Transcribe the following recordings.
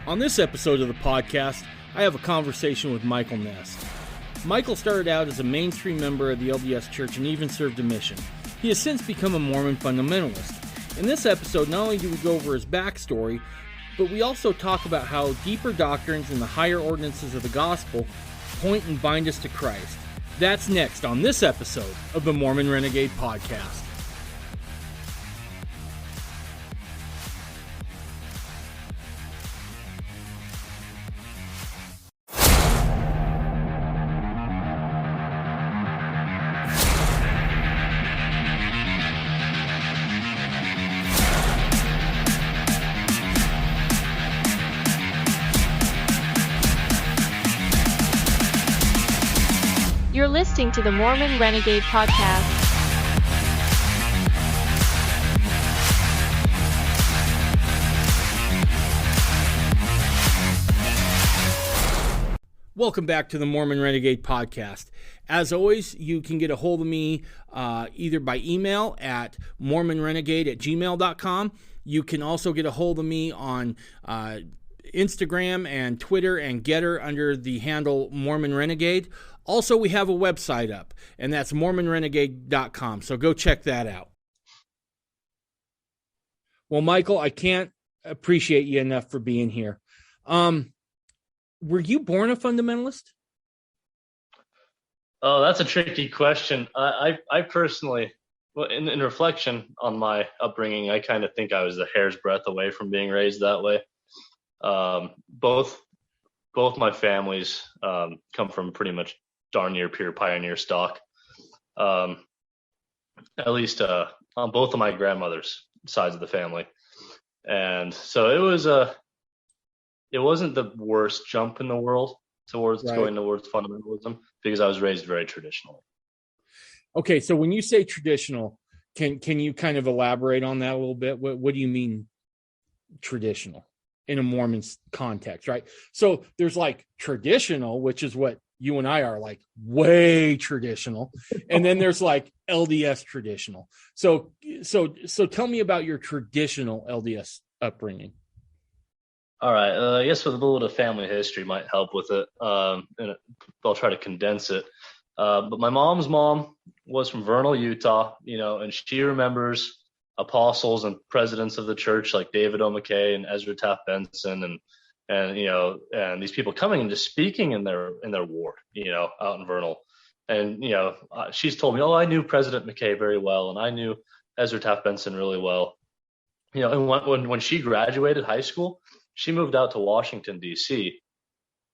On this episode of the podcast, I have a conversation with Michael Ness. Michael started out as a mainstream member of the LDS Church and even served a mission. He has since become a Mormon Fundamentalist. In this episode, not only do we go over his backstory, but we also talk about how deeper doctrines and the higher ordinances of the gospel point and bind us to Christ. That's next on this episode of the Mormon Renegade Podcast. You're listening to the Mormon Renegade Podcast. Welcome back to the Mormon Renegade Podcast. As always, you can get a hold of me either by email at mormonrenegade@gmail.com. You can also get a hold of me on Instagram and Twitter and Getter under the handle Mormon Renegade. Also, we have a website up, and that's mormonrenegade.com, so go check that out. Well, Michael, I can't appreciate you enough for being here. Were you born a fundamentalist? Oh, that's a tricky question. I personally, well, in reflection on my upbringing, I kind of think I was a hair's breadth away from being raised that way. Both my families come from pretty much darn near pure pioneer stock, at least on both of my grandmother's sides of the family. And so it wasn't the worst jump in the world towards going towards fundamentalism, because I was raised very traditionally. Okay, so when you say traditional, can you kind of elaborate on that a little bit? What do you mean traditional in a Mormon context, right? So there's like traditional, which is what you and I are, like way traditional. And then there's like LDS traditional. So tell me about your traditional LDS upbringing. All right. I guess with a little bit of family history might help with it. And I'll try to condense it. But my mom's mom was from Vernal, Utah, and she remembers apostles and presidents of the church like David O. McKay and Ezra Taft Benson and these people coming and just speaking in their ward, out in Vernal. And, she's told me, I knew President McKay very well, and I knew Ezra Taft Benson really well. And when she graduated high school, she moved out to Washington, D.C.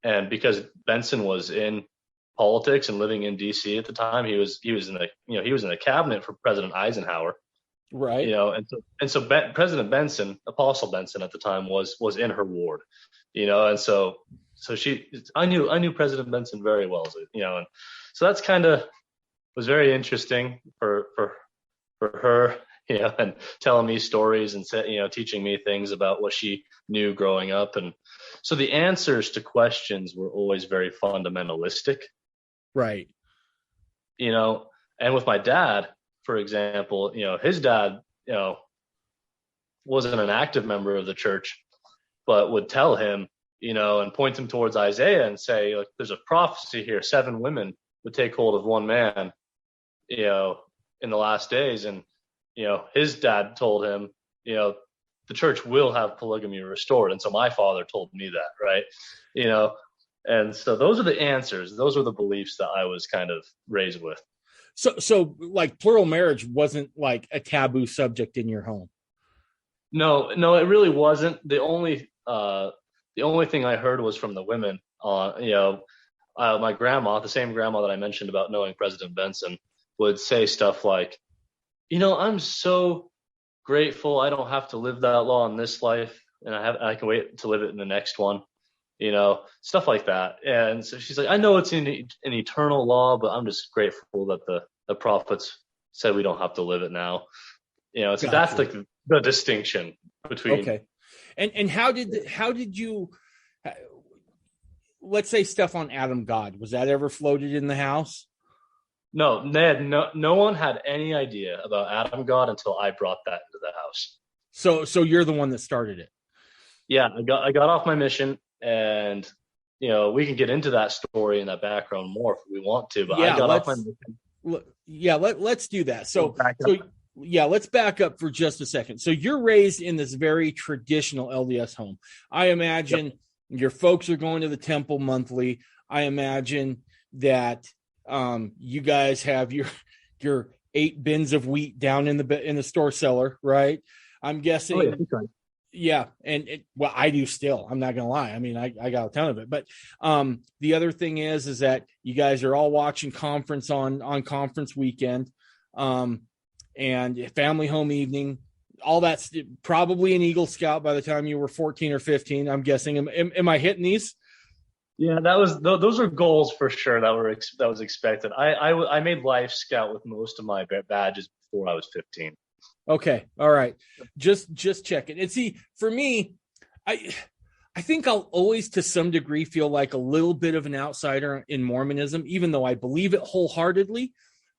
And because Benson was in politics and living in D.C. at the time, he was in the cabinet for President Eisenhower. Right. And so President Benson, Apostle Benson at the time, was in her ward, and so I knew President Benson very well, and so that's kind of was very interesting for her, and telling me stories and teaching me things about what she knew growing up. And so the answers to questions were always very fundamentalistic. Right. And with my dad, for example, his dad, wasn't an active member of the church, but would tell him, and point him towards Isaiah and say, like, there's a prophecy here. 7 women would take hold of one man, in the last days. And, his dad told him, the church will have polygamy restored. And so my father told me that, right? And so those are the answers. Those are the beliefs that I was kind of raised with. So like plural marriage wasn't like a taboo subject in your home. No, it really wasn't. The only thing I heard was from the women. My grandma, the same grandma that I mentioned about knowing President Benson, would say stuff like, I'm so grateful I don't have to live that law in this life, and I can wait to live it in the next one. Stuff like that. And so she's like, I know it's an eternal law, but I'm just grateful that the prophets said we don't have to live it now. So gotcha. That's like the distinction between. Okay. And how did you, let's say stuff on Adam God, was that ever floated in the house? No, Ned, no one had any idea about Adam God until I brought that into the house. So you're the one that started it. Yeah, I got off my mission, and we can get into that story and that background more if we want to. But I Yeah, got off my mission. let's do that. So Back up. yeah, let's back up for just a second. So you're raised in this very traditional LDS home. I imagine your folks are going to the temple monthly. I imagine that you guys have your 8 bins of wheat down in the store cellar, right? I'm guessing. Oh, yeah, yeah, and well, I do still. I'm not gonna lie. I mean, I got a ton of it. But the other thing is that you guys are all watching conference on conference weekend, and family home evening. All that's probably an Eagle Scout by the time you were 14 or 15. I'm guessing. Am I hitting these? Yeah, those are goals for sure that was expected. I made Life Scout with most of my badges before I was 15. Okay. All right. Just checking. And see, for me, I think I'll always to some degree feel like a little bit of an outsider in Mormonism, even though I believe it wholeheartedly.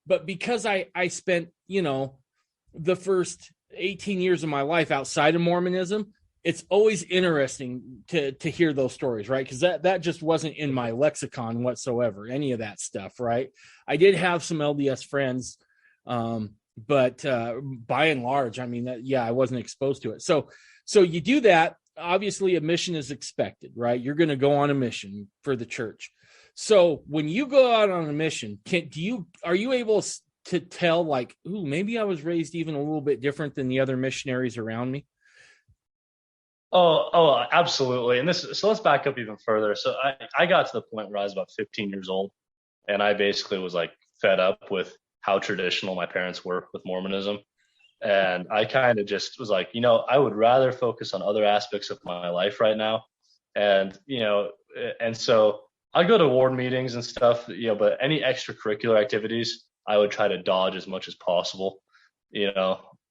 But because I spent, the first 18 years of my life outside of Mormonism, it's always interesting to hear those stories, right? Because that just wasn't in my lexicon whatsoever, any of that stuff, right? I did have some LDS friends, but by and large, I mean, I wasn't exposed to it. So you do that. Obviously, a mission is expected, right? You're going to go on a mission for the church. So when you go out on a mission, are you able to tell, like, ooh, maybe I was raised even a little bit different than the other missionaries around me? Oh, absolutely. And so let's back up even further. So I got to the point where I was about 15 years old, and I basically was like fed up with how traditional my parents were with Mormonism. And I kind of just was like, I would rather focus on other aspects of my life right now. And, and so I go to ward meetings and stuff, but any extracurricular activities, I would try to dodge as much as possible,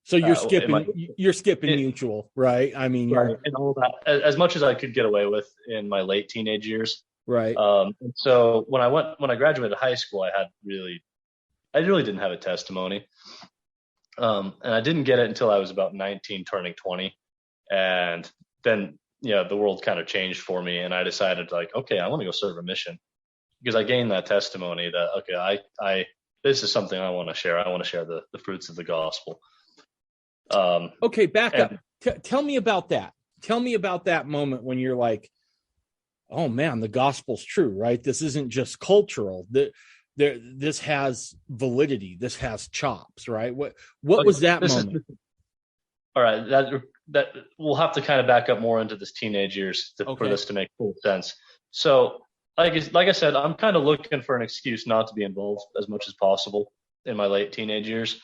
So you're skipping mutual, right? I mean, and all that as much as I could get away with in my late teenage years. Right. And so when I graduated high school, I really didn't have a testimony. And I didn't get it until I was about 19, turning 20. And then, the world kind of changed for me. And I decided, like, okay, I want to go serve a mission, because I gained that testimony that, okay, this is something I want to share. I want to share the fruits of the gospel. Okay, back up. Tell me about that. Tell me about that moment when you're like, oh man, the gospel's true, right? This isn't just cultural. This has validity. This has chops, right? What was that moment? All right, that we'll have to kind of back up more into this teenage years for this to make full sense. So, like I said, I'm kind of looking for an excuse not to be involved as much as possible in my late teenage years,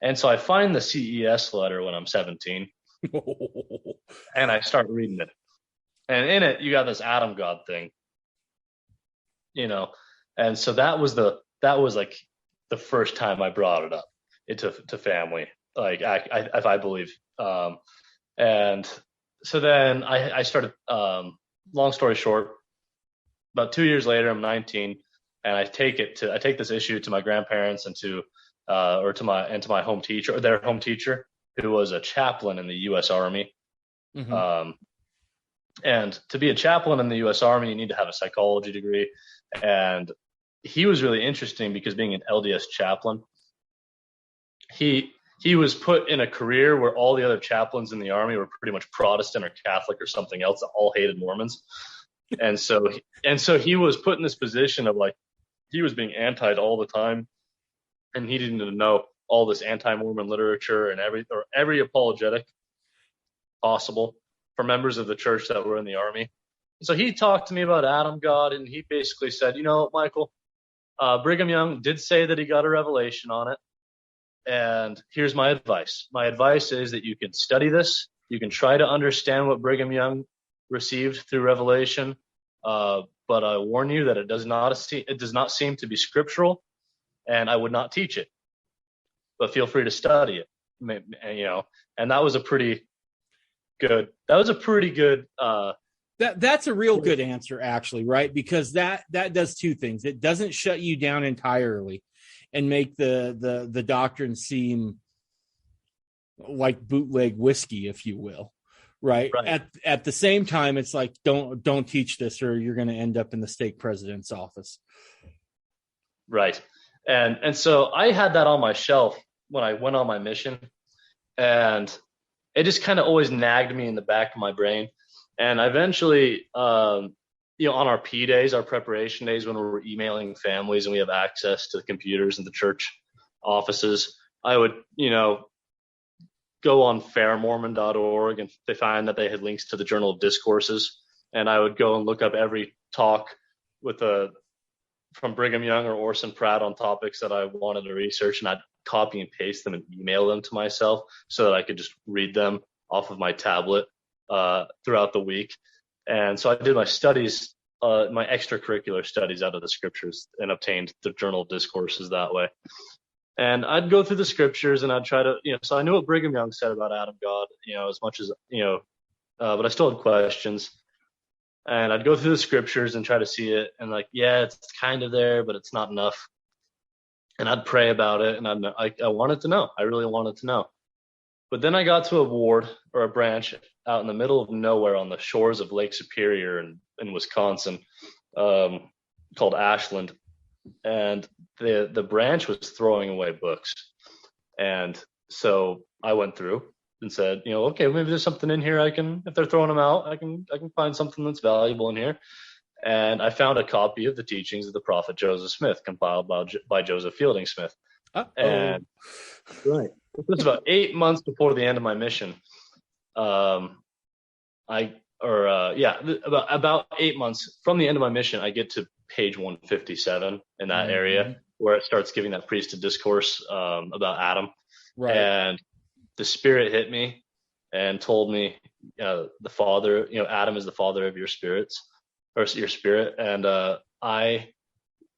and so I find the CES letter when I'm 17, and I start reading it, and in it you got this Adam God thing, and so that was like the first time I brought it up to family, like I believe, and so then I started. Long story short, about 2 years later, I'm 19, and I take this issue to my grandparents and to my home teacher, or their home teacher, who was a chaplain in the U.S. Army. Mm-hmm. And to be a chaplain in the U.S. Army, you need to have a psychology degree. And he was really interesting because, being an LDS chaplain, he was put in a career where all the other chaplains in the Army were pretty much Protestant or Catholic or something else that all hated Mormons. And so he was put in this position of, like, he was being antied all the time, and he didn't know all this anti-Mormon literature and every apologetic possible for members of the church that were in the Army. So he talked to me about Adam God, and he basically said, Michael, Brigham Young did say that he got a revelation on it, and here's my advice. My advice is that you can study this. You can try to understand what Brigham Young received through revelation, but I warn you that it does not seem to be scriptural, and I would not teach it. But feel free to study it, And that was a pretty good. That's a real good answer, actually, right? Because that does two things. It doesn't shut you down entirely and make the doctrine seem like bootleg whiskey, if you will, Right. Right. At the same time, it's like, don't teach this or you're going to end up in the stake president's office. Right. And so I had that on my shelf when I went on my mission, and it just kind of always nagged me in the back of my brain. And eventually, on our P days, our preparation days, when we're emailing families and we have access to the computers in the church offices, I would, go on fairmormon.org, and they find that they had links to the Journal of Discourses. And I would go and look up every talk from Brigham Young or Orson Pratt on topics that I wanted to research, and I'd copy and paste them and email them to myself so that I could just read them off of my tablet throughout the week. And so I did my studies, my extracurricular studies out of the scriptures, and obtained the Journal of Discourses that way. And I'd go through the scriptures and I'd try to, so I knew what Brigham Young said about Adam God, as much as, but I still had questions. And I'd go through the scriptures and try to see it, and it's kind of there, but it's not enough. And I'd pray about it, and I wanted to know. I really wanted to know. But then I got to a ward or a branch out in the middle of nowhere on the shores of Lake Superior in Wisconsin, called Ashland. And the branch was throwing away books. And so I went through and said, okay, maybe there's something in here if they're throwing them out, I can find something that's valuable in here. And I found a copy of the teachings of the prophet Joseph Smith, compiled by Joseph Fielding Smith. And right, it was about 8 months before the end of my mission. About 8 months from the end of my mission, I get to page 157 in that area, where it starts giving that priesthood discourse about Adam. Right. And the Spirit hit me and told me, the Father, Adam is the father of your spirits, or your spirit. And I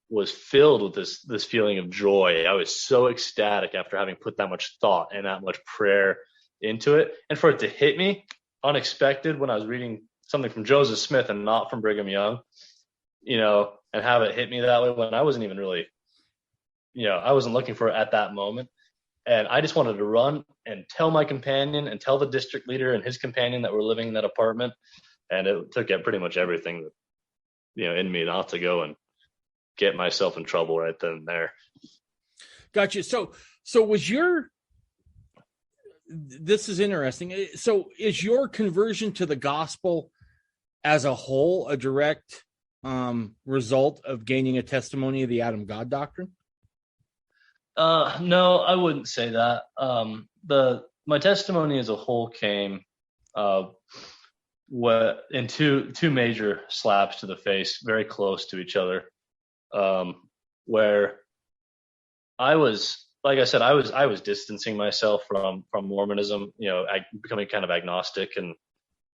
was filled with this feeling of joy. I was so ecstatic after having put that much thought and that much prayer into it. And for it to hit me unexpected when I was reading something from Joseph Smith and not from Brigham Young, and have it hit me that way when I wasn't even really, I wasn't looking for it at that moment. And I just wanted to run and tell my companion and tell the district leader and his companion that were living in that apartment. And it took pretty much everything that, in me not to go and get myself in trouble right then and there. Gotcha. So this is interesting. So is your conversion to the gospel as a whole a direct result of gaining a testimony of the Adam God doctrine? No, I wouldn't say that. My testimony as a whole came in two major slaps to the face, very close to each other, where I was, like I said, I was distancing myself from Mormonism, becoming kind of agnostic, and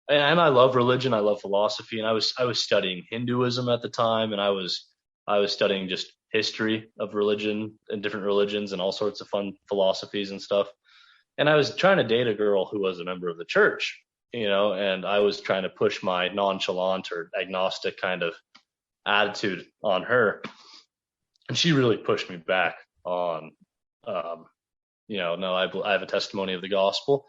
I love religion, I love philosophy, and I was studying Hinduism at the time, and I was studying just history of religion and different religions and all sorts of fun philosophies and stuff. And I was trying to date a girl who was a member of the church, and I was trying to push my nonchalant or agnostic kind of attitude on her. And she really pushed me back on, no, I have a testimony of the gospel.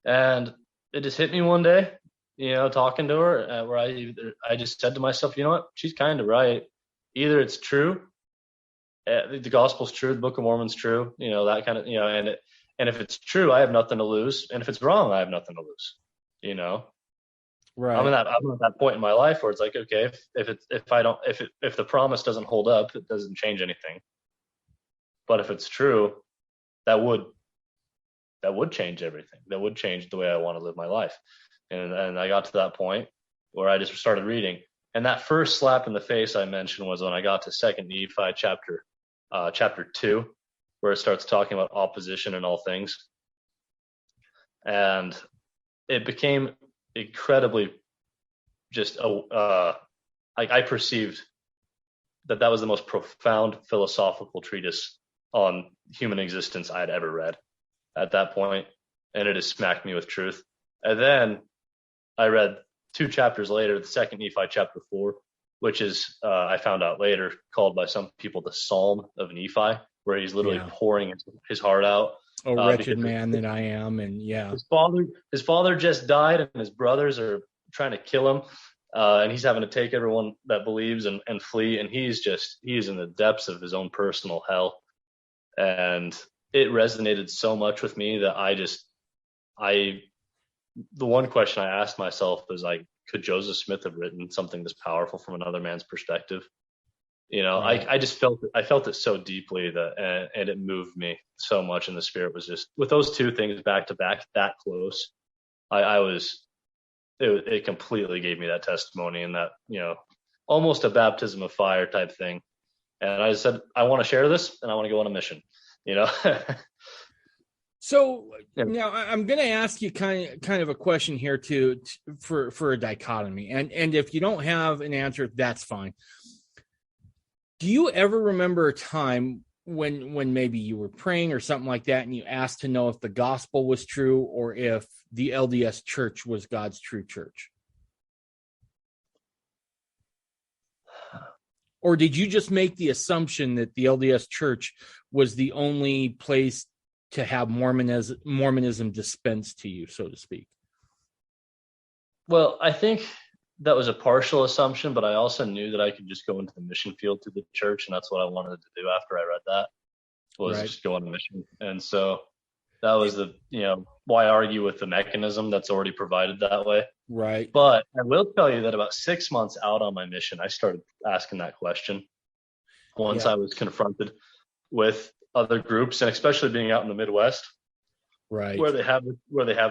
And it just hit me one day, talking to her, where I just said to myself, you know what, she's kind of right. Either it's true, the gospel's true, the Book of Mormon's true, that kind of, and if it's true, I have nothing to lose. And if it's wrong, I have nothing to lose, Right. I'm at that point in my life where it's like, okay, if the promise doesn't hold up, it doesn't change anything. But if it's true, that would change everything. That would change the way I want to live my life. And I got to that point where I just started reading. And that first slap in the face I mentioned was when I got to 2 Nephi chapter 2, where it starts talking about opposition in all things. And it became incredibly just, I perceived that was the most profound philosophical treatise on human existence I'd ever read at that point. And it has smacked me with truth. And then I read 2 chapters later, the 2 Nephi chapter 4, which is, I found out later, called by some people the Psalm of Nephi, where he's literally pouring his heart out. Oh, wretched man that I am. And yeah, his father just died, and his brothers are trying to kill him. And he's having to take everyone that believes and flee. And he's in the depths of his own personal hell. And it resonated so much with me that the one question I asked myself was like, could Joseph Smith have written something this powerful from another man's perspective? Right. I just felt it so deeply and it moved me so much. And the Spirit was just, with those two things back to back that close, it completely gave me that testimony and that, almost a baptism of fire type thing. And I said, I want to share this and I want to go on a mission, So now I'm going to ask you kind of a question here for a dichotomy. And if you don't have an answer, that's fine. Do you ever remember a time when maybe you were praying or something like that and you asked to know if the gospel was true or if the LDS Church was God's true church? Or did you just make the assumption that the LDS Church was the only place to have Mormonism dispensed to you, so to speak? Well, I think that was a partial assumption, but I also knew that I could just go into the mission field to the church, and that's what I wanted to do after I read that, was right. Just go on a mission. And so that was why argue with the mechanism that's already provided that way. Right. But I will tell you that about 6 months out on my mission, I started asking that question once I was confronted with other groups, and especially being out in the Midwest, right, where they have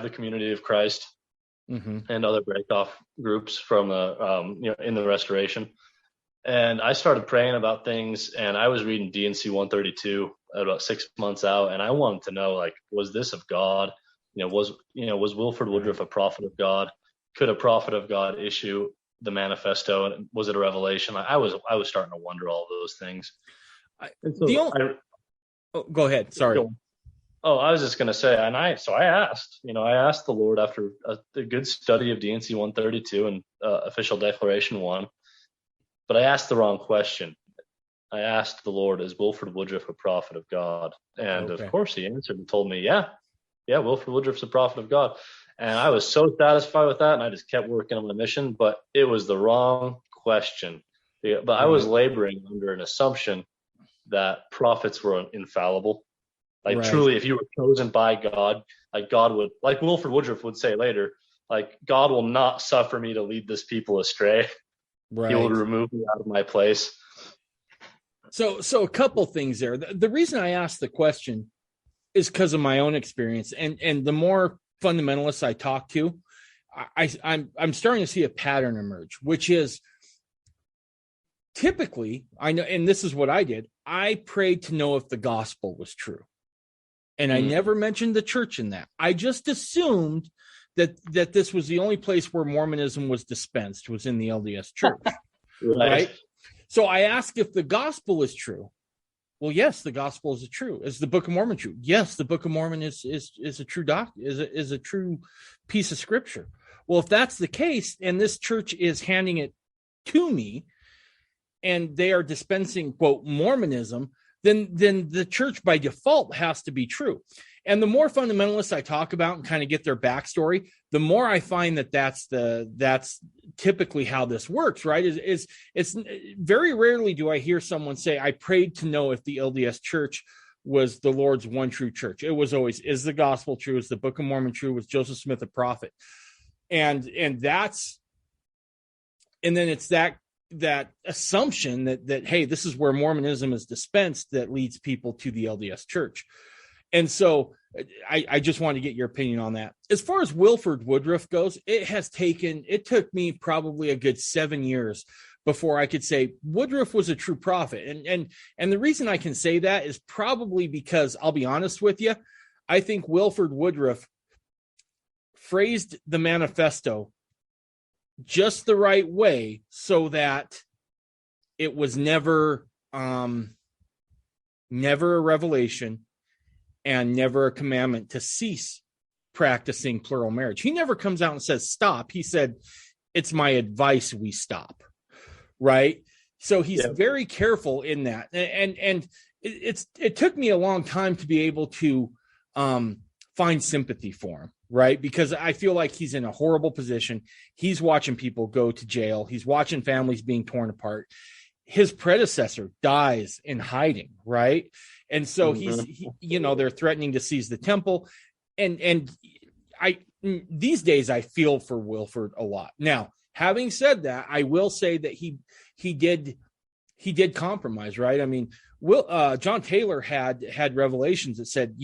the community of Christ, mm-hmm. and other breakoff groups from the in the Restoration. And I started praying about things, and I was reading D&C 132 about 6 months out, and I wanted to know, like, was this of God? Was Wilford Woodruff a prophet of God? Could a prophet of God issue the manifesto, and was it a revelation? I was starting to wonder all those things. Go ahead. Sorry. Oh, I was just going to say, and I asked the Lord after a good study of D&C 132 and Official Declaration 1, but I asked the wrong question. I asked the Lord, is Wilford Woodruff a prophet of God? And Of course he answered and told me, yeah, Wilford Woodruff's a prophet of God. And I was so satisfied with that, and I just kept working on the mission, but it was the wrong question. But I was laboring under an assumption that prophets were infallible. Like, right. Truly, if you were chosen by God, like God would, like Wilford Woodruff would say later, like, God will not suffer me to lead this people astray. Right. He will remove me out of my place. So a couple things there. The reason I asked the question is because of my own experience, and the more fundamentalists I talk to, I'm starting to see a pattern emerge, which is typically, I know, and this is what I did, I prayed to know if the gospel was true. And I never mentioned the church in that. I just assumed that this was the only place where Mormonism was dispensed, was in the LDS Church. Right? So I asked if the gospel is true. Well, yes, the gospel is true. Is the Book of Mormon true? Yes, the Book of Mormon is a true is a true piece of scripture. Well, if that's the case, and this church is handing it to me, and they are dispensing, quote, Mormonism, then the church by default has to be true. And the more fundamentalists I talk about and kind of get their backstory, the more I find that's typically how this works, right? It's very rarely do I hear someone say, I prayed to know if the LDS Church was the Lord's one true church. It was always, is the gospel true? Is the Book of Mormon true? Was Joseph Smith a prophet? And then it's that assumption that hey, this is where Mormonism is dispensed, that leads people to the LDS Church. And so I just want to get your opinion on that. As far as Wilford Woodruff goes, it took me probably a good 7 years before I could say Woodruff was a true prophet. And the reason I can say that is probably because, I'll be honest with you, I think Wilford Woodruff phrased the manifesto just the right way so that it was never a revelation and never a commandment to cease practicing plural marriage. He never comes out and says stop. He said, it's my advice we stop. Right? So he's very careful in that. And it took me a long time to be able to find sympathy for him, right? Because I feel like he's in a horrible position. He's watching people go to jail. He's watching families being torn apart. His predecessor dies in hiding, right? And so they're threatening to seize the temple. And these days I feel for Wilford a lot. Now, having said that, I will say that he did compromise, right? I mean, John Taylor had revelations that said,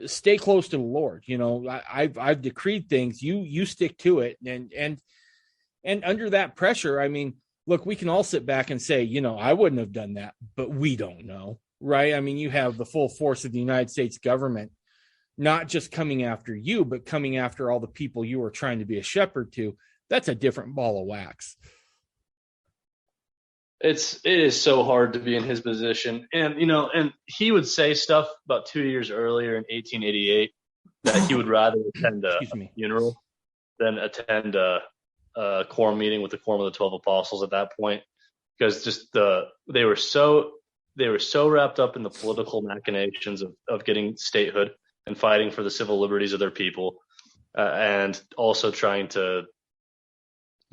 stay close to the Lord. I've decreed things. You stick to it. And under that pressure, I mean, look, we can all sit back and say, I wouldn't have done that, but we don't know, right? I mean, you have the full force of the United States government, not just coming after you, but coming after all the people you were trying to be a shepherd to. That's a different ball of wax. It is so hard to be in his position. And, and he would say stuff about 2 years earlier in 1888 that he would rather attend a funeral than attend a quorum meeting with the quorum of the 12 apostles at that point, because just they were so wrapped up in the political machinations of getting statehood and fighting for the civil liberties of their people, and also trying to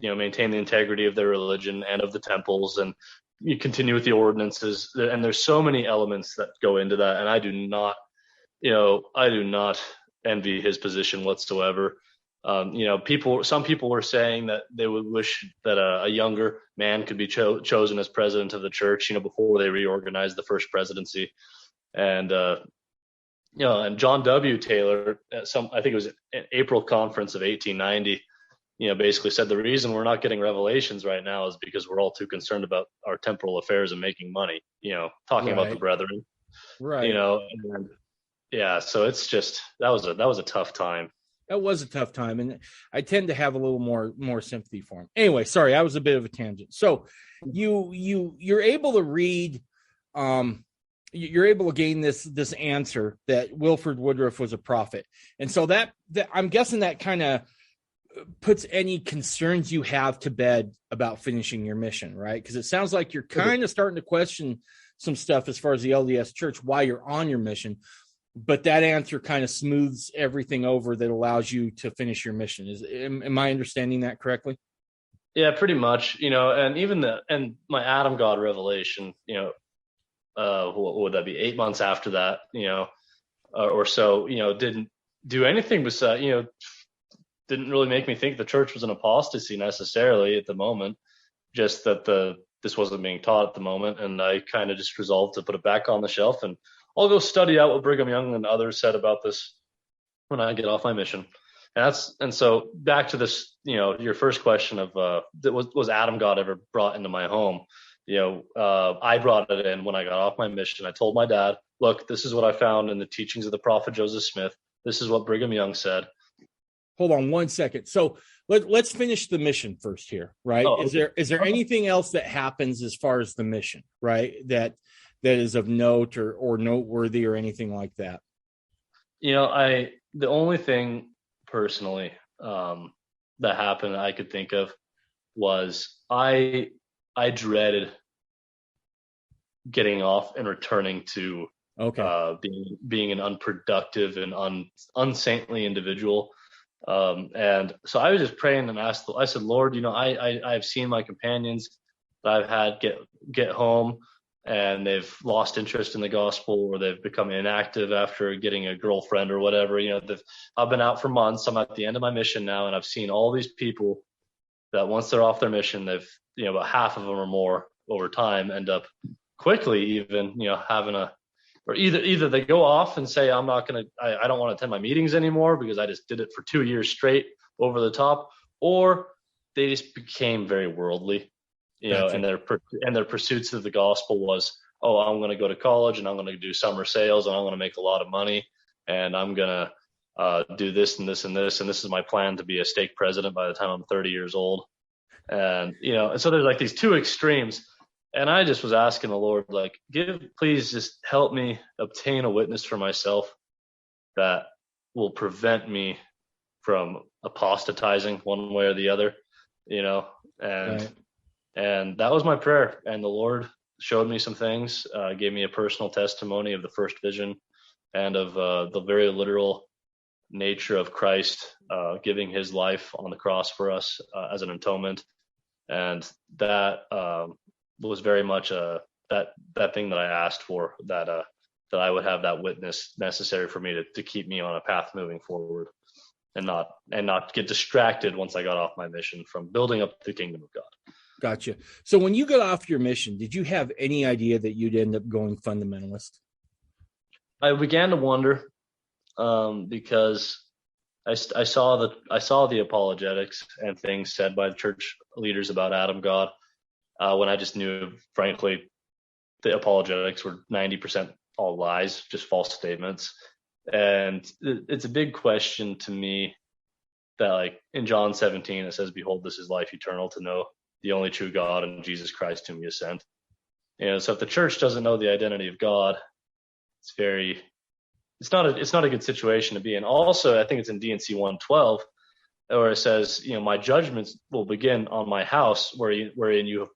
maintain the integrity of their religion and of the temples, and you continue with the ordinances. And there's so many elements that go into that. And I do not envy his position whatsoever. Some people were saying that they would wish that a younger man could be chosen as president of the church, before they reorganized the first presidency. And, and John W. Taylor, I think it was an April conference of 1890, basically said the reason we're not getting revelations right now is because we're all too concerned about our temporal affairs and making money, talking about the brethren, right. So it's just, that was a tough time. That was a tough time. And I tend to have a little more sympathy for him. Anyway, sorry, I was a bit of a tangent. So you're able to read, you're able to gain this answer that Wilford Woodruff was a prophet. And so that I'm guessing that kind of puts any concerns you have to bed about finishing your mission, right? Because it sounds like you're kind of starting to question some stuff as far as the LDS Church while you're on your mission, but that answer kind of smooths everything over that allows you to finish your mission. Am I understanding that correctly? Yeah, pretty much. And even my Adam God revelation, what would that be? 8 months after that, or so, didn't do anything besides, didn't really make me think the church was an apostasy necessarily at the moment, just that this wasn't being taught at the moment. And I kind of just resolved to put it back on the shelf, and I'll go study out what Brigham Young and others said about this when I get off my mission. And so back to this, your first question of, was Adam God ever brought into my home? I brought it in when I got off my mission. I told my dad, look, this is what I found in the teachings of the prophet Joseph Smith. This is what Brigham Young said. Hold on one second. So let's finish the mission first here, right? Oh, okay. Is there anything else that happens as far as the mission, right? That is of note or noteworthy or anything like that? The only thing personally that happened I could think of was I dreaded getting off and returning to being an unproductive and unsaintly individual. And so I was just praying and I said, Lord, I've seen my companions that I've had get home and they've lost interest in the gospel, or they've become inactive after getting a girlfriend or whatever. I've been out for months. I'm at the end of my mission now, and I've seen all these people that once they're off their mission, they've, about half of them or more over time end up quickly even, having or either they go off and say, I don't want to attend my meetings anymore because I just did it for 2 years straight over the top, or they just became very worldly, gotcha. and their pursuits of the gospel was, I'm going to go to college and I'm going to do summer sales and I'm going to make a lot of money and I'm going to do this and this and this. And this is my plan to be a stake president by the time I'm 30 years old. And, and so there's like these two extremes. And I just was asking the Lord, please just help me obtain a witness for myself that will prevent me from apostatizing one way or the other, and that was my prayer. And the Lord showed me some things, gave me a personal testimony of the first vision and of the very literal nature of Christ giving his life on the cross for us as an atonement. And that was very much that thing that I asked for, that I would have that witness necessary for me to keep me on a path moving forward, and not get distracted once I got off my mission from building up the kingdom of God. Gotcha. So when you got off your mission, did you have any idea that you'd end up going fundamentalist? I began to wonder because I saw the apologetics and things said by the church leaders about Adam God, when I just knew, frankly, the apologetics were 90% all lies, just false statements. And it's a big question to me that, like, in John 17, it says, "Behold, this is life eternal, to know the only true God and Jesus Christ whom you sent." So if the church doesn't know the identity of God, it's not a good situation to be in. Also, I think it's in D&C 112, where it says, "My judgments will begin on my house wherein you have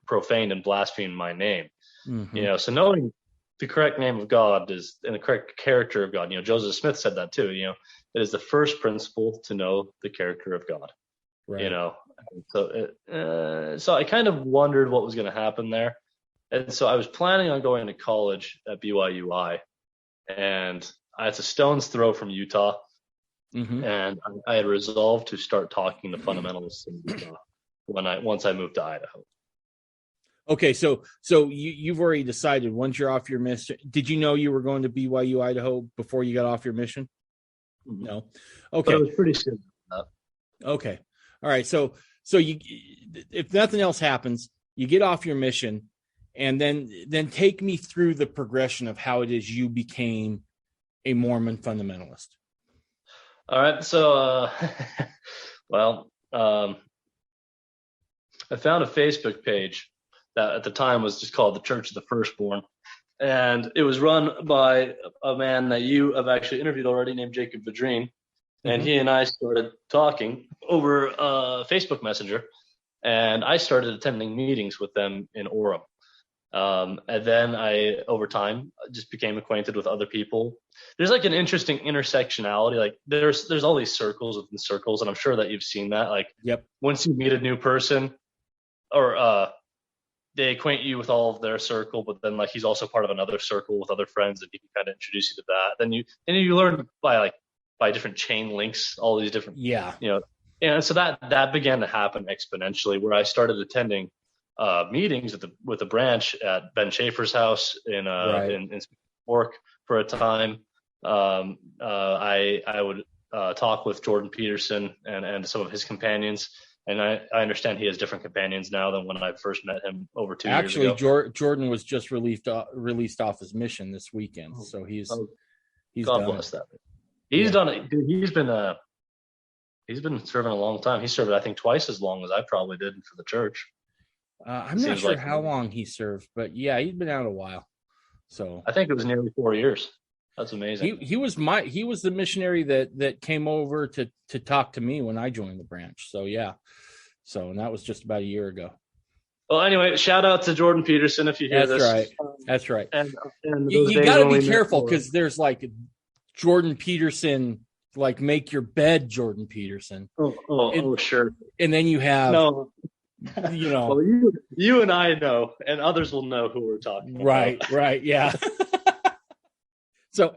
profaned and blasphemed my name." Mm-hmm. So knowing the correct name of God is, and the correct character of God. Joseph Smith said that too. It is the first principle to know the character of God. Right. So I kind of wondered what was going to happen there, and so I was planning on going to college at BYUI, and it's a stone's throw from Utah, mm-hmm. and I had resolved to start talking to fundamentalists in Utah once I moved to Idaho. Okay, so you've already decided once you're off your mission. Did you know you were going to BYU Idaho before you got off your mission? Mm-hmm. No. Okay. But it was pretty soon. Okay. All right. So you, if nothing else happens, you get off your mission, and then take me through the progression of how it is you became a Mormon fundamentalist. All right. So, I found a Facebook page that at the time was just called the Church of the Firstborn. And it was run by a man that you have actually interviewed already, named Jacob Vadrine. And Mm-hmm. he and I started talking over Facebook Messenger. And I started attending meetings with them in Orem. And then I, over time, just became acquainted with other people. There's like an interesting intersectionality. Like there's all these circles within circles. And I'm sure that you've seen that. Like, yep. Once you meet a new person, or they acquaint you with all of their circle, but then like he's also part of another circle with other friends, and he can kind of introduce you to that. Then you learn by different chain links, all these different, and so that began to happen exponentially, where I started attending meetings with the branch at Ben Schaefer's house in York for a time. I would talk with Jordan Peterson and some of his companions. And I understand he has different companions now than when I first met him over 2 years ago. Actually, Jordan was just released off his mission this weekend, so he's God bless that. He's done it. Dude, he's been serving a long time. He served, I think, twice as long as I probably did for the church. I'm not sure how long he served, but yeah, he's been out a while. So I think it was nearly 4 years. That's amazing. He was the missionary that came over to talk to me when I joined the branch. So yeah. And that was just about a year ago. Well, anyway, shout out to Jordan Peterson if you hear this. That's right. And you got to be careful, because there's like Jordan Peterson, like make your bed Jordan Peterson. Oh, sure. And then you have Well, you and I know, and others will know who we're talking about. Right, yeah. So,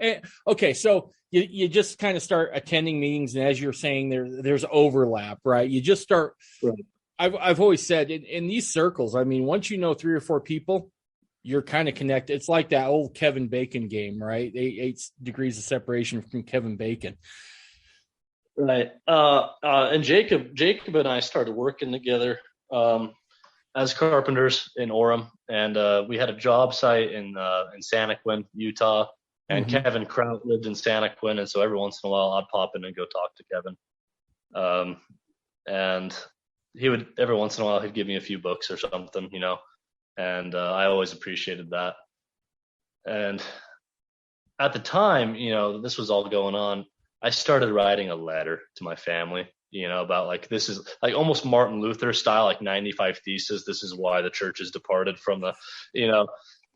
okay, so you just kind of start attending meetings, and as you're saying, there's overlap, right? You just start. Right. I've always said in these circles, I mean, once you know 3 or 4 people, you're kind of connected. It's like that old Kevin Bacon game, right? 8 degrees of separation from Kevin Bacon. Right. And Jacob and I started working together as carpenters in Orem, and we had a job site in Santaquin, Utah. And Mm-hmm. Kevin Kraut lived in Santaquin, and so every once in a while I'd pop in and go talk to Kevin. And he would, every once in a while, he'd give me a few books or something, and I always appreciated that. And at the time, this was all going on, I started writing a letter to my family, about like, this is like almost Martin Luther style, like 95 Theses. This is why the church has departed from the,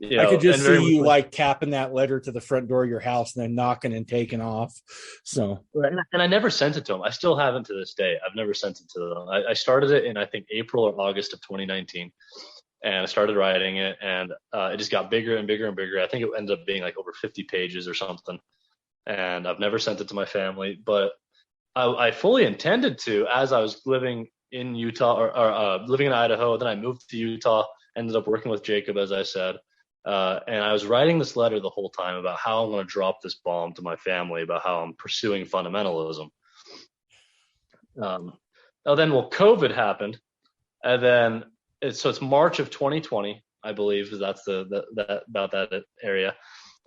I could just and very see you much like tapping that letter to the front door of your house and then knocking and taking off. So, and I never sent it to them. I still haven't to this day. I've never sent it to them. I started it in, I think, April or August of 2019. And I started writing it, and it just got bigger and bigger and bigger. I think it ended up being like over 50 pages or something. And I've never sent it to my family, but I fully intended to, as I was living in Utah or living in Idaho. Then I moved to Utah, ended up working with Jacob, as I said. And I was writing this letter the whole time about how I'm going to drop this bomb to my family about how I'm pursuing fundamentalism. COVID happened, and then it's March of 2020, I believe, that's about that area.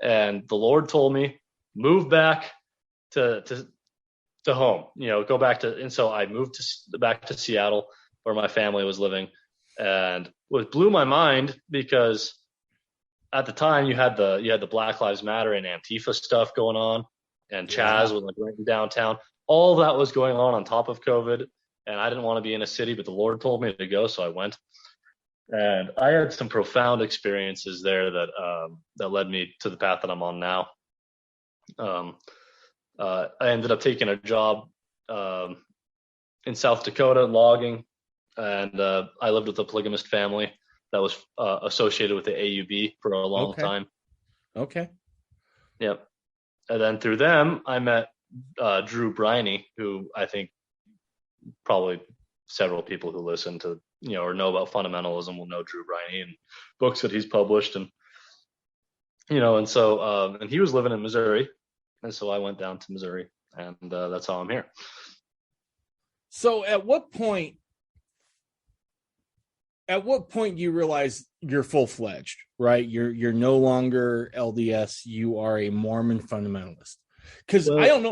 And the Lord told me, move back to home, go back to, and so I moved back to Seattle where my family was living. And what blew my mind, because at the time you had the Black Lives Matter and Antifa stuff going on, and Chaz was like right in downtown. All that was going on top of COVID, and I didn't want to be in a city, but the Lord told me to go, so I went. And I had some profound experiences there that led me to the path that I'm on now. I ended up taking a job in South Dakota logging, and I lived with a polygamist family that was associated with the AUB for a long time. Okay. Yep. And then through them, I met Drew Briney, who I think probably several people who listen to, or know about fundamentalism will know Drew Briney and books that he's published. And, and so, and he was living in Missouri. And so I went down to Missouri, and that's how I'm here. So at what point you realize you're full-fledged, right? You're no longer LDS, you are a Mormon fundamentalist? Because I don't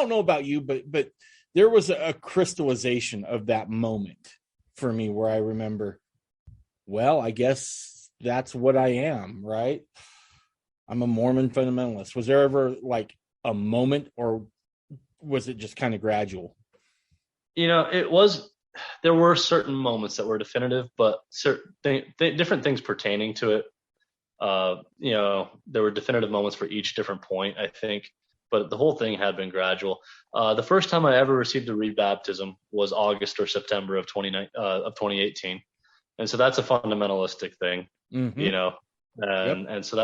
know about you, but there was a crystallization of that moment for me where I remember, well, I guess that's what I am, right? I'm a Mormon fundamentalist. Was there ever like a moment, or was it just kind of gradual? There were certain moments that were definitive, but different things pertaining to it. There were definitive moments for each different point, I think, but the whole thing had been gradual. The first time I ever received a rebaptism was August or September of 2018. And so that's a fundamentalistic thing, and so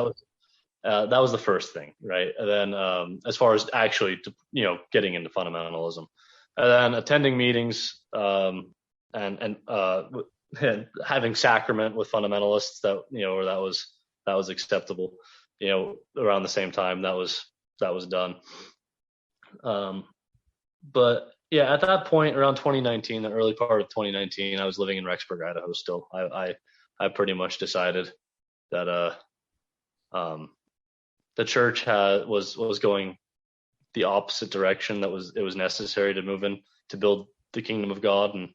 that was the first thing, right? And then as far as actually, getting into fundamentalism, and then attending meetings and having sacrament with fundamentalists that was acceptable, around the same time that was done. But yeah, at that point, around 2019, the early part of 2019, I was living in Rexburg, Idaho. Still, I pretty much decided that the church was going the opposite direction. It was necessary to move in to build the kingdom of God, and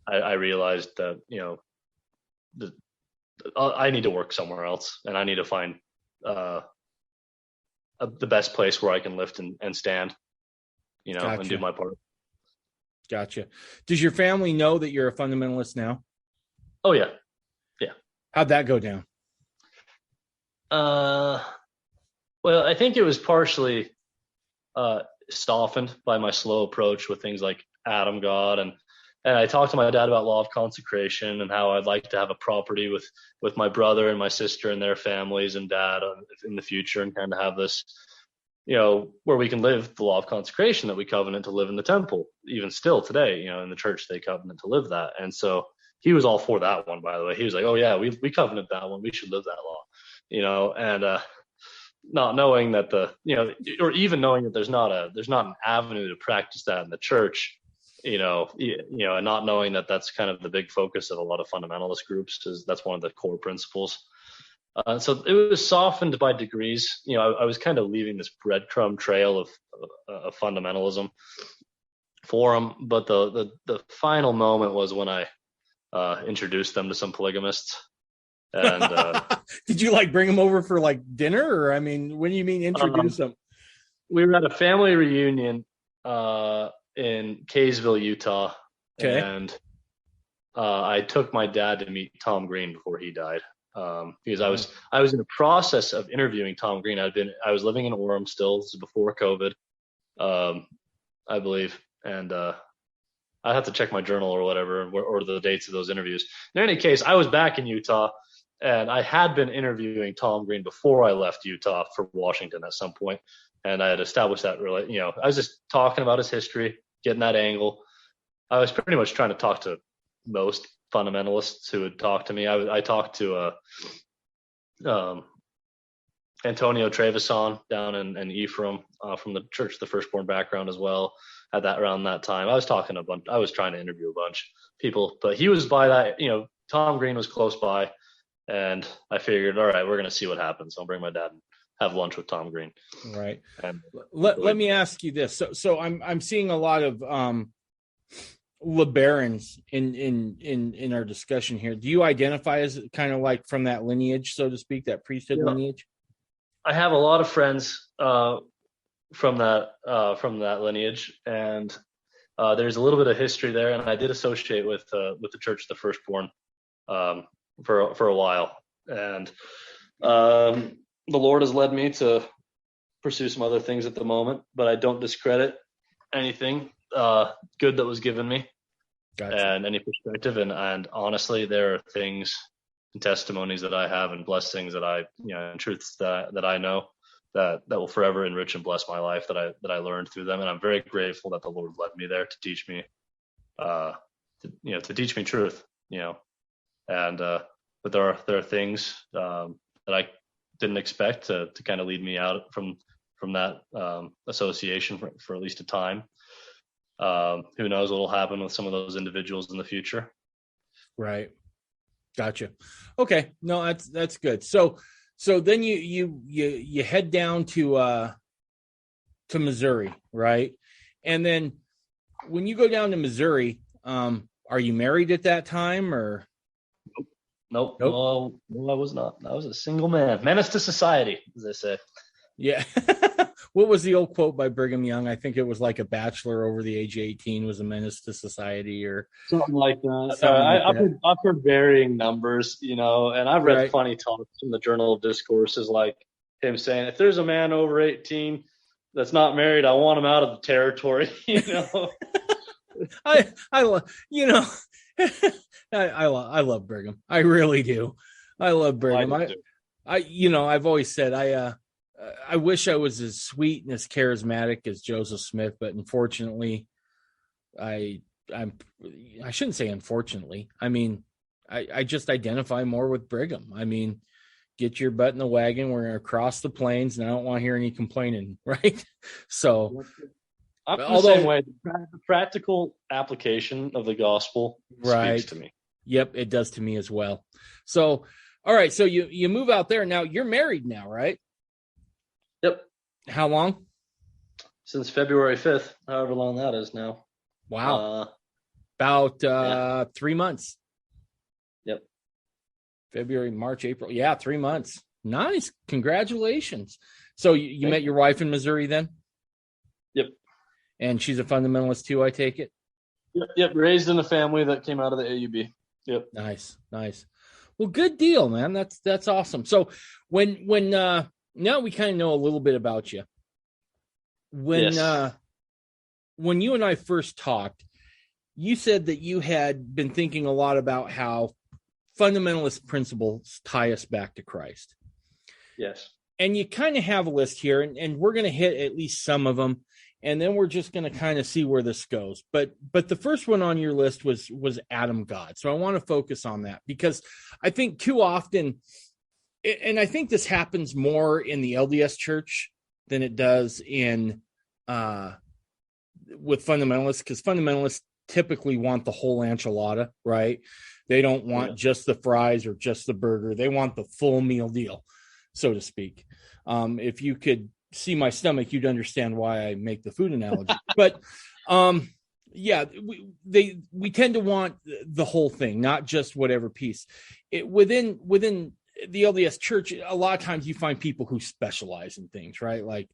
I realized that I need to work somewhere else, and I need to find the best place where I can lift and stand, gotcha. And do my part. Gotcha. Does your family know that you're a fundamentalist now? Oh yeah. How'd that go down? Well, I think it was partially softened by my slow approach with things like Adam God, and I talked to my dad about law of consecration and how I'd like to have a property with my brother and my sister and their families and dad in the future, and kind of have this, where we can live the law of consecration that we covenant to live in the temple. Even still today, in the church, they covenant to live that. And so he was all for that one, by the way. He was like, oh yeah, we covenant that one. We should live that law, and not knowing that or even knowing that there's not an avenue to practice that in the church, and not knowing that that's kind of the big focus of a lot of fundamentalist groups, is that's one of the core principles. So it was softened by degrees. I was kind of leaving this breadcrumb trail of fundamentalism for them, but the final moment was when I introduced them to some polygamists. And did you bring them over for dinner, or when do you mean introduce them? We were at a family reunion in Kaysville, Utah. Okay. And I took my dad to meet Tom Green before he died. because I was in the process of interviewing Tom Green. I was living in Orem still. This is before COVID, I believe, and I have to check my journal or whatever, or the dates of those interviews. In any case, I was back in Utah, and I had been interviewing Tom Green before I left Utah for Washington at some point, and I had established that really, I was just talking about his history, getting that angle. I was pretty much trying to talk to most fundamentalists who would talk to me. I talked to Antonio Trevisan down in Ephraim from the Church of the Firstborn background as well. Around that time, I was talking I was trying to interview a bunch of people, but he was by that. Tom Green was close by, and I figured, all right, we're gonna see what happens. I'll bring my dad and have lunch with Tom Green. Right. And let me ask you this. So I'm seeing a lot of LeBarons in our discussion here. Do you identify as kind of like from that lineage, so to speak, that priesthood lineage? I have a lot of friends from that lineage, and there's a little bit of history there, and I did associate with the Church of the Firstborn for a while, and the Lord has led me to pursue some other things at the moment, but I don't discredit anything good that was given me. Gotcha. And any perspective, and honestly, there are things and testimonies that I have and blessings that and truths that I know that will forever enrich and bless my life that I learned through them, and I'm very grateful that the Lord led me there to teach me, to teach me truth, and but there are things that I didn't expect to kind of lead me out from that association for at least a time. Who knows what will happen with some of those individuals in the future? Right. Gotcha. Okay. No, that's good. So then you head down to Missouri, right? And then when you go down to Missouri, are you married at that time or? Nope. No, I was not. I was a single man, menace to society, as they say. Yeah. What was the old quote by Brigham Young? I think it was like a bachelor over the age of 18 was a menace to society or something like that. I've heard varying numbers, and I've read funny talks from the Journal of Discourses, like him saying, if there's a man over 18 that's not married, I want him out of the territory, I love Brigham. I really do. I love Brigham. I've always said I wish I was as sweet and as charismatic as Joseph Smith, but unfortunately, I shouldn't say unfortunately. I mean, I just identify more with Brigham. I mean, get your butt in the wagon. We're going to cross the plains, and I don't want to hear any complaining, right? So, I'm the same way. The practical application of the gospel speaks to me. Yep, it does to me as well. So, all right. So you move out there now. You're married now, right? Yep. How long? Since February 5th, however long that is now. Wow. About 3 months. Yep. February, March, April. Yeah, 3 months. Nice. Congratulations. So you met your wife in Missouri then? Yep. And she's a fundamentalist too, I take it? Yep. Raised in a family that came out of the AUB. Yep. Nice. Well, good deal, man. That's awesome. So when now we kind of know a little bit about you. When you and I first talked, you said that you had been thinking a lot about how fundamentalist principles tie us back to Christ. Yes. And you kind of have a list here, and we're going to hit at least some of them, and then we're just going to kind of see where this goes. But the first one on your list was Adam God. So I want to focus on that because I think too often, and I think this happens more in the LDS Church than it does with fundamentalists, because fundamentalists typically want the whole enchilada, right? They don't want just the fries or just the burger. They want the full meal deal, so to speak. If you could see my stomach, you'd understand why I make the food analogy. But we tend to want the whole thing, not just whatever piece. Within the LDS Church, a lot of times you find people who specialize in things, right? Like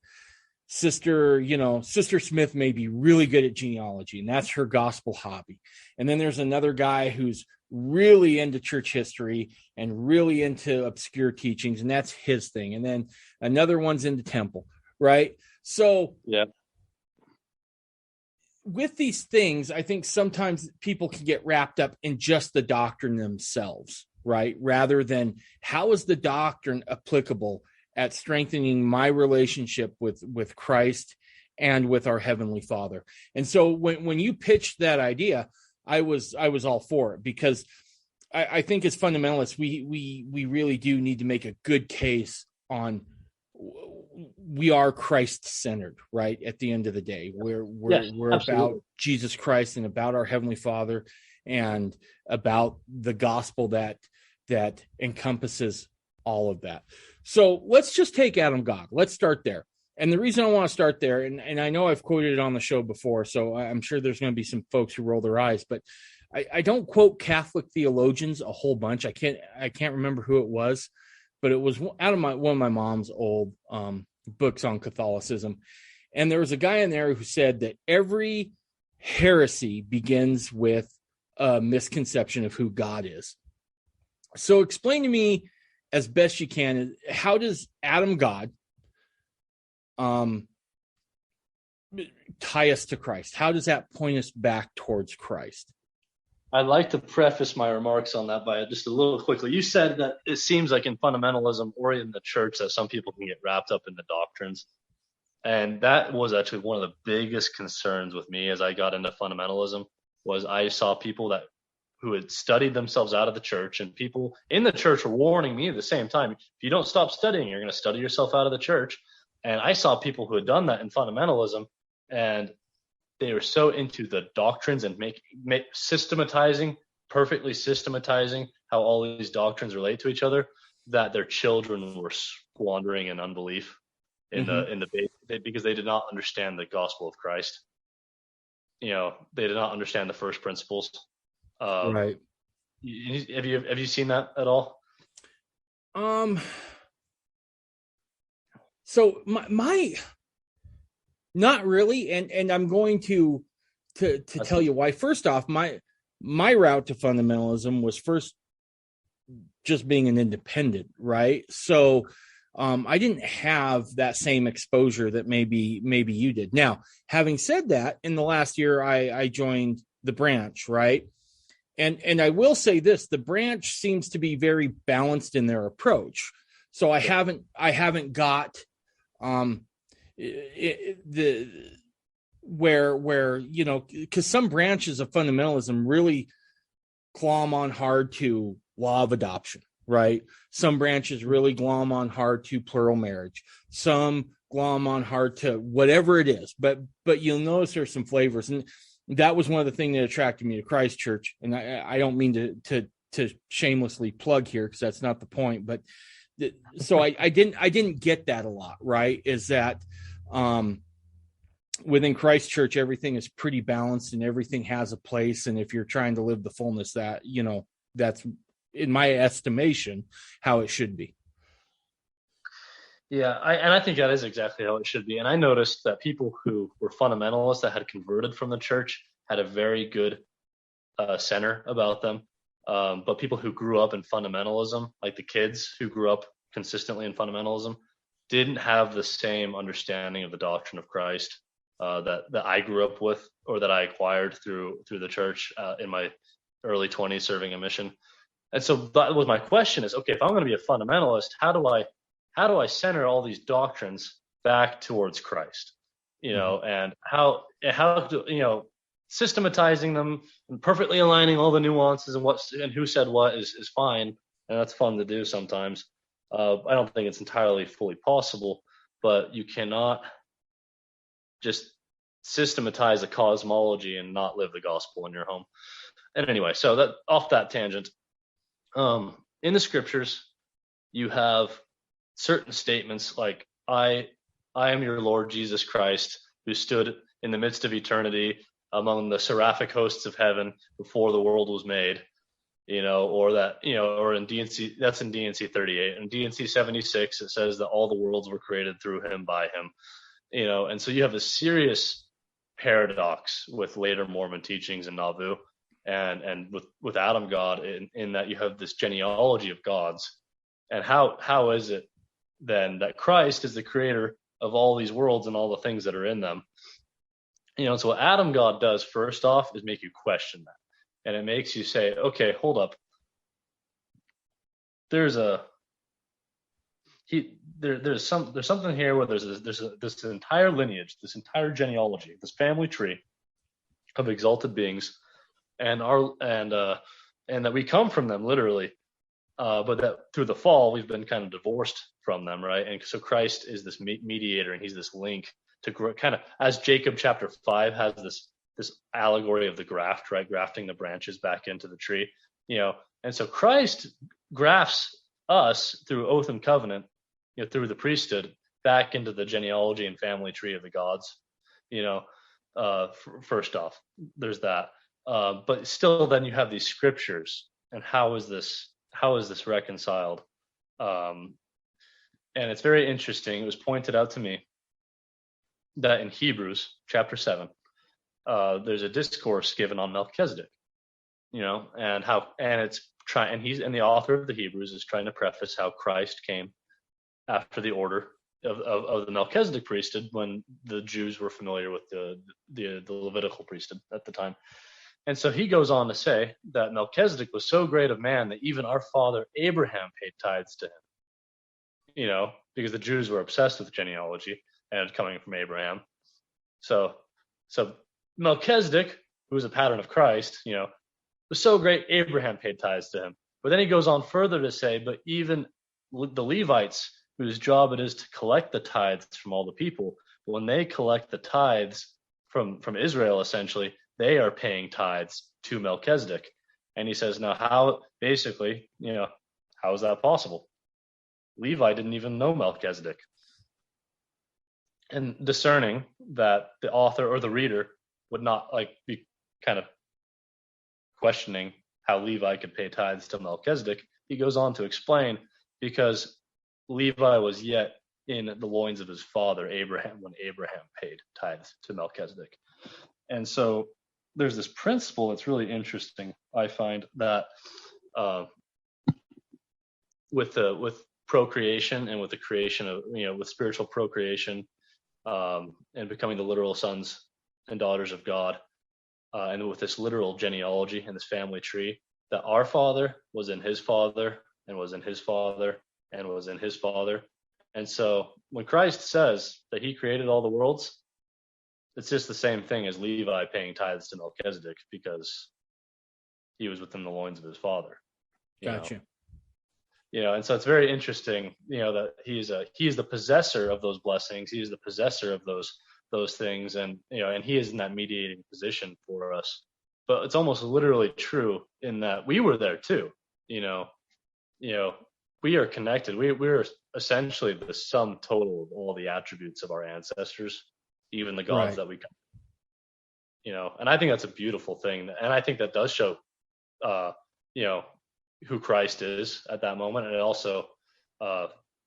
Sister Smith may be really good at genealogy, and that's her gospel hobby. And then there's another guy who's really into church history and really into obscure teachings, and that's his thing. And then another one's into temple, right? So Yeah. With these things, I think sometimes people can get wrapped up in just the doctrine themselves, right? Rather than how is the doctrine applicable at strengthening my relationship with Christ and with our Heavenly Father. And so when you pitched that idea, I was all for it, because I think as fundamentalists, we really do need to make a good case on we are Christ-centered, right? At the end of the day, we're about Jesus Christ and about our Heavenly Father and about the gospel that encompasses all of that. So let's just take Adam God. Let's start there. And the reason I want to start there, and I know I've quoted it on the show before, so I'm sure there's going to be some folks who roll their eyes, but I don't quote Catholic theologians a whole bunch. I can't remember who it was, but it was out of one of my mom's old books on Catholicism. And there was a guy in there who said that every heresy begins with a misconception of who God is. So explain to me as best you can, how does Adam God tie us to Christ? How does that point us back towards Christ? I'd like to preface my remarks on that by just a little quickly. You said that it seems like in fundamentalism or in the church that some people can get wrapped up in the doctrines. And that was actually one of the biggest concerns with me as I got into fundamentalism, was I saw people who had studied themselves out of the church, and people in the church were warning me at the same time, if you don't stop studying, you're going to study yourself out of the church. And I saw people who had done that in fundamentalism, and they were so into the doctrines and perfectly systematizing how all these doctrines relate to each other, that their children were squandering in unbelief because they did not understand the gospel of Christ. They did not understand the first principles. Right. Have you seen that at all? So my not really, and I'm going to tell you why. First off, my route to fundamentalism was first just being an independent, right? So I didn't have that same exposure that maybe you did. Now, having said that, in the last year I joined the branch, right? And I will say this, the branch seems to be very balanced in their approach. So I haven't got where because some branches of fundamentalism really glom on hard to law of adoption, right? Some branches really glom on hard to plural marriage. Some glom on hard to whatever it is, but you'll notice there's some flavors, and that was one of the things that attracted me to Christ Church. And I don't mean to shamelessly plug here, because that's not the point, but so I didn't get that a lot, right? Is that within Christ Church, everything is pretty balanced and everything has a place. And if you're trying to live the fullness, that's in my estimation how it should be. Yeah, I think that is exactly how it should be. And I noticed that people who were fundamentalists that had converted from the church had a very good center about them. But people who grew up in fundamentalism, like the kids who grew up consistently in fundamentalism, didn't have the same understanding of the doctrine of Christ that I grew up with, or that I acquired through the church in my early 20s serving a mission. And so that was my question: is, okay, if I'm going to be a fundamentalist, how do I center all these doctrines back towards Christ? And how systematizing them and perfectly aligning all the nuances and who said what is fine, and that's fun to do sometimes. I don't think it's entirely fully possible, but you cannot just systematize a cosmology and not live the gospel in your home. And anyway, so that off that tangent, in the scriptures, you have certain statements like, I am your Lord Jesus Christ, who stood in the midst of eternity among the seraphic hosts of heaven before the world was made, or in D&C, that's in D&C 38. In D&C 76, it says that all the worlds were created through him, by him, and so you have a serious paradox with later Mormon teachings in Nauvoo, and with Adam God, in that you have this genealogy of gods. And how is it then that Christ is the creator of all these worlds and all the things that are in them? So what Adam God does first off is make you question that. And it makes you say, okay, hold up. There's something here where there's this entire lineage, this entire genealogy, this family tree of exalted beings, and that we come from them literally, but that through the fall we've been kind of divorced from them, right? And so Christ is this mediator, and he's this link to kind of, as Jacob chapter 5 has this allegory of the graft, right? Grafting the branches back into the tree, and so Christ grafts us through oath and covenant, through the priesthood, back into the genealogy and family tree of the gods. First off, there's that. But still, then you have these scriptures, and how is this reconciled? And it's very interesting. It was pointed out to me that in Hebrews chapter 7, there's a discourse given on Melchizedek, and the author of the Hebrews is trying to preface how Christ came after the order of the Melchizedek priesthood, when the Jews were familiar with the Levitical priesthood at the time. And so he goes on to say that Melchizedek was so great of man that even our father Abraham paid tithes to him, because the Jews were obsessed with genealogy and coming from Abraham. So Melchizedek, who was a pattern of Christ, was so great Abraham paid tithes to him. But then he goes on further to say, but even the Levites, whose job it is to collect the tithes from all the people, when they collect the tithes from Israel, essentially, they are paying tithes to Melchizedek. And he says, now how is that possible? Levi didn't even know Melchizedek. And discerning that the author or the reader would not be kind of questioning how Levi could pay tithes to Melchizedek, he goes on to explain, because Levi was yet in the loins of his father Abraham when Abraham paid tithes to Melchizedek. And so there's this principle that's really interesting, I find, that with procreation and with the creation of, with spiritual procreation, and becoming the literal sons and daughters of God, and with this literal genealogy and this family tree, that our father was in his father and was in his father and was in his father. And so when Christ says that he created all the worlds, it's just the same thing as Levi paying tithes to Melchizedek, because he was within the loins of his father. Gotcha. And so it's very interesting, that he is the possessor of those blessings. He is the possessor of those things, and and he is in that mediating position for us. But it's almost literally true in that we were there too. We are connected. We're essentially the sum total of all the attributes of our ancestors, even the gods that we come. And I think that's a beautiful thing, and I think that does show, who Christ is at that moment, and it also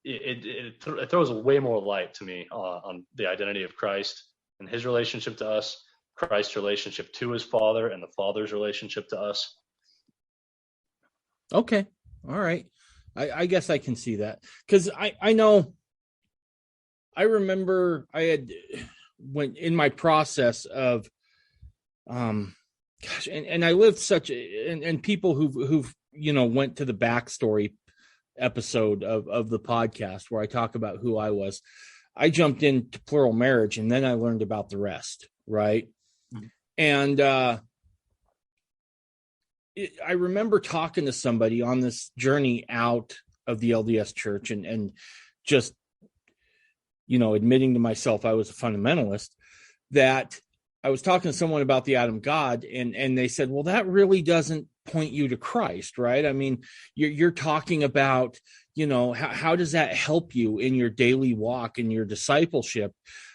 it throws way more light to me on the identity of Christ and his relationship to us, Christ's relationship to his Father, and the Father's relationship to us. Okay, all right. I guess I can see that, because I know. I remember I had, when in my process of, and I lived such, and people who've went to the backstory episode of the podcast where I talk about who I was. I jumped into Plural Marriage, and then I learned about the rest, right? Mm-hmm. And I remember talking to somebody on this journey out of the LDS Church, and just admitting to myself I was a fundamentalist, that I was talking to someone about the Adam God, and they said, well, that really doesn't point you to Christ, right? I mean, you're talking about, how does that help you in your daily walk, in your discipleship,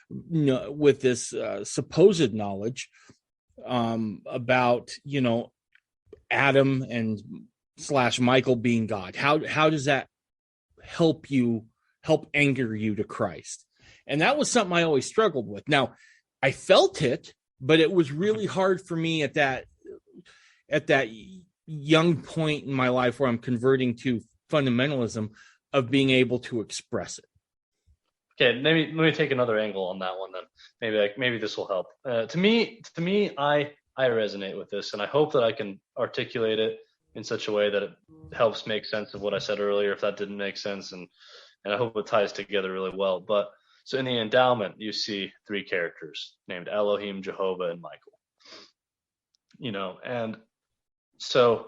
with this supposed knowledge about, Adam and / Michael being God? How does that help anchor you to Christ? And that was something I always struggled with. Now, I felt it, but it was really hard for me at at that young point in my life where I'm converting to fundamentalism, of being able to express it. Okay, maybe let me take another angle on that one then. Maybe this will help. To me, I resonate with this, and I hope that I can articulate it in such a way that it helps make sense of what I said earlier, if that didn't make sense, and I hope it ties together really well. But so in the Endowment, you see three characters named Elohim, Jehovah, and Michael. And so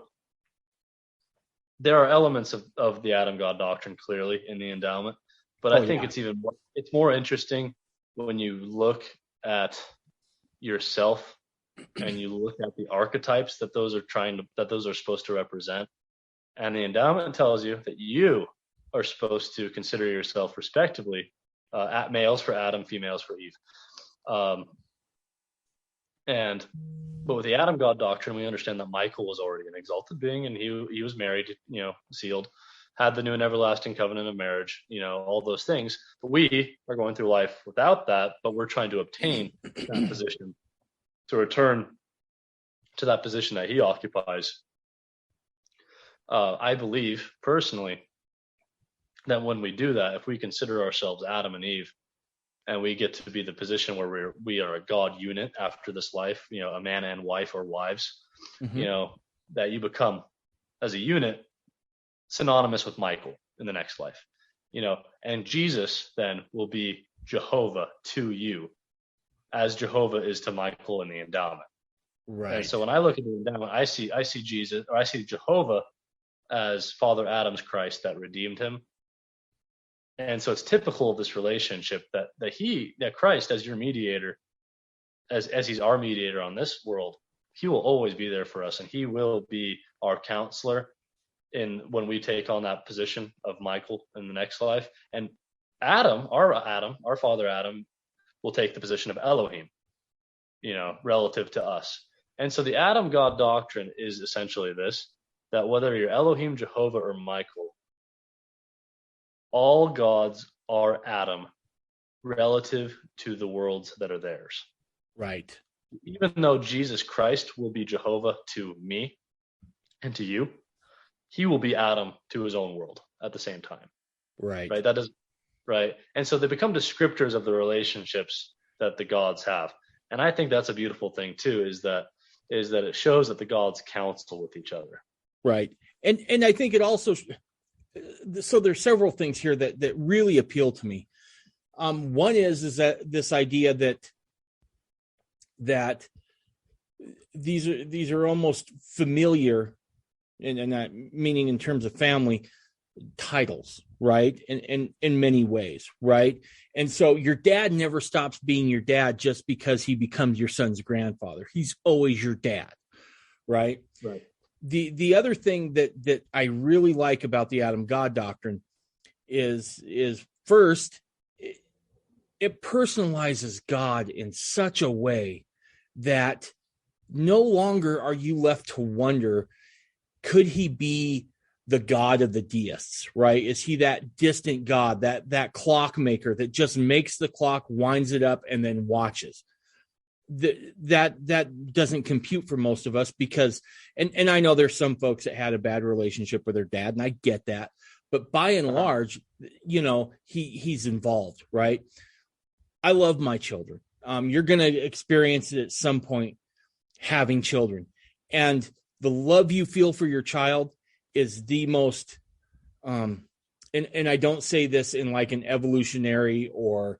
there are elements of the Adam God doctrine clearly in the Endowment, but I think it's more interesting when you look at yourself and you look at the archetypes that those are supposed to represent. And the Endowment tells you that you are supposed to consider yourself respectively at males for Adam, females for Eve. But with the Adam God doctrine, we understand that Michael was already an exalted being, and he was married, sealed, had the new and everlasting covenant of marriage, all those things. But we are going through life without that, but we're trying to obtain that position, to return to that position that he occupies. I believe personally that when we do that, if we consider ourselves Adam and Eve, and we get to be the position where we are a God unit after this life, a man and wife or wives, that you become as a unit synonymous with Michael in the next life, and Jesus then will be Jehovah to you as Jehovah is to Michael in the Endowment. Right. And so when I look at the Endowment, I see Jesus, or I see Jehovah as Father Adam's Christ that redeemed him. And so it's typical of this relationship that Christ, as your mediator, as he's our mediator on this world, he will always be there for us, and he will be our counselor when we take on that position of Michael in the next life. And our father Adam, will take the position of Elohim, relative to us. And so the Adam God doctrine is essentially this, that whether you're Elohim, Jehovah, or Michael, all gods are Adam relative to the worlds that are theirs. Right. Even though Jesus Christ will be Jehovah to me and to you, he will be Adam to his own world at the same time. Right. Right. That is right. And so they become descriptors of the relationships that the gods have. And I think that's a beautiful thing too, is that it shows that the gods counsel with each other. Right. And I think it also, so there's several things here that really appeal to me. One is that this idea that these are almost familiar, and that meaning in terms of family titles, right? And in many ways, right? And so your dad never stops being your dad just because he becomes your son's grandfather. He's always your dad, right? Right. The other thing that I really like about the Adam God doctrine is first, it personalizes God in such a way that no longer are you left to wonder, could he be the God of the deists, right? Is he that distant God, that clockmaker that just makes the clock, winds it up, and then watches? That doesn't compute for most of us because, and I know there's some folks that had a bad relationship with their dad, and I get that, but by and large, he's involved, right? I love my children. You're going to experience it at some point, having children, and the love you feel for your child is the most, and I don't say this in like an evolutionary or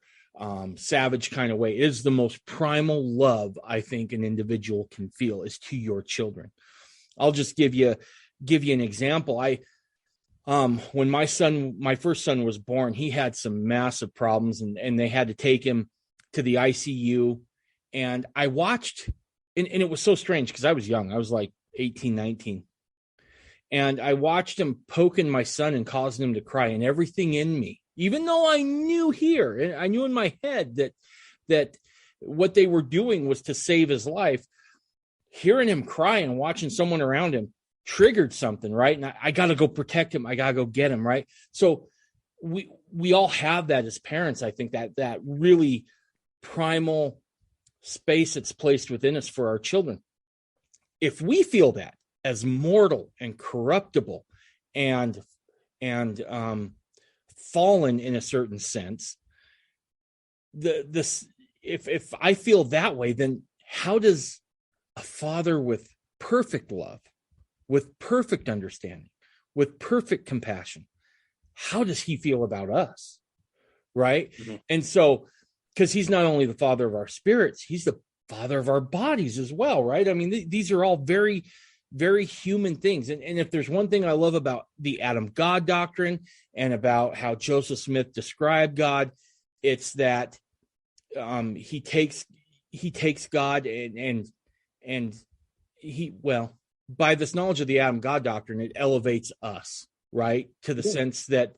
savage kind of way. It is the most primal love I think an individual can feel is to your children. I'll just give you an example. When my first son was born, he had some massive problems, and they had to take him to the ICU. And I watched, and it was so strange because I was young. I was like 18, 19. And I watched him poking my son and causing him to cry, and everything in me, even though I knew here, and I knew in my head that what they were doing was to save his life, hearing him cry and watching someone around him triggered something, right? And I got to go protect him. I got to go get him, right? So we all have that as parents. I think that really primal space that's placed within us for our children. if we feel that as mortal and corruptible and fallen in a certain sense, if I feel that way, then how does a father with perfect love, with perfect understanding, with perfect compassion, how does he feel about us? Right. Mm-hmm. And so, because he's not only the father of our spirits, he's the father of our bodies as well. Right. I mean, these are all very, very human things. And if there's one thing I love about the Adam God doctrine and about how Joseph Smith described God, it's that he takes God and by this knowledge of the Adam God doctrine, it elevates us, right, to the sense that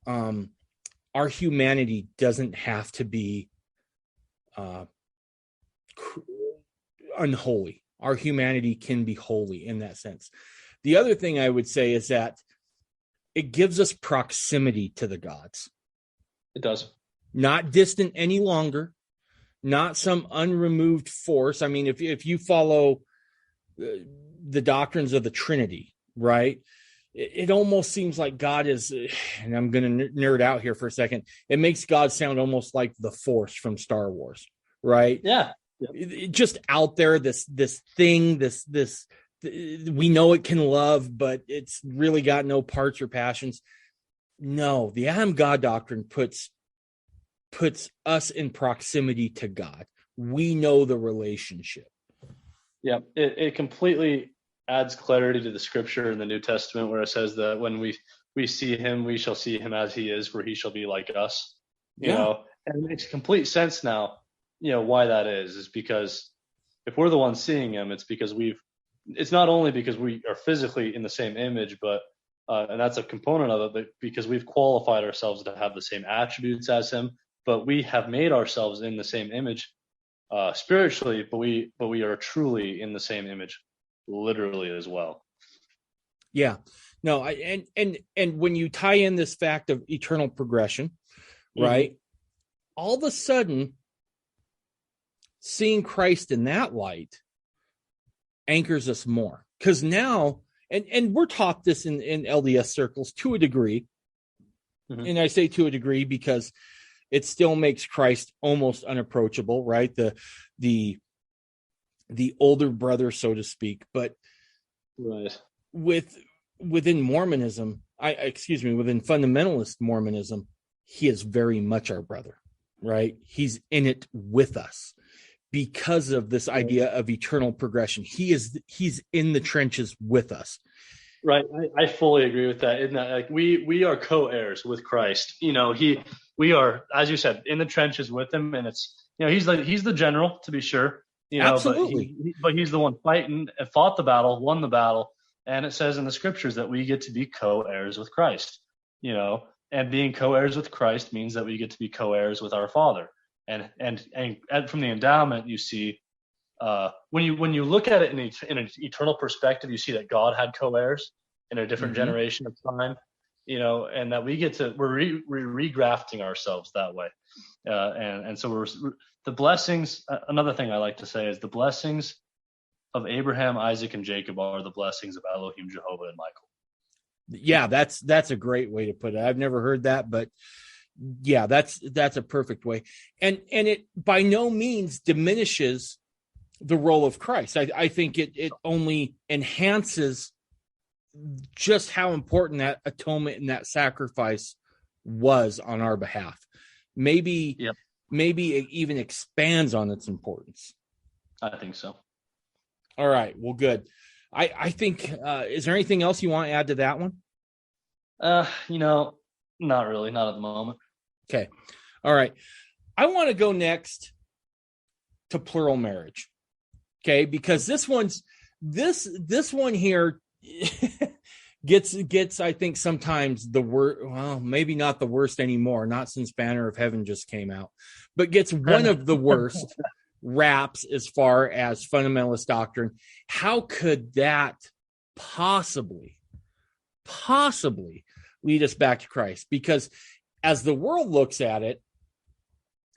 our humanity doesn't have to be unholy. Our humanity can be holy in that sense. The other thing I would say is that it gives us proximity to the gods. It does. Not distant any longer, not some unremoved force. I mean, if you follow the doctrines of the Trinity, right, it almost seems like God is, and I'm going to nerd out here for a second, it makes God sound almost like the Force from Star Wars, right? Yeah. Just out there, this thing, we know it can love, but it's really got no parts or passions. No, the Adam God doctrine puts us in proximity to God. We know the relationship. Yeah, it completely adds clarity to the scripture in the New Testament where it says that when we see him, we shall see him as he is, for he shall be like us. You know, and it makes complete sense now. You know why that is because if we're the ones seeing him, it's because it's not only because we are physically in the same image, but and that's a component of it, but because we've qualified ourselves to have the same attributes as him, but we have made ourselves in the same image spiritually, but we are truly in the same image literally as well. Yeah, no, and when you tie in this fact of eternal progression, right, all of a sudden, seeing Christ in that light anchors us more, because now, and we're taught this in LDS circles to a degree, and I say to a degree because it still makes Christ almost unapproachable, right? The older brother, so to speak. But right. within Mormonism, within fundamentalist Mormonism, he is very much our brother, right? He's in it with us because of this idea of eternal progression. He's in the trenches with us. Right. I fully agree with that. In that, like we are co-heirs with Christ. You know, we are, as you said, in the trenches with him, and it's, you know, he's the general, to be sure. You know, absolutely. But he's the one fighting and fought the battle, won the battle, and it says in the scriptures that we get to be co-heirs with Christ. You know, and being co-heirs with Christ means that we get to be co-heirs with our Father. And from the endowment, you see, when you look at it in an eternal perspective, you see that God had co-heirs in a different generation of time, you know, and that we're regrafting ourselves that way, and so we're the blessings. Another thing I like to say is the blessings of Abraham, Isaac, and Jacob are the blessings of Elohim, Jehovah, and Michael. Yeah, that's a great way to put it. I've never heard that, but yeah, that's a perfect way, and it by no means diminishes the role of Christ. I think it only enhances just how important that atonement and that sacrifice was on our behalf. Maybe it even expands on its importance. I think so. All right. Well, good. I think, is there anything else you want to add to that one? You know, not really, not at the moment. Okay. All right. I want to go next to plural marriage. Okay, because this one here gets I think sometimes the worst. Well, maybe not the worst anymore, not since Banner of Heaven just came out, but gets one of the worst raps as far as fundamentalist doctrine. How could that possibly lead us back to Christ? Because as the world looks at it,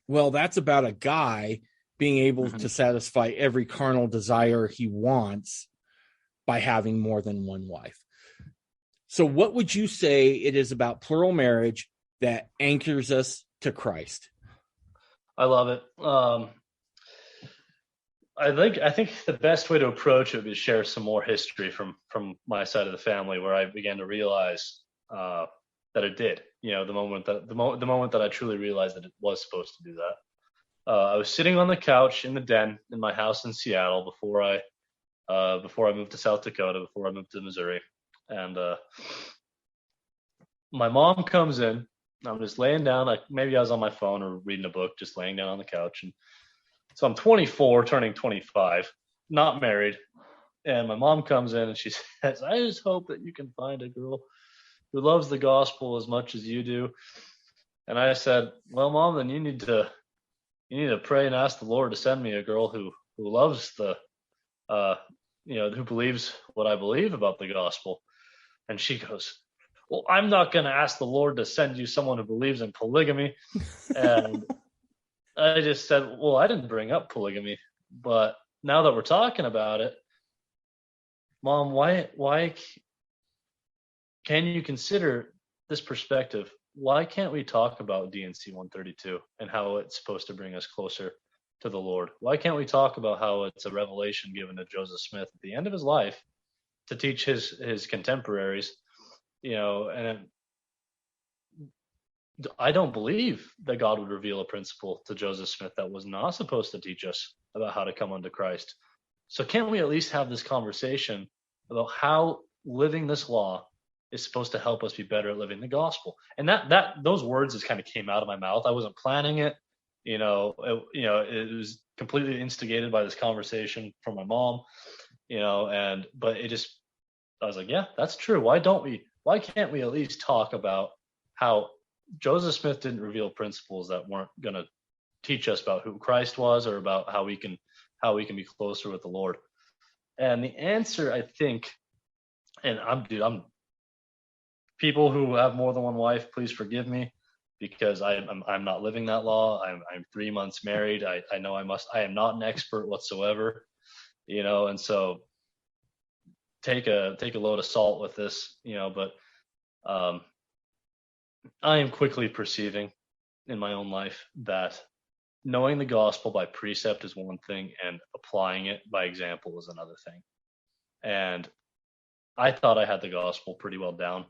well, that's about a guy being able to satisfy every carnal desire he wants by having more than one wife. So what would you say it is about plural marriage that anchors us to Christ? I love it. I think the best way to approach it would be to share some more history from my side of the family, where I began to realize that it did. The moment that I truly realized that it was supposed to do that. I was sitting on the couch in the den in my house in Seattle before I moved to South Dakota, before I moved to Missouri, and my mom comes in. I'm just laying down. Maybe I was on my phone or reading a book, just laying down on the couch. And so I'm 24, turning 25, not married. And my mom comes in and she says, "I just hope that you can find a girl who loves the gospel as much as you do." And I said, "Well, Mom, then you need to pray and ask the Lord to send me a girl who loves who believes what I believe about the gospel." And she goes, "Well, I'm not going to ask the Lord to send you someone who believes in polygamy." And I just said, "Well, I didn't bring up polygamy, but now that we're talking about it, Mom, why can you consider this perspective? Why can't we talk about D&C 132 and how it's supposed to bring us closer to the Lord? Why can't we talk about how it's a revelation given to Joseph Smith at the end of his life to teach his contemporaries?" And I don't believe that God would reveal a principle to Joseph Smith that was not supposed to teach us about how to come unto Christ. So can't we at least have this conversation about how living this law is supposed to help us be better at living the gospel? And those words just kind of came out of my mouth. I wasn't planning it. It was completely instigated by this conversation from my mom. But I was like, yeah, that's true. Why can't we at least talk about how Joseph Smith didn't reveal principles that weren't going to teach us about who Christ was, or about how we can be closer with the Lord? And the answer, I think, and I'm people who have more than one wife, please forgive me, because I'm not living that law. I'm 3 months married. I know I am not an expert whatsoever, and so take a load of salt with this, but I am quickly perceiving in my own life that knowing the gospel by precept is one thing, and applying it by example is another thing. And I thought I had the gospel pretty well down,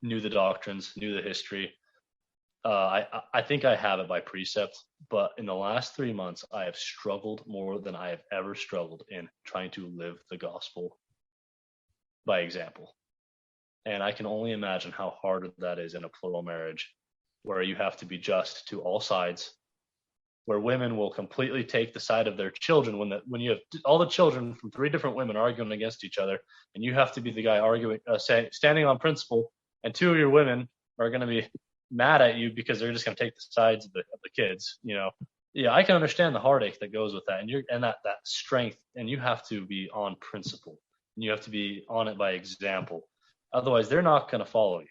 knew the doctrines, knew the history. I think I have it by precept, but in the last 3 months, I have struggled more than I have ever struggled in trying to live the gospel by example. And I can only imagine how hard that is in a plural marriage, where you have to be just to all sides, where women will completely take the side of their children when you have all the children from 3 different women arguing against each other, and you have to be the guy arguing, standing on principle, and 2 of your women are going to be mad at you because they're just going to take the sides of the kids. Yeah, I can understand the heartache that goes with that, and that strength, and you have to be on principle, and you have to be on it by example. Otherwise, they're not going to follow you.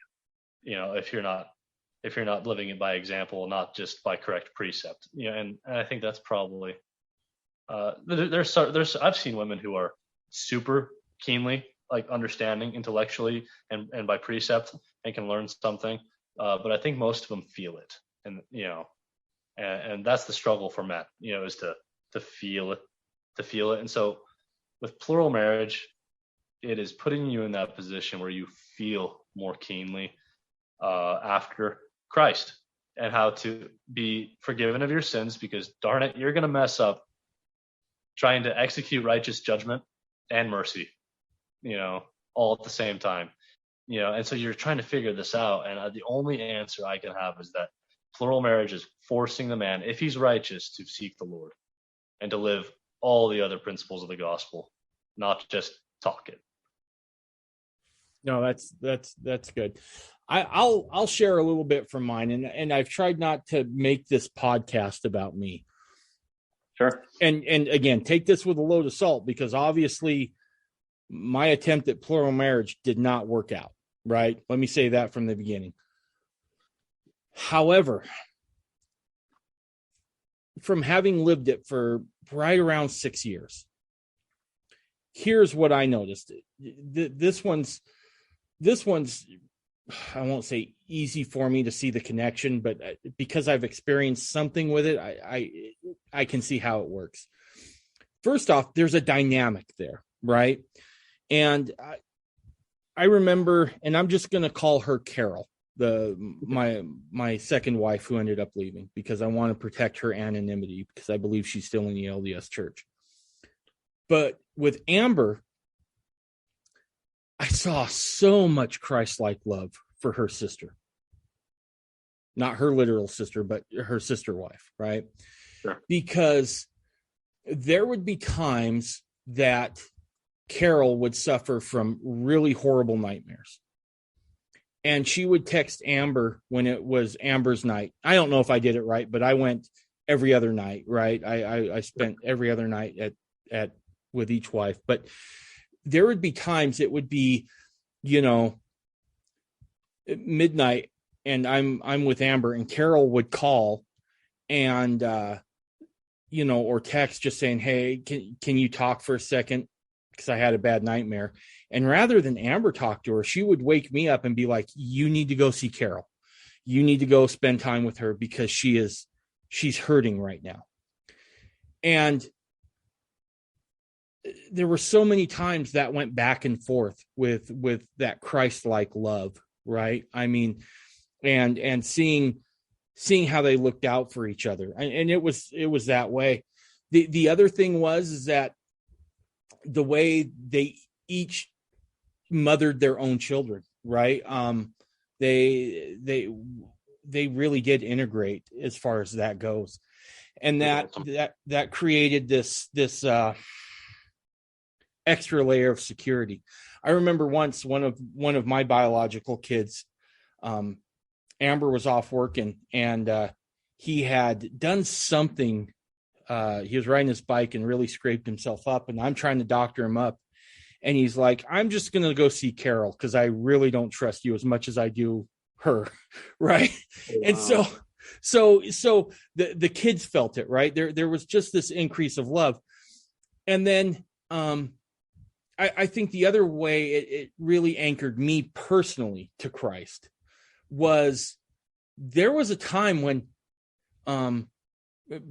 If you're not living it by example, not just by correct precept. And I think that's probably I've seen women who are super keenly understanding intellectually and by precept and can learn something, but I think most of them feel it, and that's the struggle for men, is to feel it. And so with plural marriage, it is putting you in that position where you feel more keenly after Christ and how to be forgiven of your sins, because darn it, you're going to mess up trying to execute righteous judgment and mercy, all at the same time, and so you're trying to figure this out. And the only answer I can have is that plural marriage is forcing the man, if he's righteous, to seek the Lord and to live all the other principles of the gospel, not just talk it. No, that's good. I'll share a little bit from mine, and I've tried not to make this podcast about me. Sure. And again, take this with a load of salt, because obviously my attempt at plural marriage did not work out, right? Let me say that from the beginning. However, from having lived it for right around 6 years. Here's what I noticed. This one's, I won't say easy for me to see the connection, but because I've experienced something with it, I can see how it works. First off, there's a dynamic there, right? And I remember, and I'm just going to call her Carol, my second wife who ended up leaving, because I want to protect her anonymity, because I believe she's still in the LDS Church. But with Amber, I saw so much Christ-like love for her sister. Not her literal sister, but her sister wife, right? Sure. Because there would be times that Carol would suffer from really horrible nightmares. And she would text Amber when it was Amber's night. I don't know if I did it right, but I went every other night, right? I spent every other night at with each wife. But there would be times it would be, midnight, and I'm with Amber, and Carol would call and or text just saying, "Hey, can you talk for a second? Because I had a bad nightmare." And rather than Amber talk to her, she would wake me up and be like, "You need to go see Carol. You need to go spend time with her, because she's hurting right now." And there were so many times that went back and forth with that Christ-like love, right? I mean, and seeing how they looked out for each other. And it was that way. The other thing is that the way they each mothered their own children, right? They really did integrate as far as that goes. And that created this extra layer of security. I remember once one of my biological kids, Amber was off working, and he had done something. He was riding his bike and really scraped himself up, and I'm trying to doctor him up. And he's like, "I'm just going to go see Carol, because I really don't trust you as much as I do her." Right. Wow. And so the kids felt it, right? There was just this increase of love. And then, I think the other way it really anchored me personally to Christ was there was a time when,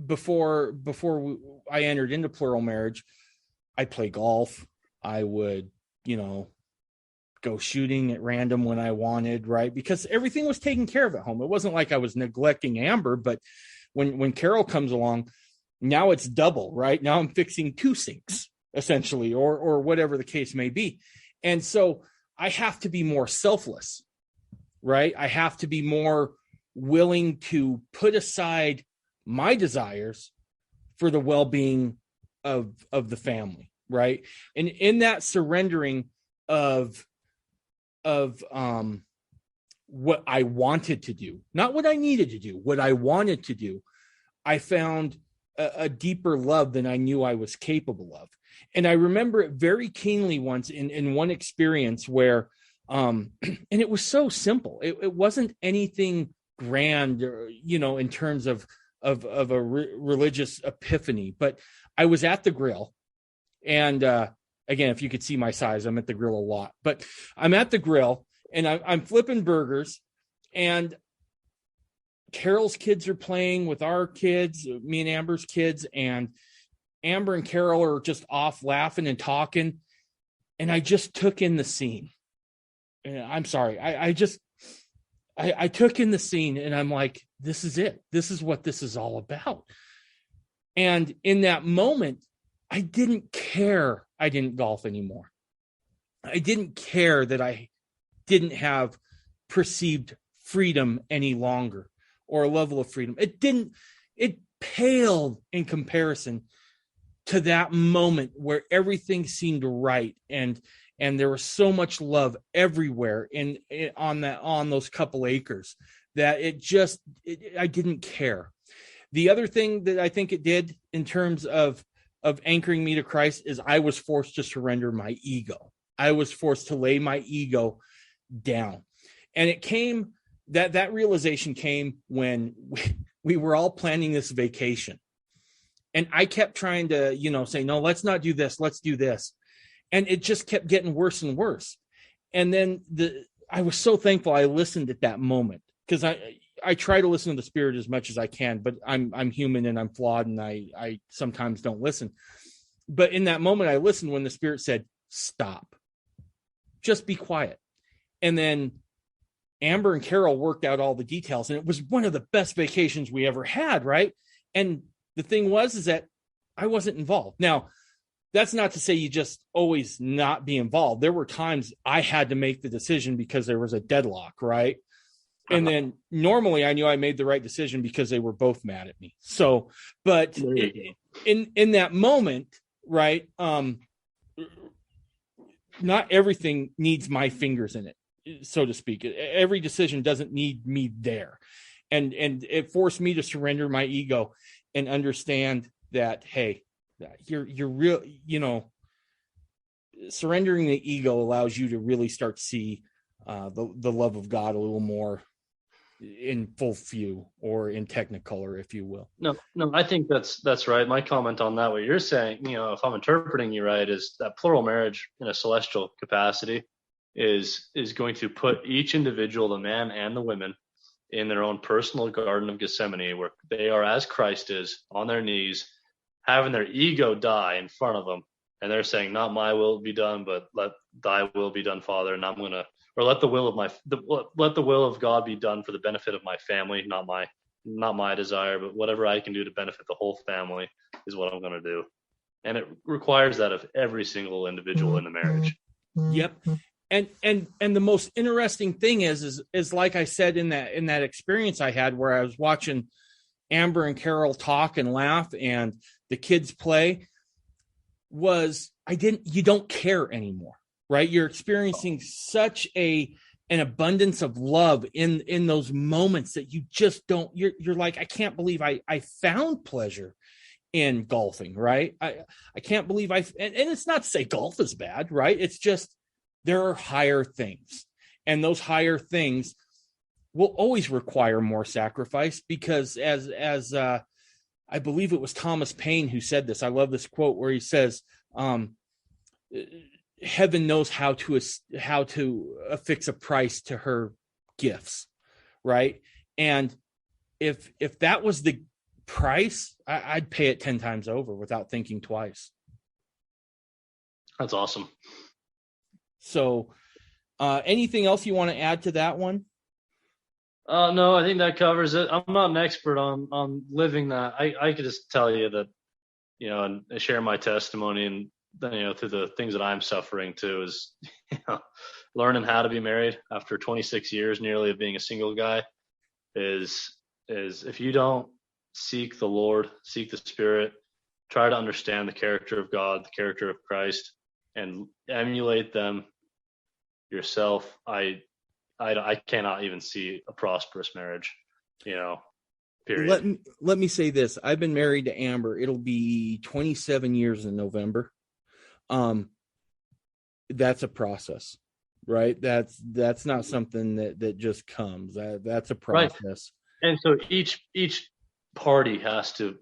before I entered into plural marriage, I'd play golf. I would, go shooting at random when I wanted, right? Because everything was taken care of at home. It wasn't like I was neglecting Amber, but when Carol comes along, now it's double, right? Now I'm fixing 2 sinks, essentially, or whatever the case may be. And so I have to be more selfless, right? I have to be more willing to put aside my desires for the well-being of the family, right? And in that surrendering of what I wanted to do, not what I needed to do, what I wanted to do, I found a deeper love than I knew I was capable of. And I remember it very keenly once in one experience where, and it was so simple. It wasn't anything grand, or, in terms of a religious epiphany, but I was at the grill, and again, if you could see my size, I'm at the grill a lot, but I'm at the grill and I'm flipping burgers, and Carol's kids are playing with our kids, me and Amber's kids, and Amber and Carol are just off laughing and talking. And I just took in the scene. And I'm sorry. I took in the scene, and I'm like, this is it. This is what this is all about. And in that moment, I didn't care I didn't golf anymore. I didn't care that I didn't have perceived freedom any longer, or a level of freedom. It paled in comparison to that moment where everything seemed right, and there was so much love everywhere on those couple acres that I didn't care. The other thing that I think it did in terms of anchoring me to Christ is I was forced to surrender my ego. I was forced to lay my ego down. And it came, that realization came when we were all planning this vacation. And I kept trying to, say, no, let's not do this. Let's do this. And it just kept getting worse and worse. And then I was so thankful I listened at that moment, because I try to listen to the Spirit as much as I can, but I'm human and I'm flawed, and I sometimes don't listen. But in that moment, I listened when the Spirit said, stop, just be quiet. And then Amber and Carol worked out all the details, and it was one of the best vacations we ever had, right? And the thing is that I wasn't involved. Now, that's not to say you just always not be involved. There were times I had to make the decision because there was a deadlock, right? And then normally I knew I made the right decision because they were both mad at me. So, but in that moment, right, not everything needs my fingers in it, so to speak. Every decision doesn't need me there. And it forced me to surrender my ego and understand that, hey, you're real, surrendering the ego allows you to really start to see the love of God a little more in full view, or in technicolor, if you will. No, I think that's right. My comment on that, what you're saying, if I'm interpreting you right, is that plural marriage in a celestial capacity is going to put each individual, the man and the women, in their own personal Garden of Gethsemane, where they are, as Christ is, on their knees, having their ego die in front of them, and they're saying, not my will be done, but let thy will be done, Father. And let the will of God be done for the benefit of my family, not my desire, but whatever I can do to benefit the whole family is what I'm going to do. And it requires that of every single individual in the marriage. Yep. And the most interesting thing is like I said, in that experience I had where I was watching Amber and Carol talk and laugh and the kids play, you don't care anymore, right? You're experiencing such an abundance of love in those moments that you just don't, you're like, I can't believe I found pleasure in golfing, right? I can't believe and it's not to say golf is bad, right? It's just, there are higher things, and those higher things will always require more sacrifice, because as I believe it was Thomas Paine who said this. I love this quote where he says, heaven knows how to affix a price to her gifts, right? And if that was the price, I'd pay it 10 times over without thinking twice. That's awesome. So anything else you want to add to that one? No, I think that covers it. I'm not an expert on living that. I could just tell you that, and share my testimony, and then, through the things that I'm suffering too, is, learning how to be married after 26 years nearly of being a single guy is if you don't seek the Lord, seek the Spirit, try to understand the character of God, the character of Christ, and emulate them yourself, I cannot even see a prosperous marriage, period. Let me say this. I've been married to Amber. It'll be 27 years in November. That's a process, right? That's not something that just comes. That's a process. Right. And so each party has to,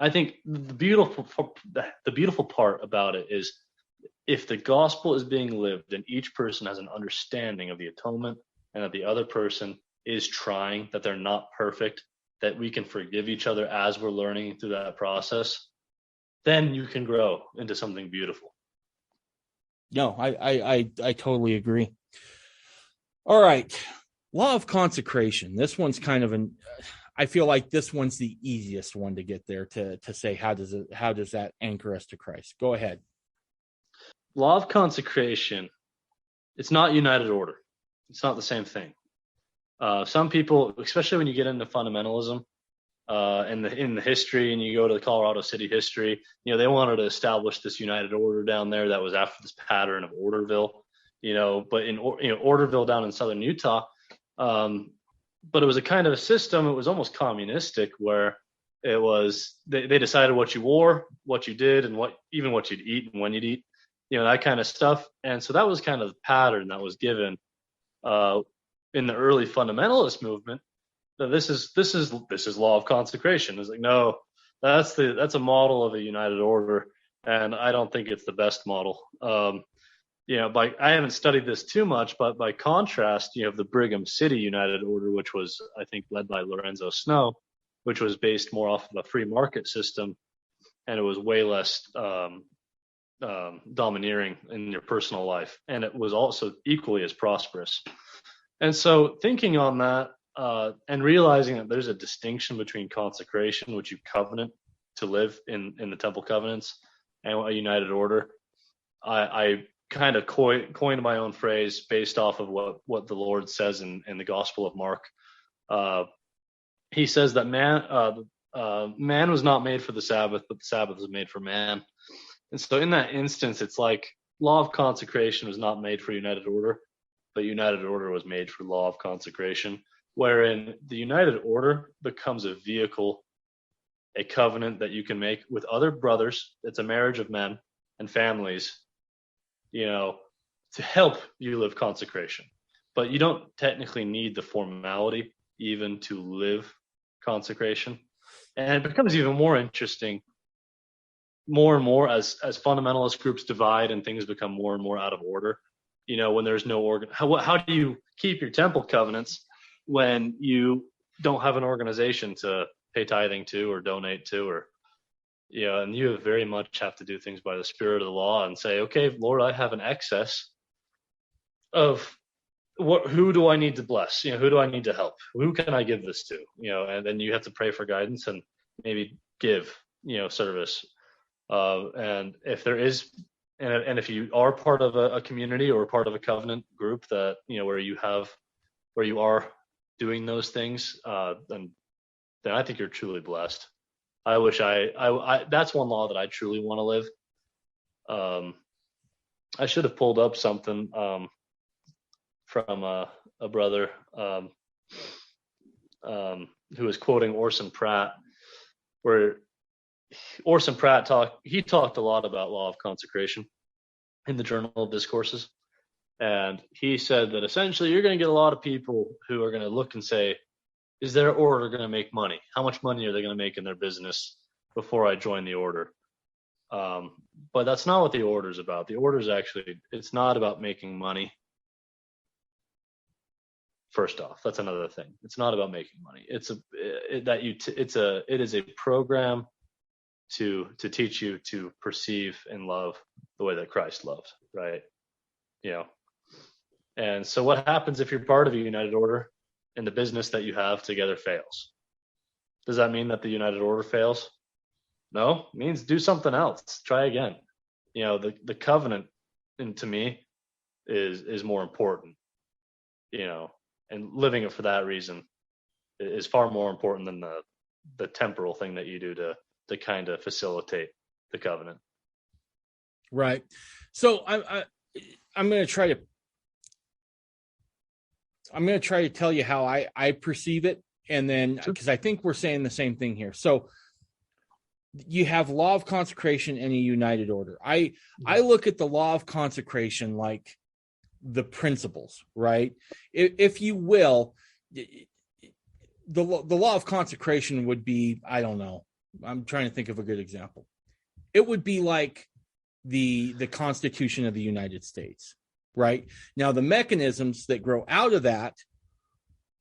I think the beautiful part about it is, if the gospel is being lived and each person has an understanding of the atonement, and that the other person is trying, that they're not perfect, that we can forgive each other as we're learning through that process, then you can grow into something beautiful. No, I totally agree. All right. Law of consecration. This one's kind of I feel like this one's the easiest one to get there, to say, how does that anchor us to Christ? Go ahead. Law of consecration, it's not united order. It's not the same thing. Some people, especially when you get into fundamentalism, in the history, and you go to the Colorado City history, they wanted to establish this united order down there that was after this pattern of Orderville, but in Orderville down in southern Utah, but it was a kind of a system. It was almost communistic, where it was they decided what you wore, what you did, and what you'd eat and when you'd eat. That kind of stuff. And so that was kind of the pattern that was given in the early fundamentalist movement. That this is law of consecration. It's like, no, that's a model of a united order, and I don't think it's the best model. I haven't studied this too much, but by contrast, you have the Brigham City United Order, which was, I think, led by Lorenzo Snow, which was based more off of a free market system, and it was way less domineering in your personal life, and it was also equally as prosperous. And so thinking on that, and realizing that there's a distinction between consecration, which you covenant to live in the temple covenants, and a united order, I kind of coined my own phrase based off of what the Lord says in the Gospel of Mark. He says that man was not made for the Sabbath, but the Sabbath was made for man. And so in that instance, it's like law of consecration was not made for united order, but united order was made for law of consecration, wherein the united order becomes a vehicle, a covenant that you can make with other brothers. It's a marriage of men and families, to help you live consecration. But you don't technically need the formality even to live consecration. And it becomes even more interesting more and more as fundamentalist groups divide and things become more and more out of order. When there's no how do you keep your temple covenants when you don't have an organization to pay tithing to or donate to, or and you very much have to do things by the spirit of the law and say, okay, Lord, I have an excess of who do I need to bless? Who do I need to help? Who can I give this to? And then you have to pray for guidance and maybe give, service. And if there is, and if you are part of a community or part of a covenant group that, where you are doing those things, then I think you're truly blessed. I wish I that's one law that I truly want to live. I should have pulled up something from a brother who was quoting Orson Pratt, where Orson Pratt talked a lot about law of consecration in the Journal of Discourses. And he said that essentially you're going to get a lot of people who are going to look and say, is their order going to make money? How much money are they going to make in their business before I join the order? But that's not what the order is about. The order is actually, it's not about making money. First off, that's another thing. It's not about making money. It is a program to teach you to perceive and love the way that Christ loved, right? And so what happens if you're part of a united order and the business that you have together fails? Does that mean that the united order fails? No, it means do something else. Try again. The covenant, and to me, is more important. And living it for that reason is far more important than the temporal thing that you do to kind of facilitate the covenant. Right. So I'm going to try to tell you how I perceive it, and then because I think we're saying the same thing here. So you have law of consecration and a united order. I look at the law of consecration like the principles, right? If you will, the law of consecration would be, I don't know, I'm trying to think of a good example. It would be like the Constitution of the United States, right? Now, the mechanisms that grow out of that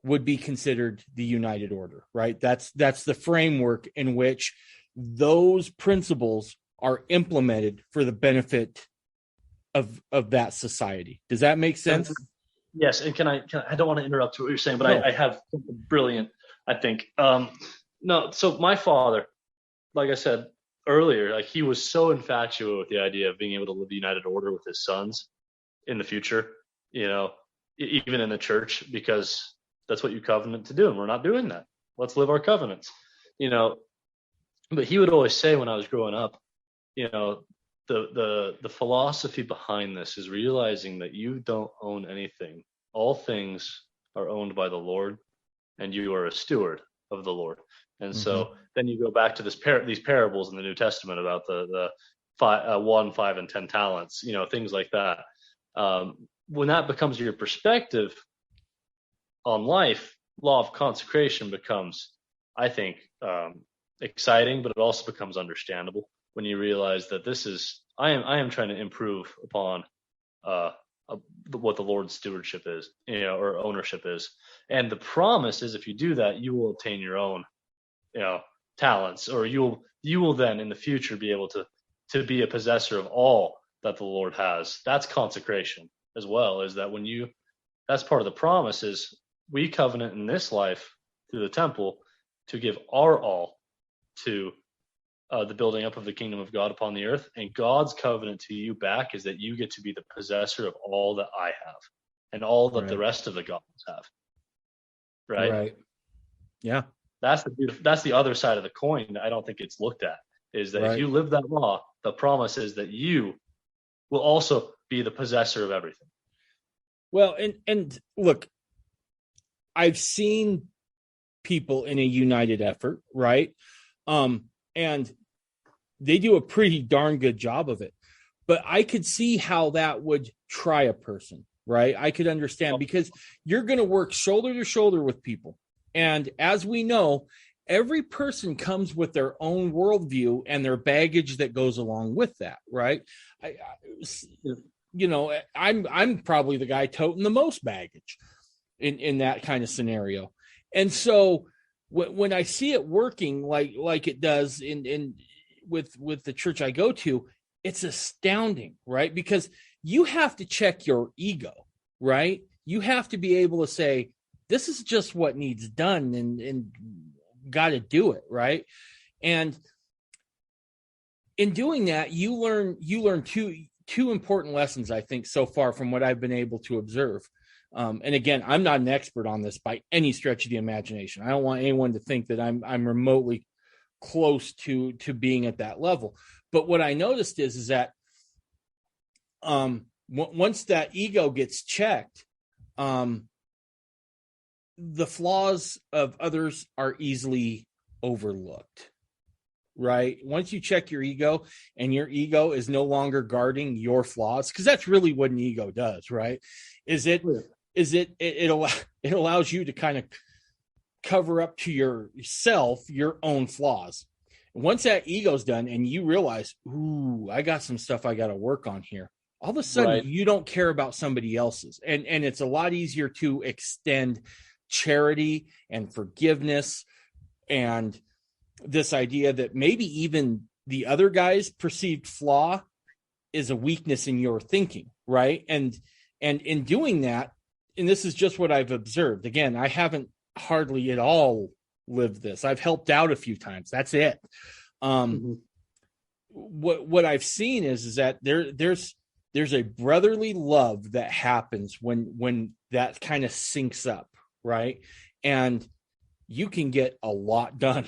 would be considered the united order, right? That's the framework in which those principles are implemented for the benefit of that society. Does that make sense? Yes. And I don't want to interrupt what you're saying, but no. I have something brilliant, I think. No, so my father, like I said earlier, like he was so infatuated with the idea of being able to live the united order with his sons in the future, even in the church, because that's what you covenant to do. And we're not doing that. Let's live our covenants, But he would always say when I was growing up, the philosophy behind this is realizing that you don't own anything. All things are owned by the Lord, and you are a steward of the Lord. And so then you go back to these parables in the New Testament about the 1, 5, and 10 talents, things like that. When that becomes your perspective on life, law of consecration becomes, I think, exciting, but it also becomes understandable when you realize that I am trying to improve upon what the Lord's stewardship is, or ownership is. And the promise is, if you do that, you will obtain your own, talents, or you will then in the future be able to be a possessor of all that the Lord has. That's consecration as well, is that that's part of the promise, is we covenant in this life through the temple to give our all to the building up of the kingdom of God upon the earth. And God's covenant to you back is that you get to be the possessor of all that I have and all that the rest of the gods have. Right. Yeah. That's the other side of the coin that I don't think it's looked at, is that if you live that law, the promise is that you will also be the possessor of everything. Well, and look, I've seen people in a united effort, right? And they do a pretty darn good job of it. But I could see how that would try a person, right? I could understand, because you're going to work shoulder to shoulder with people. And as we know, every person comes with their own worldview and their baggage that goes along with that, right? I'm probably the guy toting the most baggage in that kind of scenario. And so when I see it working like it does with the church I go to, it's astounding, right? Because you have to check your ego, right? You have to be able to say, this is just what needs done, and got to do it, right? And in doing that, you learn two important lessons, I think, so far from what I've been able to observe. And again, I'm not an expert on this by any stretch of the imagination. I don't want anyone to think that I'm remotely close to being at that level. But what I noticed is that once that ego gets checked, the flaws of others are easily overlooked, right? Once you check your ego, and your ego is no longer guarding your flaws, because that's really what an ego does, right? It allows you to kind of cover up to yourself your own flaws. Once that ego's done and you realize, ooh, I got some stuff I got to work on here, all of a sudden you don't care about somebody else's. And it's a lot easier to extend charity and forgiveness, and this idea that maybe even the other guy's perceived flaw is a weakness in your thinking, right? And in doing that, and this is just what I've observed. Again, I haven't hardly at all lived this. I've helped out a few times. That's it. What I've seen is that there's a brotherly love that happens when that kind of syncs up, right? And you can get a lot done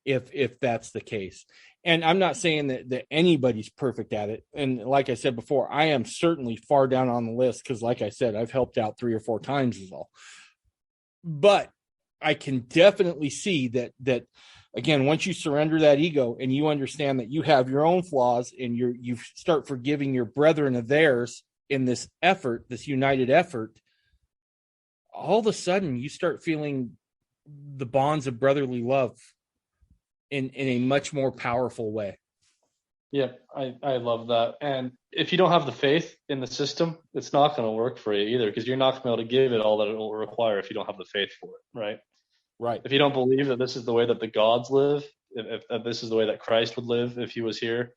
if that's the case. And I'm not saying that anybody's perfect at it. And like I said before, I am certainly far down on the list, because like I said, I've helped out 3 or 4 times is all. But I can definitely see that again, once you surrender that ego and you understand that you have your own flaws, and you start forgiving your brethren of theirs in this effort, this united effort, all of a sudden you start feeling the bonds of brotherly love in a much more powerful way. Yeah, I love that. And if you don't have the faith in the system, it's not going to work for you either, because you're not going to be able to give it all that it will require if you don't have the faith for it, right? Right. If you don't believe that this is the way that the gods live, if this is the way that Christ would live if he was here,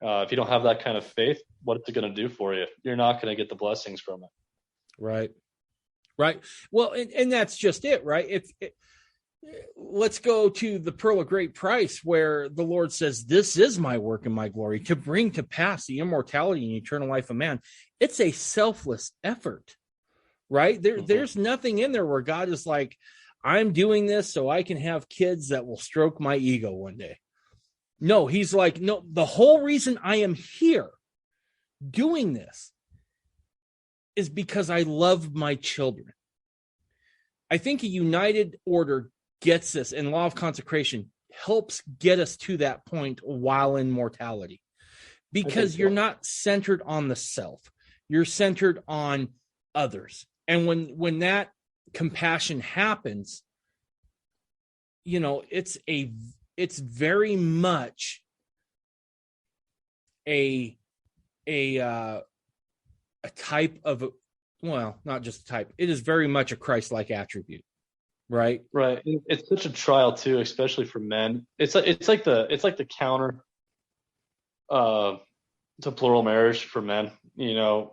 if you don't have that kind of faith, what's it going to do for you? You're not going to get the blessings from it. Right. Well, and that's just it, right? Let's go to the Pearl of Great Price, where the Lord says, this is my work and my glory, to bring to pass the immortality and eternal life of man. It's a selfless effort, right? There's nothing in there where God is like, I'm doing this so I can have kids that will stroke my ego one day. No, he's like, no, the whole reason I am here doing this is because I love my children. I think a united order gets this, and law of consecration helps get us to that point while in mortality, because you're not centered on the self, you're centered on others. And when that compassion happens, it's a very much a type of, well, not just a type. It is very much a Christ-like attribute, right? Right. It's such a trial too, especially for men. It's like the counter to plural marriage for men,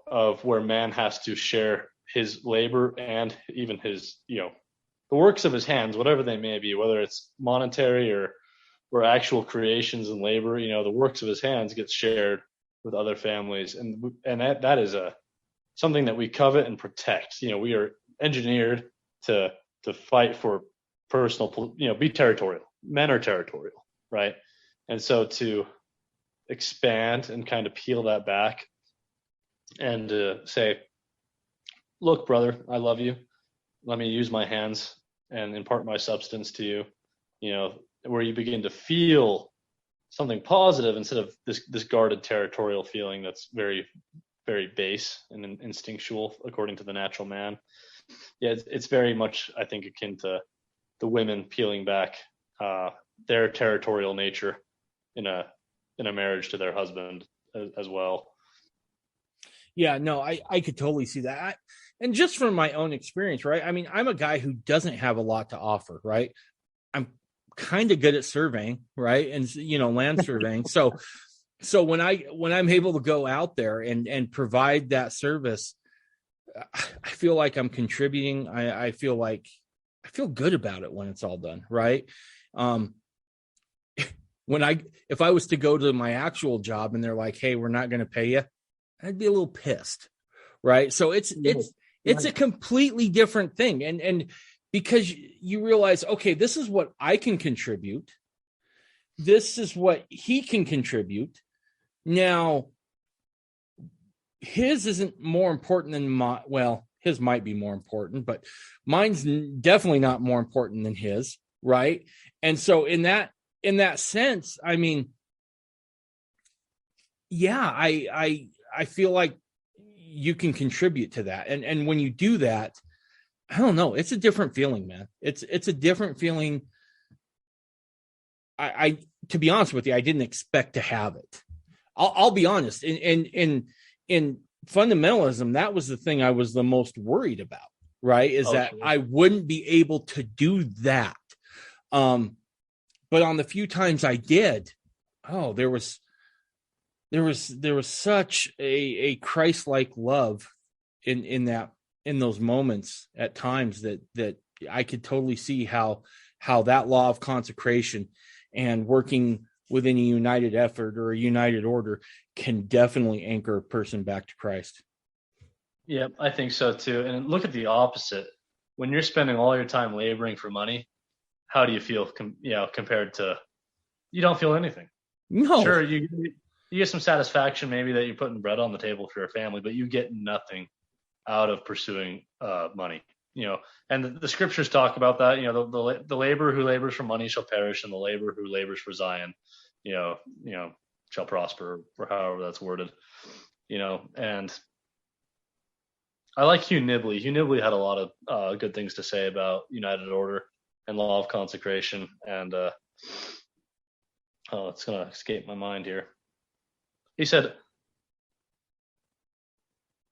of where man has to share his labor and even his, the works of his hands, whatever they may be, whether it's monetary or actual creations and labor, the works of his hands get shared with other families. And that is something that we covet and protect. We are engineered to fight for personal, be territorial. Men are territorial, right? And so to expand and kind of peel that back and say, look, brother, I love you. Let me use my hands and impart my substance to you, where you begin to feel something positive instead of this guarded territorial feeling that's very, very base and instinctual according to the natural man. Yeah, it's very much, I think, akin to the women peeling back their territorial nature in a marriage to their husband as well. Yeah, no, I could totally see that. And just from my own experience, right? I mean, I'm a guy who doesn't have a lot to offer, right? I'm kind of good at surveying, right? And, land surveying. So when I'm able to go out there and provide that service, I feel like I'm contributing. I feel good about it when it's all done, right? If I was to go to my actual job and they're like, hey, we're not going to pay you, I'd be a little pissed, right? So it's a completely different thing. And because you realize, okay, this is what I can contribute. This is what he can contribute. Now, his isn't more important than mine. Well, his might be more important, but mine's definitely not more important than his, right? And so in that sense, I mean, yeah, I feel like you can contribute to that. And when you do that, I don't know, it's a different feeling, man. It's a different feeling. I to be honest with you, I didn't expect to have it. I'll be honest. In fundamentalism, that was the thing I was the most worried about, right? Is that sure. I wouldn't be able to do that. But on the few times I did, there was such a Christ-like love in those moments at times that I could totally see how that law of consecration and working within a united effort or a united order can definitely anchor a person back to Christ. Yeah, I think so too. And look at the opposite. When you're spending all your time laboring for money, how do you feel? Compared to, you don't feel anything. No. Sure, you get some satisfaction maybe that you're putting bread on the table for your family, but you get nothing out of pursuing money. And the scriptures talk about that. The laborer who labors for money shall perish, and the laborer who labors for Zion, shall prosper, or however that's worded. And I like Hugh Nibley. Hugh Nibley had a lot of good things to say about united order and law of consecration. And it's gonna escape my mind here. He said,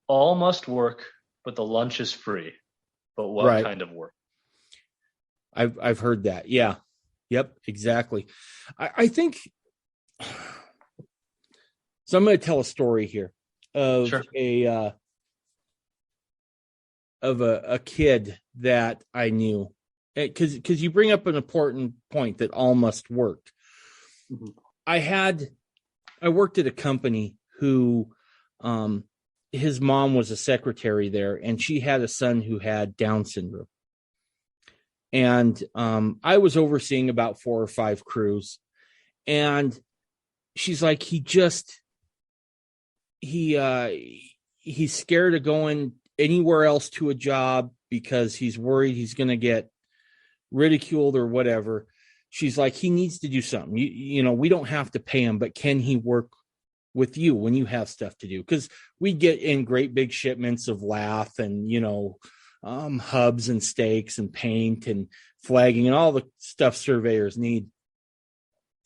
"All must work, but the lunch is free. But what right. kind of work?" I've heard that. Yeah. Yep. Exactly. I think. So I'm going to tell a story here of sure. a kid that I knew, because you bring up an important point that all must work. Mm-hmm. I worked at a company who, his mom was a secretary there, and she had a son who had Down syndrome. And I was overseeing about 4 or 5 crews, and she's like, he's scared of going anywhere else to a job because he's worried he's going to get ridiculed or whatever. She's like, he needs to do something. We don't have to pay him, but can he work with you when you have stuff to do? Because we get in great big shipments of lath and, hubs and stakes and paint and flagging and all the stuff surveyors need.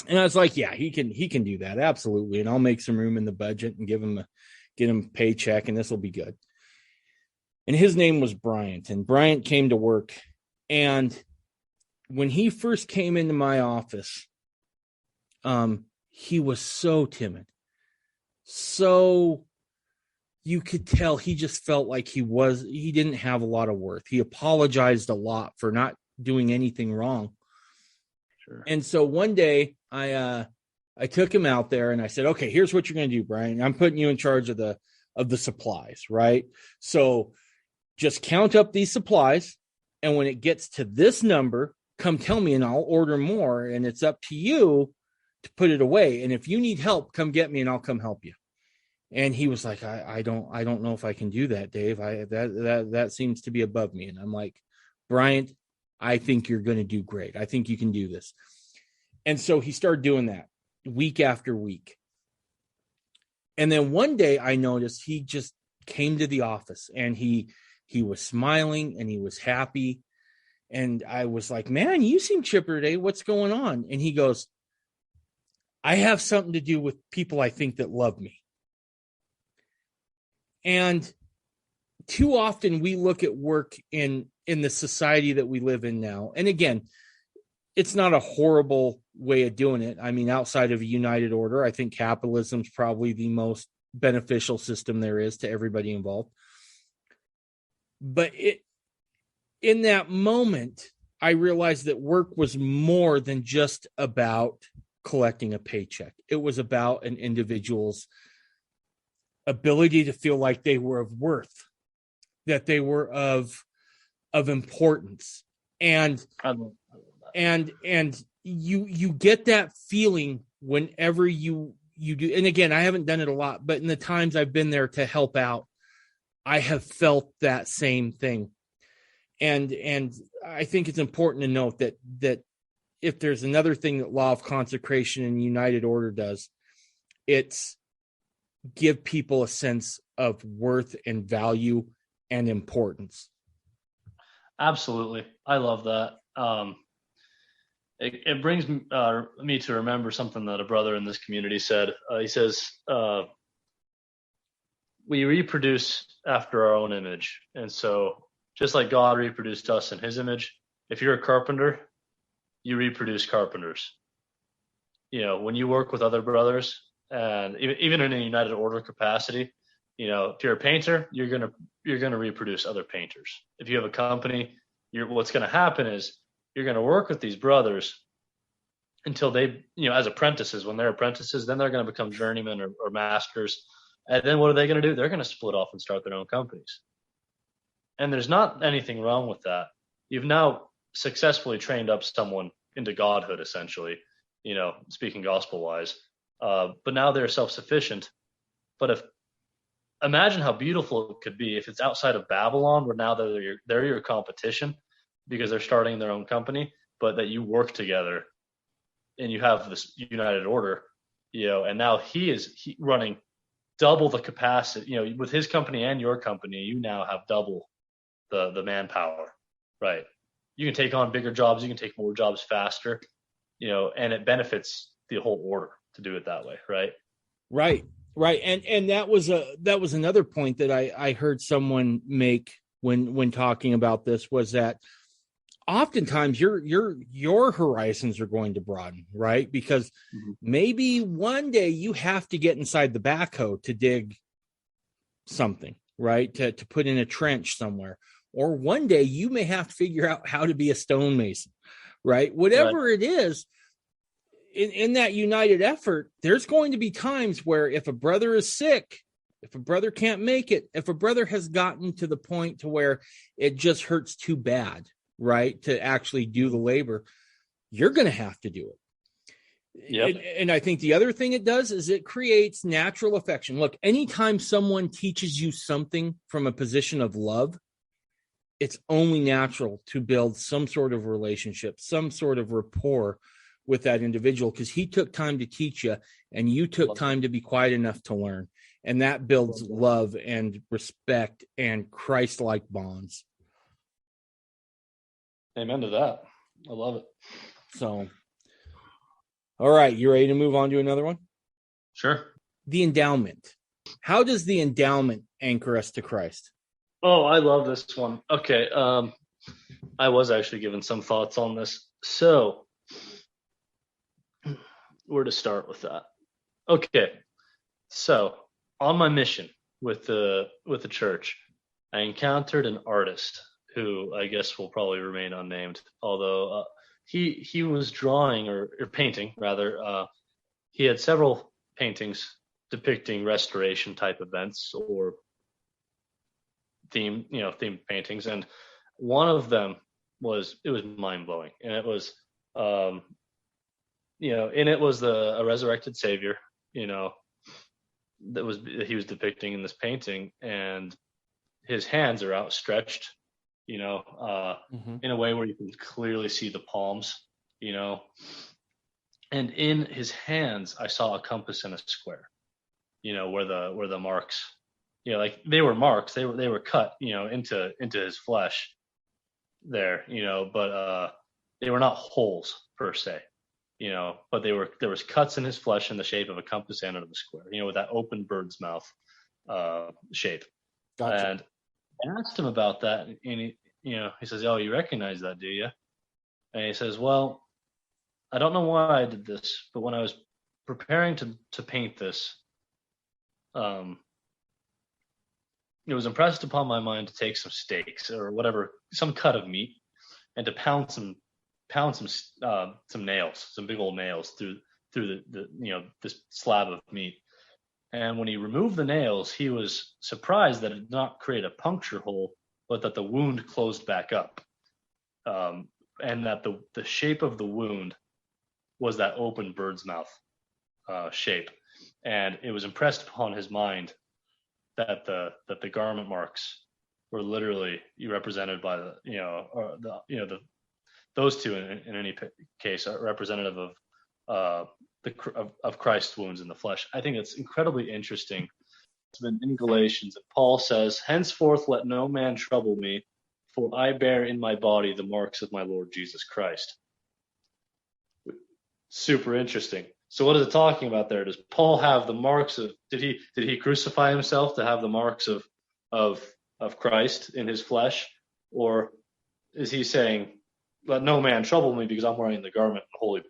And I was like, yeah, he can do that. Absolutely. And I'll make some room in the budget and get him a paycheck, and this will be good. And his name was Bryant, and Bryant came to work. And when he first came into my office, he was so timid. So you could tell he just felt like he didn't have a lot of worth. He apologized a lot for not doing anything wrong. Sure. And so one day I took him out there and I said, okay, here's what you're going to do, Brian. I'm putting you in charge of the supplies, right? So just count up these supplies. And when it gets to this number, come tell me and I'll order more. And it's up to you to put it away. And if you need help, come get me and I'll come help you. And he was like, I don't know if I can do that, Dave. That seems to be above me. And I'm like, Bryant, I think you're going to do great. I think you can do this. And so he started doing that week after week. And then one day I noticed he just came to the office and he was smiling and he was happy. And I was like, man, you seem chipper today. What's going on? And he goes, I have something to do with people I think that love me. And too often we look at work in the society that we live in now. And again, it's not a horrible way of doing it. I mean, outside of a united order, I think capitalism is probably the most beneficial system there is to everybody involved. But in that moment, I realized that work was more than just about collecting a paycheck. It was about an individual's ability to feel like they were of worth, that they were of importance. And you get that feeling whenever you do. And again, I haven't done it a lot, but in the times I've been there to help out, I have felt that same thing. And I think it's important to note that if there's another thing that Law of Consecration and United Order does, it's give people a sense of worth and value and importance. Absolutely. I love that. It brings me to remember something that a brother in this community said. He says, we reproduce after our own image. And so just like God reproduced us in his image, if you're a carpenter, you reproduce carpenters. You know, when you work with other brothers, and even in a united order capacity, you know, if you're a painter, you're gonna reproduce other painters. If you have a company, what's gonna happen is you're gonna work with these brothers until they, you know, as apprentices. When they're apprentices, then they're gonna become journeymen or masters. And then what are they gonna do? They're gonna split off and start their own companies. And there's not anything wrong with that. You've now successfully trained up someone into godhood, essentially, you know, speaking gospel wise. But now they're self-sufficient. But imagine how beautiful it could be if it's outside of Babylon, where now they're your competition because they're starting their own company, but that you work together and you have this united order, you know, and now he running double the capacity, you know, with his company and your company, you now have double the manpower, right? You can take on bigger jobs, you can take more jobs faster, you know, and it benefits the whole order to do it that way, right? Right. And that was another point that I heard someone make when talking about this, was that oftentimes your horizons are going to broaden, right? Because maybe one day you have to get inside the backhoe to dig something, right? To put in a trench somewhere. Or one day you may have to figure out how to be a stonemason, right? Whatever it is, in that united effort, there's going to be times where if a brother is sick, if a brother can't make it, if a brother has gotten to the point to where it just hurts too bad, right, to actually do the labor, you're going to have to do it. Yep. And I think the other thing it does is it creates natural affection. Look, anytime someone teaches you something from a position of love, it's only natural to build some sort of relationship, some sort of rapport with that individual, because he took time to teach you and you took time to be quiet enough to learn. And that builds love and respect and Christ-like bonds. Amen to that. I love it. So All right, you ready to move on to another one? Sure. The endowment. How does the endowment anchor us to Christ? Oh, I love this one. Okay. I was actually given some thoughts on this. So, where to start with that? Okay. So, on my mission with the church, I encountered an artist who I guess will probably remain unnamed, although he was drawing or painting rather. He had several paintings depicting restoration type events or themed paintings, and one of them was mind blowing, and it was and it was a resurrected Savior, that he was depicting in this painting, and his hands are outstretched, in a way where you can clearly see the palms, and in his hands I saw a compass and a square, where the marks, like they were marks, they were cut, into his flesh there, but they were not holes per se, but there was cuts in his flesh in the shape of a compass and of a square, with that open bird's mouth shape. Gotcha. And I asked him about that, and he says, "Oh, you recognize that, do you?" And he says, "Well, I don't know why I did this, but when I was preparing to paint this, it was impressed upon my mind to take some steaks or whatever, some cut of meat, and to pound some nails, some big old nails through the this slab of meat. And when he removed the nails, he was surprised that it did not create a puncture hole, but that the wound closed back up, and that the shape of the wound was that open bird's mouth shape. And it was impressed upon his mind that the garment marks were literally represented by those two in any case are representative of Christ's wounds in the flesh. I think it's incredibly interesting. It's been in Galatians, and Paul says, "Henceforth let no man trouble me, for I bear in my body the marks of my Lord Jesus Christ." Super interesting. So what is it talking about there? Does Paul have the marks of? Did he crucify himself to have the marks of Christ in his flesh, or is he saying, "Let no man trouble me because I'm wearing the garment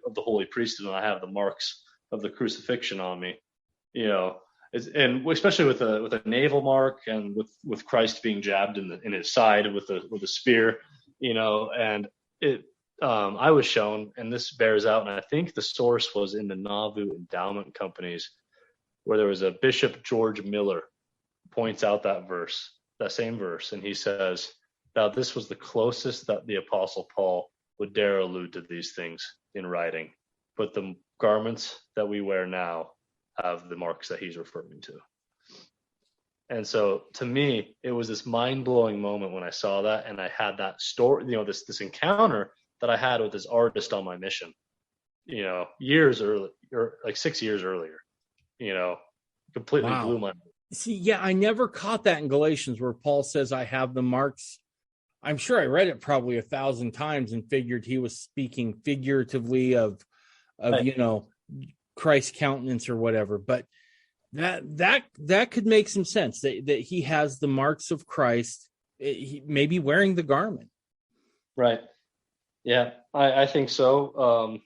of the holy priesthood and I have the marks of the crucifixion on me"? And especially with a navel mark, and with Christ being jabbed in his side with a spear, and it. I was shown, and this bears out, and I think the source was in the Nauvoo Endowment companies, where there was a Bishop George Miller points out that same verse, and he says, "Now this was the closest that the Apostle Paul would dare allude to these things in writing, but the garments that we wear now have the marks that he's referring to." And so to me, it was this mind-blowing moment when I saw that, and I had that story, this encounter that I had with this artist on my mission, years early, or like 6 years earlier, completely blew my mind. See, yeah, I never caught that in Galatians where Paul says, "I have the marks." I'm sure I read it probably 1,000 times and figured he was speaking figuratively of Right. Christ's countenance or whatever. But that could make some sense that he has the marks of Christ, he maybe wearing the garment. Right. Yeah, I think so.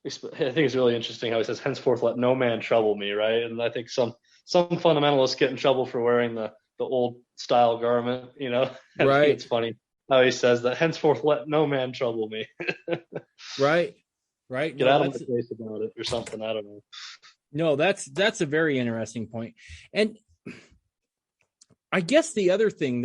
I think it's really interesting how he says, "Henceforth let no man trouble me," right? And I think some fundamentalists get in trouble for wearing the old style garment, I think Right. it's funny how he says that, "Henceforth let no man trouble me." Right. Get out of my face about it or something. I don't know. No, that's a very interesting point. And I guess the other thing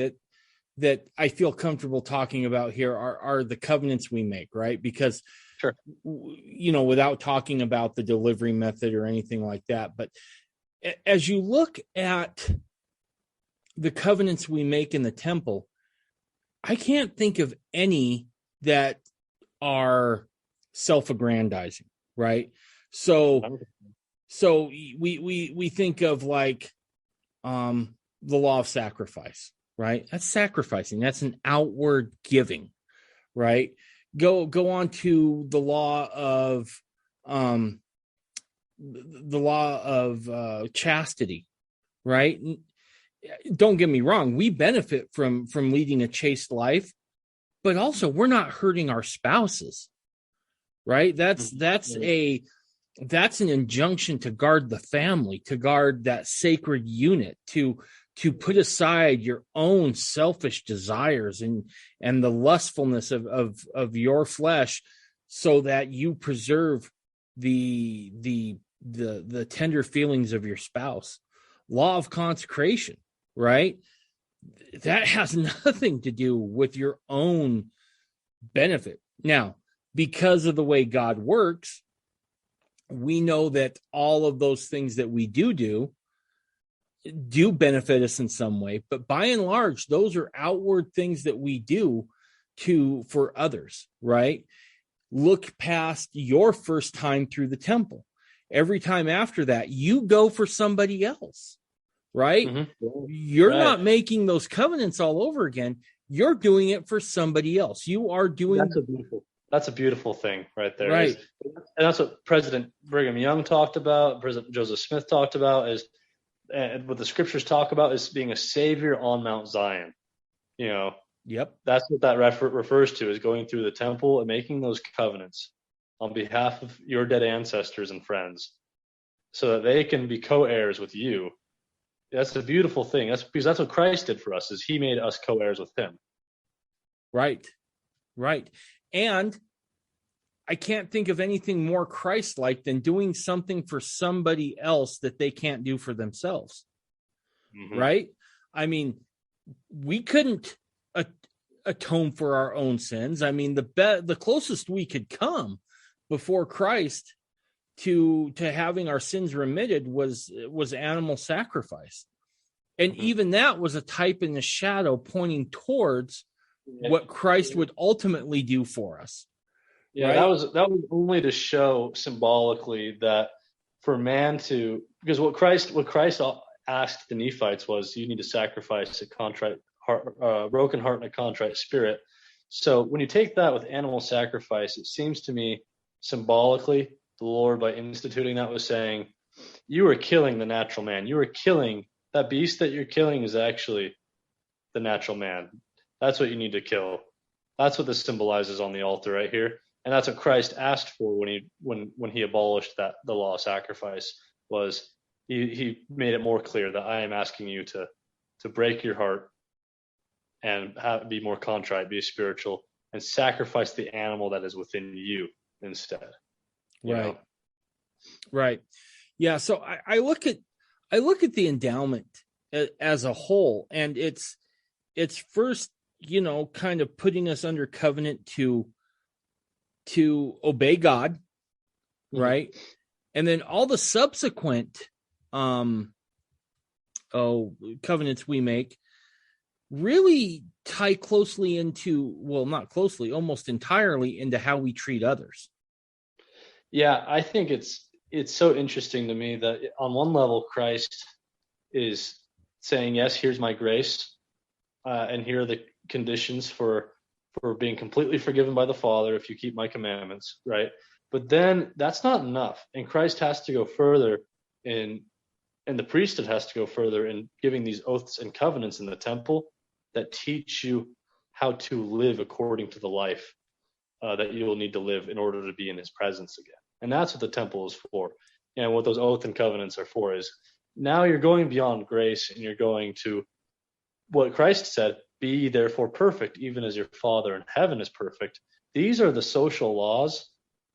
that I feel comfortable talking about here are the covenants we make, right? Because, Sure. Without talking about the delivery method or anything like that, but as you look at the covenants we make in the temple, I can't think of any that are self-aggrandizing, right? So we think of like the law of sacrifice, right? That's sacrificing. That's an outward giving, right? Go on to the law of the law of chastity, right? Don't get me wrong, we benefit from leading a chaste life, but also we're not hurting our spouses, right? That's an injunction to guard the family, to guard that sacred unit, to put aside your own selfish desires and the lustfulness of your flesh, so that you preserve the tender feelings of your spouse. Law of consecration, right? That has nothing to do with your own benefit. Now, because of the way God works, we know that all of those things that we do benefit us in some way, but by and large, those are outward things that we do for others, right? Look past your first time through the temple. Every time after that, you go for somebody else, right? Mm-hmm. You're not making those covenants all over again. You're doing it for somebody else. You are doing. That's a beautiful thing right there. Right. And that's what President Brigham Young talked about, President Joseph Smith talked about, and what the scriptures talk about is being a savior on Mount Zion. Yep. That's what that refers to, is going through the temple and making those covenants on behalf of your dead ancestors and friends, so that they can be co-heirs with you. That's a beautiful thing. That's because that's what Christ did for us, is he made us co-heirs with him. Right. And I can't think of anything more Christ-like than doing something for somebody else that they can't do for themselves. Mm-hmm. Right? I mean, we couldn't atone for our own sins. I mean, the closest we could come before Christ to having our sins remitted was animal sacrifice. And mm-hmm. even that was a type in the shadow pointing towards what Christ would ultimately do for us. Yeah, right? that was only to show symbolically that for man to, because what Christ asked the Nephites was, you need to sacrifice a contrite heart, broken heart and a contrite spirit. So when you take that with animal sacrifice, it seems to me symbolically the Lord, by instituting that, was saying, you are killing the natural man. You are killing that beast that you're killing is actually the natural man. That's what you need to kill. That's what this symbolizes on the altar right here. And that's what Christ asked for when he abolished the law of sacrifice, was he made it more clear that I am asking you to break your heart and be more contrite, be spiritual, and sacrifice the animal that is within you instead. Right. Right. Yeah. So I look at the endowment as a whole, and it's first, kind of putting us under covenant to obey God, right? Mm-hmm. And then all the subsequent covenants we make really tie closely into, well, not closely, almost entirely into how we treat others. Yeah, I think it's so interesting to me that on one level, Christ is saying, yes, here's my grace, and here are the conditions for being completely forgiven by the Father if you keep my commandments, right? But then that's not enough, and Christ has to go further and the priesthood has to go further in giving these oaths and covenants in the temple that teach you how to live according to the life that you will need to live in order to be in his presence again. And that's what the temple is for. And what those oaths and covenants are for is, now you're going beyond grace and you're going to what Christ said, be therefore perfect, even as your Father in heaven is perfect. These are the social laws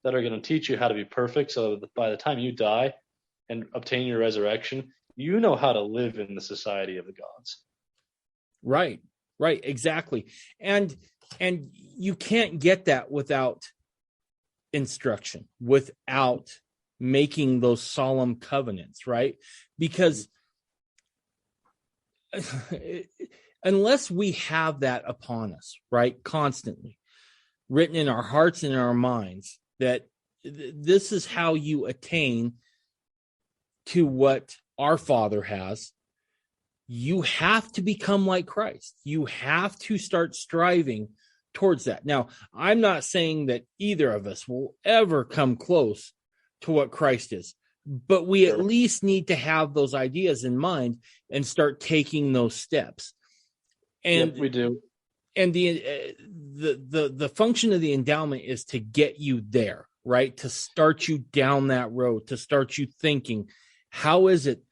that are going to teach you how to be perfect, so that by the time you die and obtain your resurrection, you know how to live in the society of the gods. Right, exactly. And you can't get that without instruction, without making those solemn covenants, right? Because unless we have that upon us, right, constantly written in our hearts and in our minds, that this is how you attain to what our Father has, you have to become like Christ. You have to start striving towards that. Now, I'm not saying that either of us will ever come close to what Christ is. But we at least need to have those ideas in mind and start taking those steps. And we do. And the function of the endowment is to get you there, right? To start you down that road, to start you thinking, how is it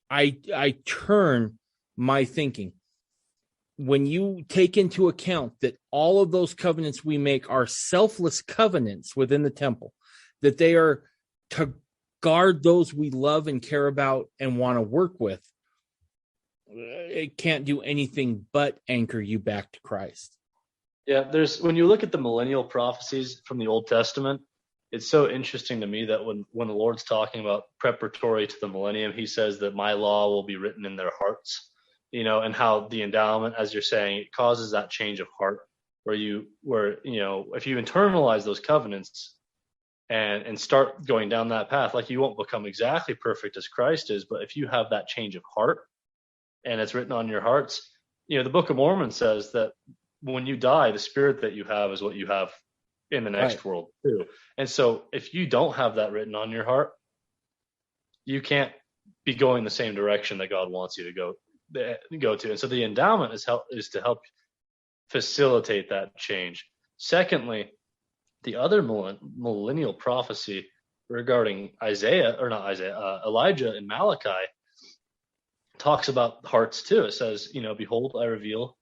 I turn my thinking? When you take into account that all of those covenants we make are selfless covenants within the temple, that they are to guard those we love and care about and want to work with, it can't do anything but anchor you back to Christ. Yeah, when you look at the millennial prophecies from the Old Testament, it's so interesting to me that when the Lord's talking about preparatory to the millennium, he says that my law will be written in their hearts, and how the endowment, as you're saying, it causes that change of heart where if you internalize those covenants and start going down that path, like, you won't become exactly perfect as Christ is, but if you have that change of heart and it's written on your hearts, the Book of Mormon says that when you die, the spirit that you have is what you have in the next world too. And so if you don't have that written on your heart, you can't be going the same direction that God wants you to go to. And so the endowment is to help facilitate that change. Secondly, the other millennial prophecy regarding Elijah in Malachi talks about hearts too. It says, behold, I reveal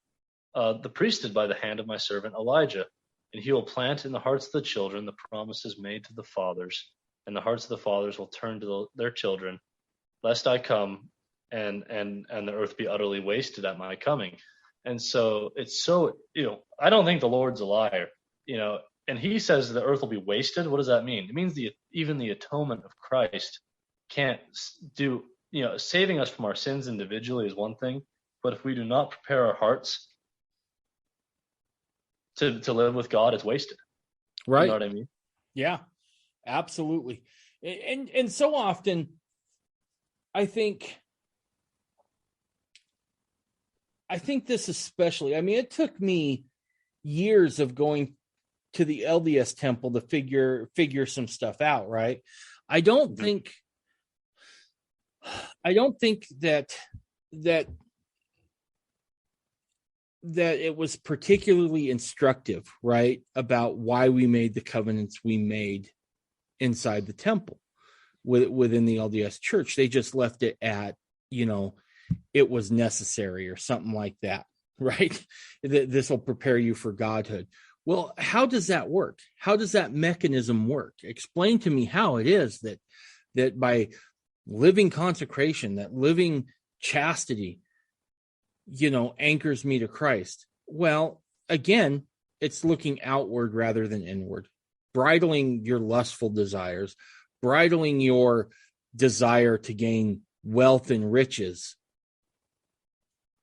the priesthood by the hand of my servant Elijah, and he will plant in the hearts of the children the promises made to the fathers, and the hearts of the fathers will turn to their children, lest I come and the earth be utterly wasted at my coming. And so it's so, I don't think the Lord's a liar, and he says the earth will be wasted. What does that mean? It means even the atonement of Christ can't do, saving us from our sins individually is one thing, but if we do not prepare our hearts to live with God, it's wasted. Right. You know what I mean? Yeah, absolutely. And so often, I think this especially, it took me years of going to the LDS temple to figure some stuff out, right? I don't think that it was particularly instructive, right, about why we made the covenants we made inside the temple within the LDS Church. They just left it at, it was necessary or something like that, right? This will prepare you for godhood. Well, how does that work? How does that mechanism work? Explain to me how it is that by living consecration, that living chastity, anchors me to Christ. Well, again, it's looking outward rather than inward, bridling your lustful desires, bridling your desire to gain wealth and riches.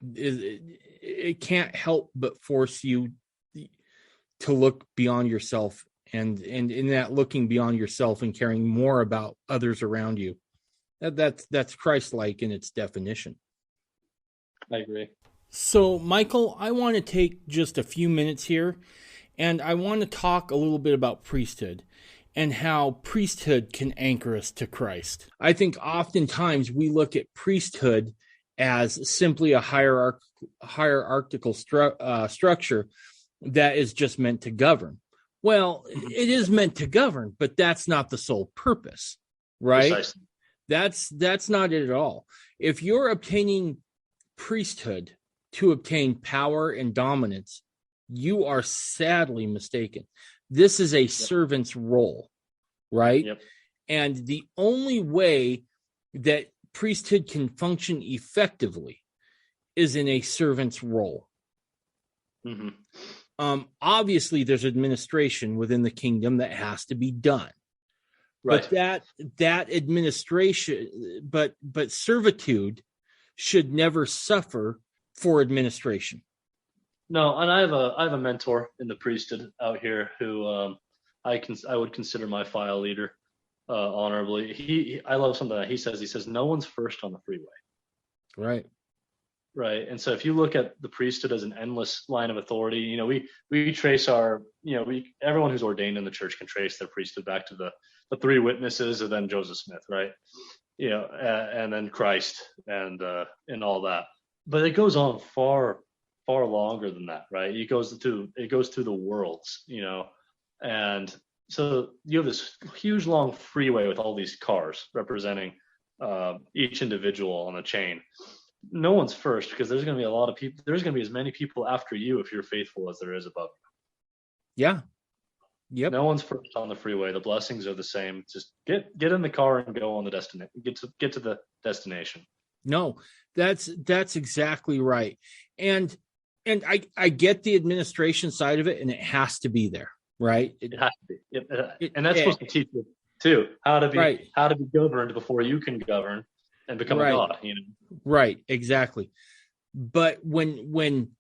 It can't help but force you to look beyond yourself, and in that looking beyond yourself and caring more about others around you. That's Christ-like in its definition. I agree. So, Michael, I want to take just a few minutes here, and I want to talk a little bit about priesthood and how priesthood can anchor us to Christ. I think oftentimes we look at priesthood as simply a hierarchical structure that is just meant to govern. Well, it is meant to govern, but that's not the sole purpose, right? Precisely. That's not it at all. If you're obtaining priesthood to obtain power and dominance, you are sadly mistaken. This is a servant's role, right? Yep. And the only way that priesthood can function effectively is in a servant's role. Mm-hmm. Obviously, there's administration within the kingdom that has to be done. Right. But that administration, but servitude should never suffer for administration. No, and I have a mentor in the priesthood out here who I would consider my file leader honorably. I love something that he says. He says no one's first on the freeway. Right. And so if you look at the priesthood as an endless line of authority, we trace our, everyone who's ordained in the church can trace their priesthood back to the three witnesses and then Joseph Smith, right? And then Christ and all that. But it goes on far longer than that, right? It goes through the worlds, and so you have this huge long freeway with all these cars representing each individual on the chain. No one's first, because there's going to be a lot of people. There's going to be as many people after you if you're faithful as there is above you. Yeah. Yep. No one's first on the freeway. The blessings are the same. Just get in the car and go on the destination. Get to the destination. No, that's exactly right. And I get the administration side of it, and it has to be there, right? It has to be. And that's supposed to teach you too how to be governed before you can govern and become a god. Right. Exactly. But when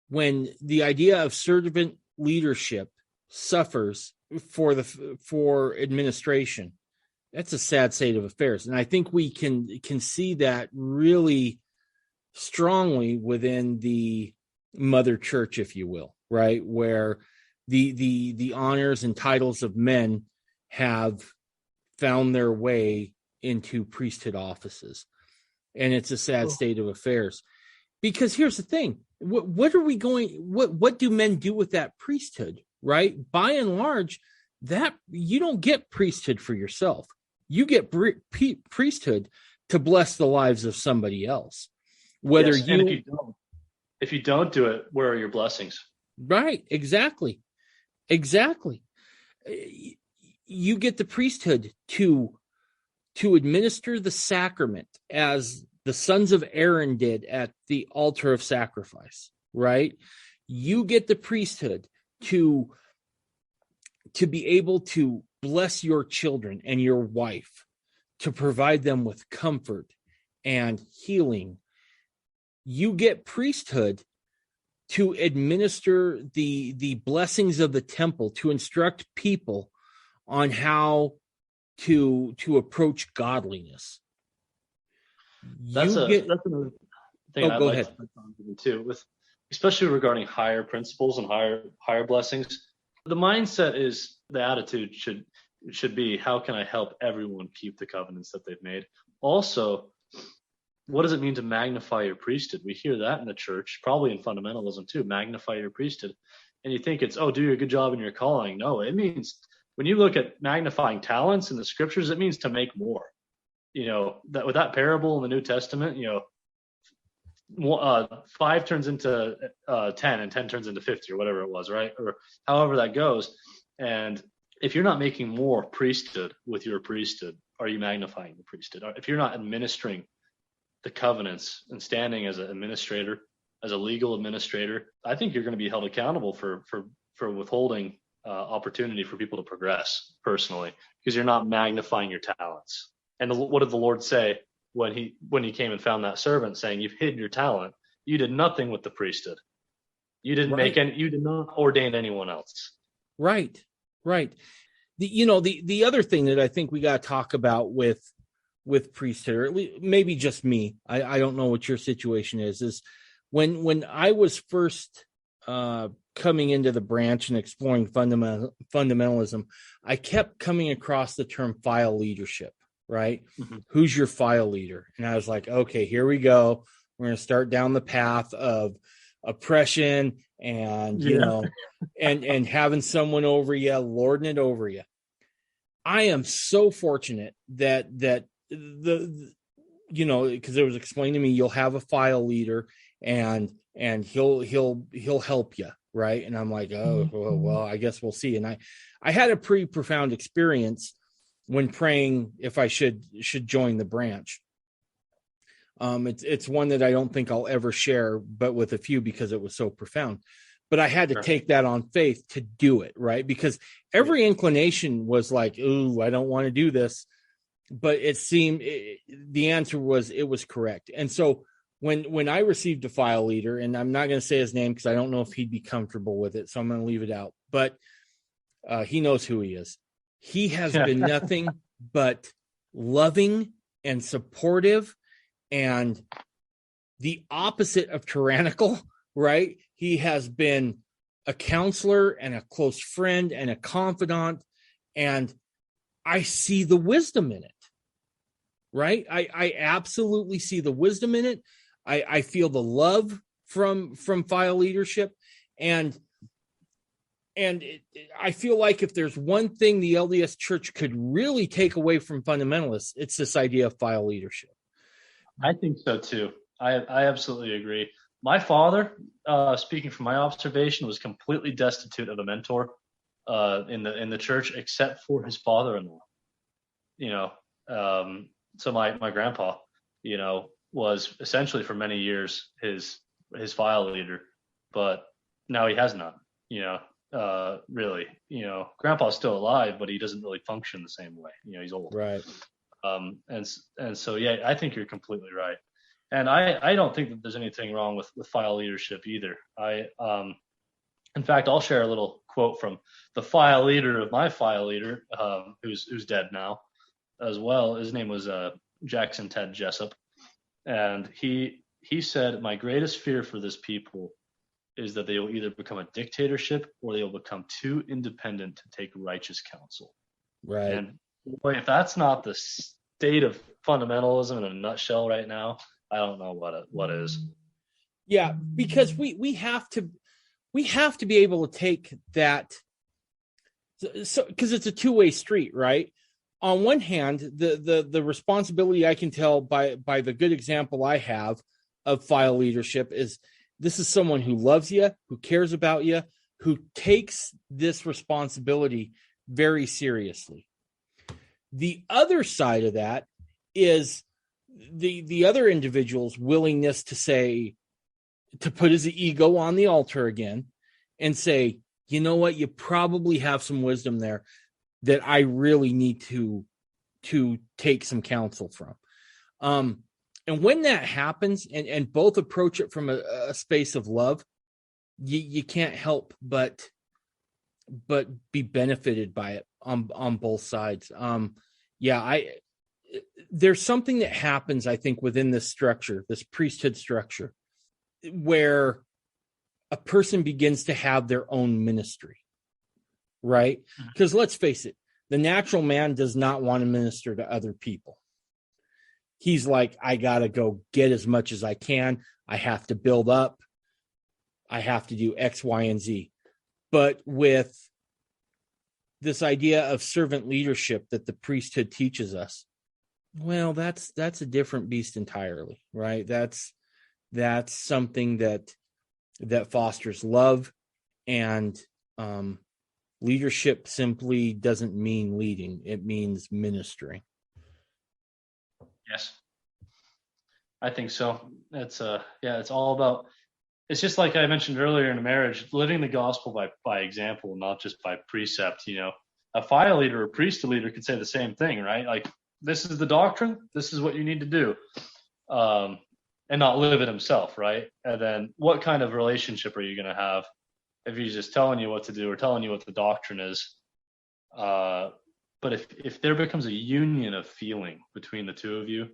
the idea of servant leadership suffers for administration, that's a sad state of affairs. And I think we can see that really strongly within the mother church, if you will, right? Where the honors and titles of men have found their way into priesthood offices. And it's a sad state of affairs. Because here's the thing, what do men do with that priesthood, right? By and large, that you don't get priesthood for yourself. You get priesthood to bless the lives of somebody else. Whether if you don't do it, where are your blessings? Right, exactly. You get the priesthood to administer the sacrament as the sons of Aaron did at the altar of sacrifice, right? You get the priesthood to be able to bless your children and your wife, to provide them with comfort and healing. You get priesthood to administer the blessings of the temple, to instruct people on how to approach godliness. That's another thing I'd like to touch on too, especially regarding higher principles and higher blessings. The mindset is, the attitude should be, how can I help everyone keep the covenants that they've made? Also, what does it mean to magnify your priesthood? We hear that in the church, probably in fundamentalism too, magnify your priesthood. And you think it's, do a good job in your calling. No, it means, when you look at magnifying talents in the scriptures, it means to make more. That with that parable in the New Testament, 5 turns into 10 and 10 turns into 50 or whatever it was, right? Or however that goes. And if you're not making more priesthood with your priesthood, are you magnifying the priesthood? If you're not administering the covenants and standing as an administrator, as a legal administrator, I think you're going to be held accountable for withholding opportunity for people to progress personally, because you're not magnifying your talents. And what did the Lord say when he came and found that servant, saying, you've hidden your talent. You did nothing with the priesthood. You didn't you did not ordain anyone else. Right. The other thing that I think we got to talk about with priesthood, or at least maybe just me, I don't know what your situation is when I was first coming into the branch and exploring fundamentalism, I kept coming across the term file leadership, right? Mm-hmm. Who's your file leader? And I was like, okay, here we go. We're going to start down the path of oppression and, and having someone over you, lording it over you. I am so fortunate that because it was explained to me, you'll have a file leader and he'll help you. Right. And I'm like, well, I guess we'll see. And I had a pretty profound experience when praying if I should join the branch. It's one that I don't think I'll ever share, but with a few, because it was so profound. But I had to take that on faith to do it, right? Because every inclination was like, ooh, I don't want to do this. But it seemed the answer was, it was correct. And so when I received a file leader, and I'm not going to say his name because I don't know if he'd be comfortable with it, so I'm going to leave it out. But he knows who he is. He has been nothing but loving and supportive and the opposite of tyrannical, right? He has been a counselor and a close friend and a confidant. And I see the wisdom in it, right? I absolutely see the wisdom in it. I feel the love from file leadership, and I feel like if there's one thing the LDS Church could really take away from fundamentalists, it's this idea of file leadership. I think so too. I absolutely agree. My father, speaking from my observation, was completely destitute of a mentor in the church, except for his father-in-law. So my grandpa, was essentially for many years his file leader, but now he has none. Really, Grandpa's still alive, but he doesn't really function the same way. He's old. Right. And so yeah, I think you're completely right. And I don't think that there's anything wrong with file leadership either. In fact, I'll share a little quote from the file leader of my file leader, who's dead now as well. His name was Jackson Ted Jessup. And he said, "My greatest fear for this people is that they will either become a dictatorship or they will become too independent to take righteous counsel." Right. And boy, if that's not the state of fundamentalism in a nutshell right now, I don't know what is. Yeah, because we have to be able to take that, so because it's a two-way street, right? On one hand, the responsibility I can tell by the good example I have of file leadership is this is someone who loves you, who cares about you, who takes this responsibility very seriously. The other side of that is the other individual's willingness to put his ego on the altar again and say, you know what, you probably have some wisdom there that I really need to take some counsel from. And when that happens and both approach it from a space of love, you can't help but be benefited by it on both sides. There's something that happens, I think, within this structure, this priesthood structure, where a person begins to have their own ministry, right? Because let's face it, the natural man does not want to minister to other people. He's like, I got to go get as much as I can. I have to build up. I have to do X, Y, and Z. But with this idea of servant leadership that the priesthood teaches us, well, that's a different beast entirely, right? That's something that fosters love, and leadership simply doesn't mean leading. It means ministering. Yes, I think so. It's all about, it's just like I mentioned earlier in a marriage, living the gospel by example, not just by precept. A file leader or priesthood leader could say the same thing, right? Like, this is the doctrine, this is what you need to do, and not live it himself, right? And then what kind of relationship are you going to have if he's just telling you what to do or telling you what the doctrine is? But if there becomes a union of feeling between the two of you,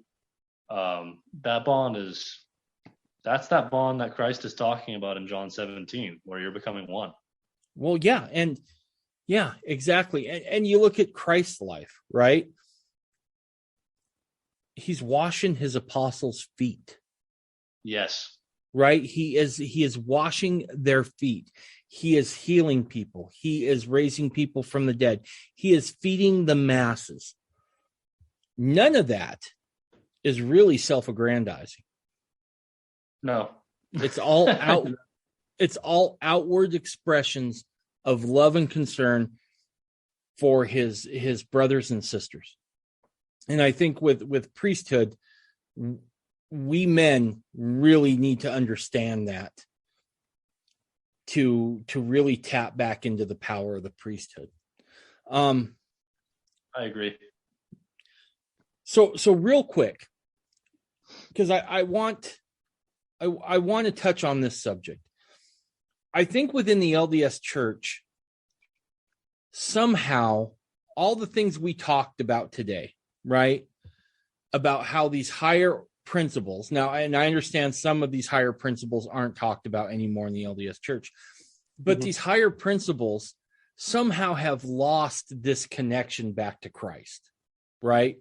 that bond that's that bond that Christ is talking about in John 17, where you're becoming one. Well, yeah, and yeah, exactly. And you look at Christ's life, right? He's washing his apostles' feet. Yes. Right? He is washing their feet. He is healing people. He is raising people from the dead. He is feeding the masses. None of that is really self-aggrandizing. No. It's all out. It's all outward expressions of love and concern for his brothers and sisters. And I think with priesthood, we men really need to understand that to really tap back into the power of the priesthood. I agree. So real quick, because I want to touch on this subject. I think within the LDS Church, somehow all the things we talked about today, right? About how these higher principles now, and I understand some of these higher principles aren't talked about anymore in the LDS Church, but these higher principles somehow have lost this connection back to Christ, right?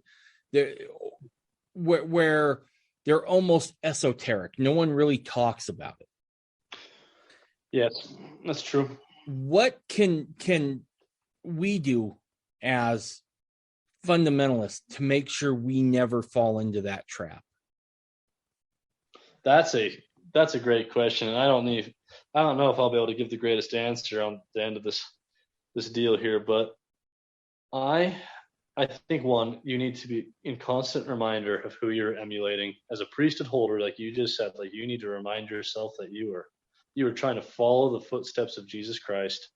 Where they're almost esoteric. No one really talks about it. Yes, that's true. What can we do as fundamentalists to make sure we never fall into that trap? That's a great question, and I don't know if I'll be able to give the greatest answer on the end of this deal here, but I think, one, you need to be in constant reminder of who you're emulating as a priesthood holder. Like you just said, like you need to remind yourself that you are trying to follow the footsteps of Jesus Christ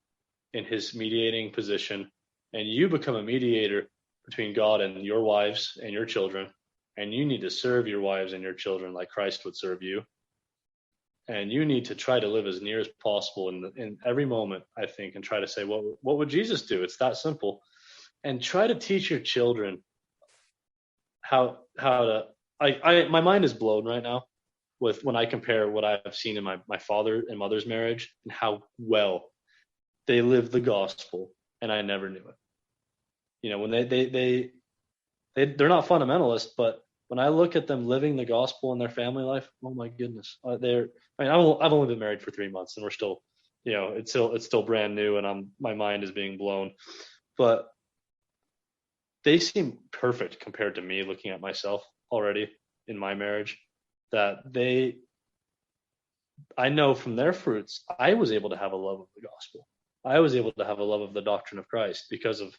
in his mediating position, and you become a mediator between God and your wives and your children, and you need to serve your wives and your children like Christ would serve you. And you need to try to live as near as possible in every moment, I think, and try to say, what would Jesus do? It's that simple. And try to teach your children how to. My mind is blown right now with when I compare what I've seen in my father and mother's marriage and how well they live the gospel, and I never knew it. You know, when they're not fundamentalists, but when I look at them living the gospel in their family life, oh my goodness, I've only been married for 3 months, and we're still, you know, it's still brand new, and my mind is being blown, but they seem perfect compared to me looking at myself already in my marriage, that I know from their fruits, I was able to have a love of the gospel. I was able to have a love of the doctrine of Christ because of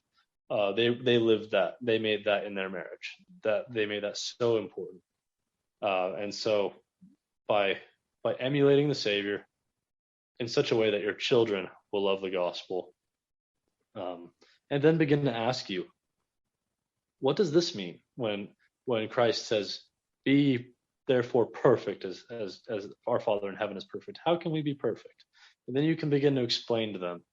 they lived that. They made that in their marriage. That they made that so important. And so by emulating the Savior in such a way that your children will love the gospel, and then begin to ask you, what does this mean when Christ says, "Be therefore perfect as our Father in heaven is perfect"? How can we be perfect? And then you can begin to explain to them,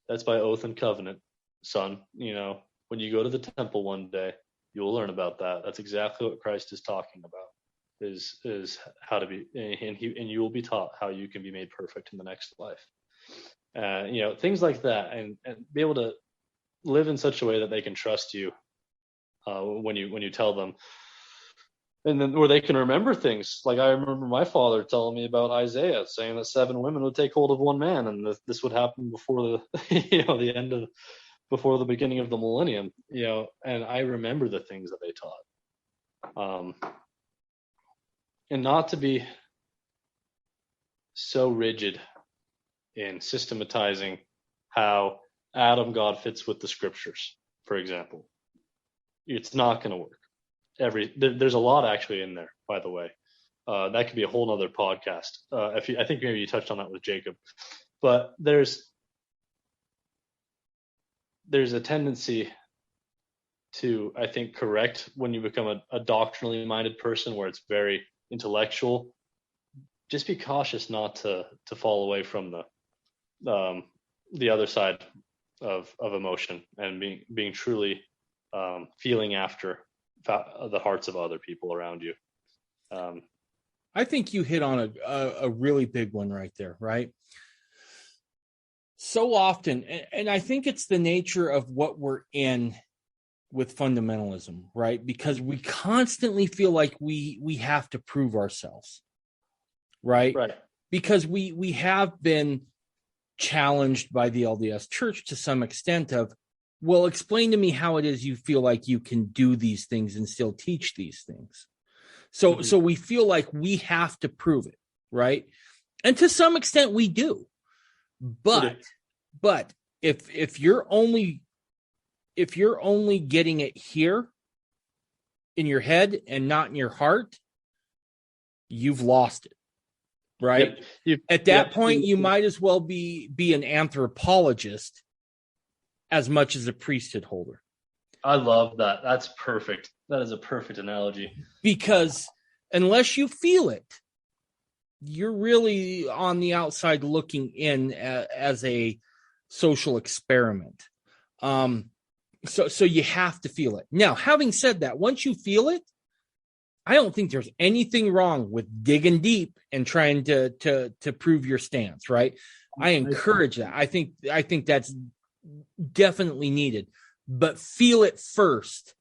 that's by oath and covenant, son. You know, when you go to the temple one day, you will learn about that. That's exactly what Christ is talking about, is how to be, and you will be taught how you can be made perfect in the next life. You know, things like that, and be able to live in such a way that they can trust you when you tell them, and then where they can remember things. Like I remember my father telling me about Isaiah, saying that 7 women would take hold of one man, and this would happen before before the beginning of the millennium. You know, and I remember the things that they taught, and not to be so rigid in systematizing how Adam God fits with the scriptures, for example. It's not going to work. There's a lot actually in there, by the way. That could be a whole nother podcast. I think maybe you touched on that with Jacob, but there's a tendency to, I think, correct when you become a doctrinally minded person where it's very intellectual. Just be cautious not to fall away from the other side of emotion and being truly feeling after the hearts of other people around you. I think you hit on a really big one right there, right? So often, and I think it's the nature of what we're in with fundamentalism, right? Because we constantly feel like we have to prove ourselves, right? Right. Because we have been challenged by the LDS Church to some extent of, well, explain to me how it is you feel like you can do these things and still teach these things. So we feel like we have to prove it, right? And to some extent we do. But if you're only getting it here in your head and not in your heart, you've lost it. Right? Yep. At that point, you might as well be an anthropologist as much as a priesthood holder. I love that. That's perfect. That is a perfect analogy. Because unless you feel it, you're really on the outside looking in as a social experiment. So you have to feel it. Now, having said that, once you feel it, I don't think there's anything wrong with digging deep and trying to prove your stance, right? I encourage that. I think that's definitely needed, but feel it first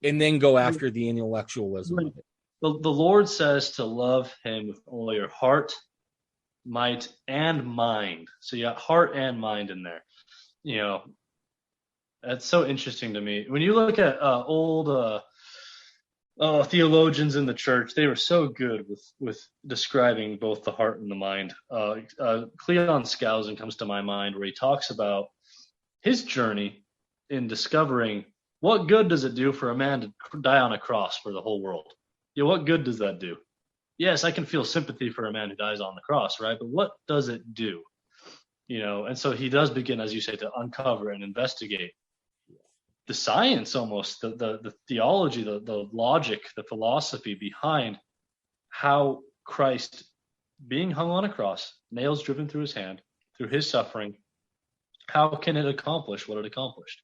and then go after the intellectualism of it. The Lord says to love him with all your heart, might, and mind. So you got heart and mind in there. You know, that's so interesting to me. When you look at old theologians in the church, they were so good with describing both the heart and the mind. Cleon Skousen comes to my mind, where he talks about his journey in discovering what good does it do for a man to die on a cross for the whole world. Yeah, what good does that do? Yes, I can feel sympathy for a man who dies on the cross, right? But what does it do? You know, and so he does begin, as you say, to uncover and investigate the science, almost the theology, the logic, the philosophy behind how Christ, being hung on a cross, nails driven through his hand, through his suffering, how can it accomplish what it accomplished?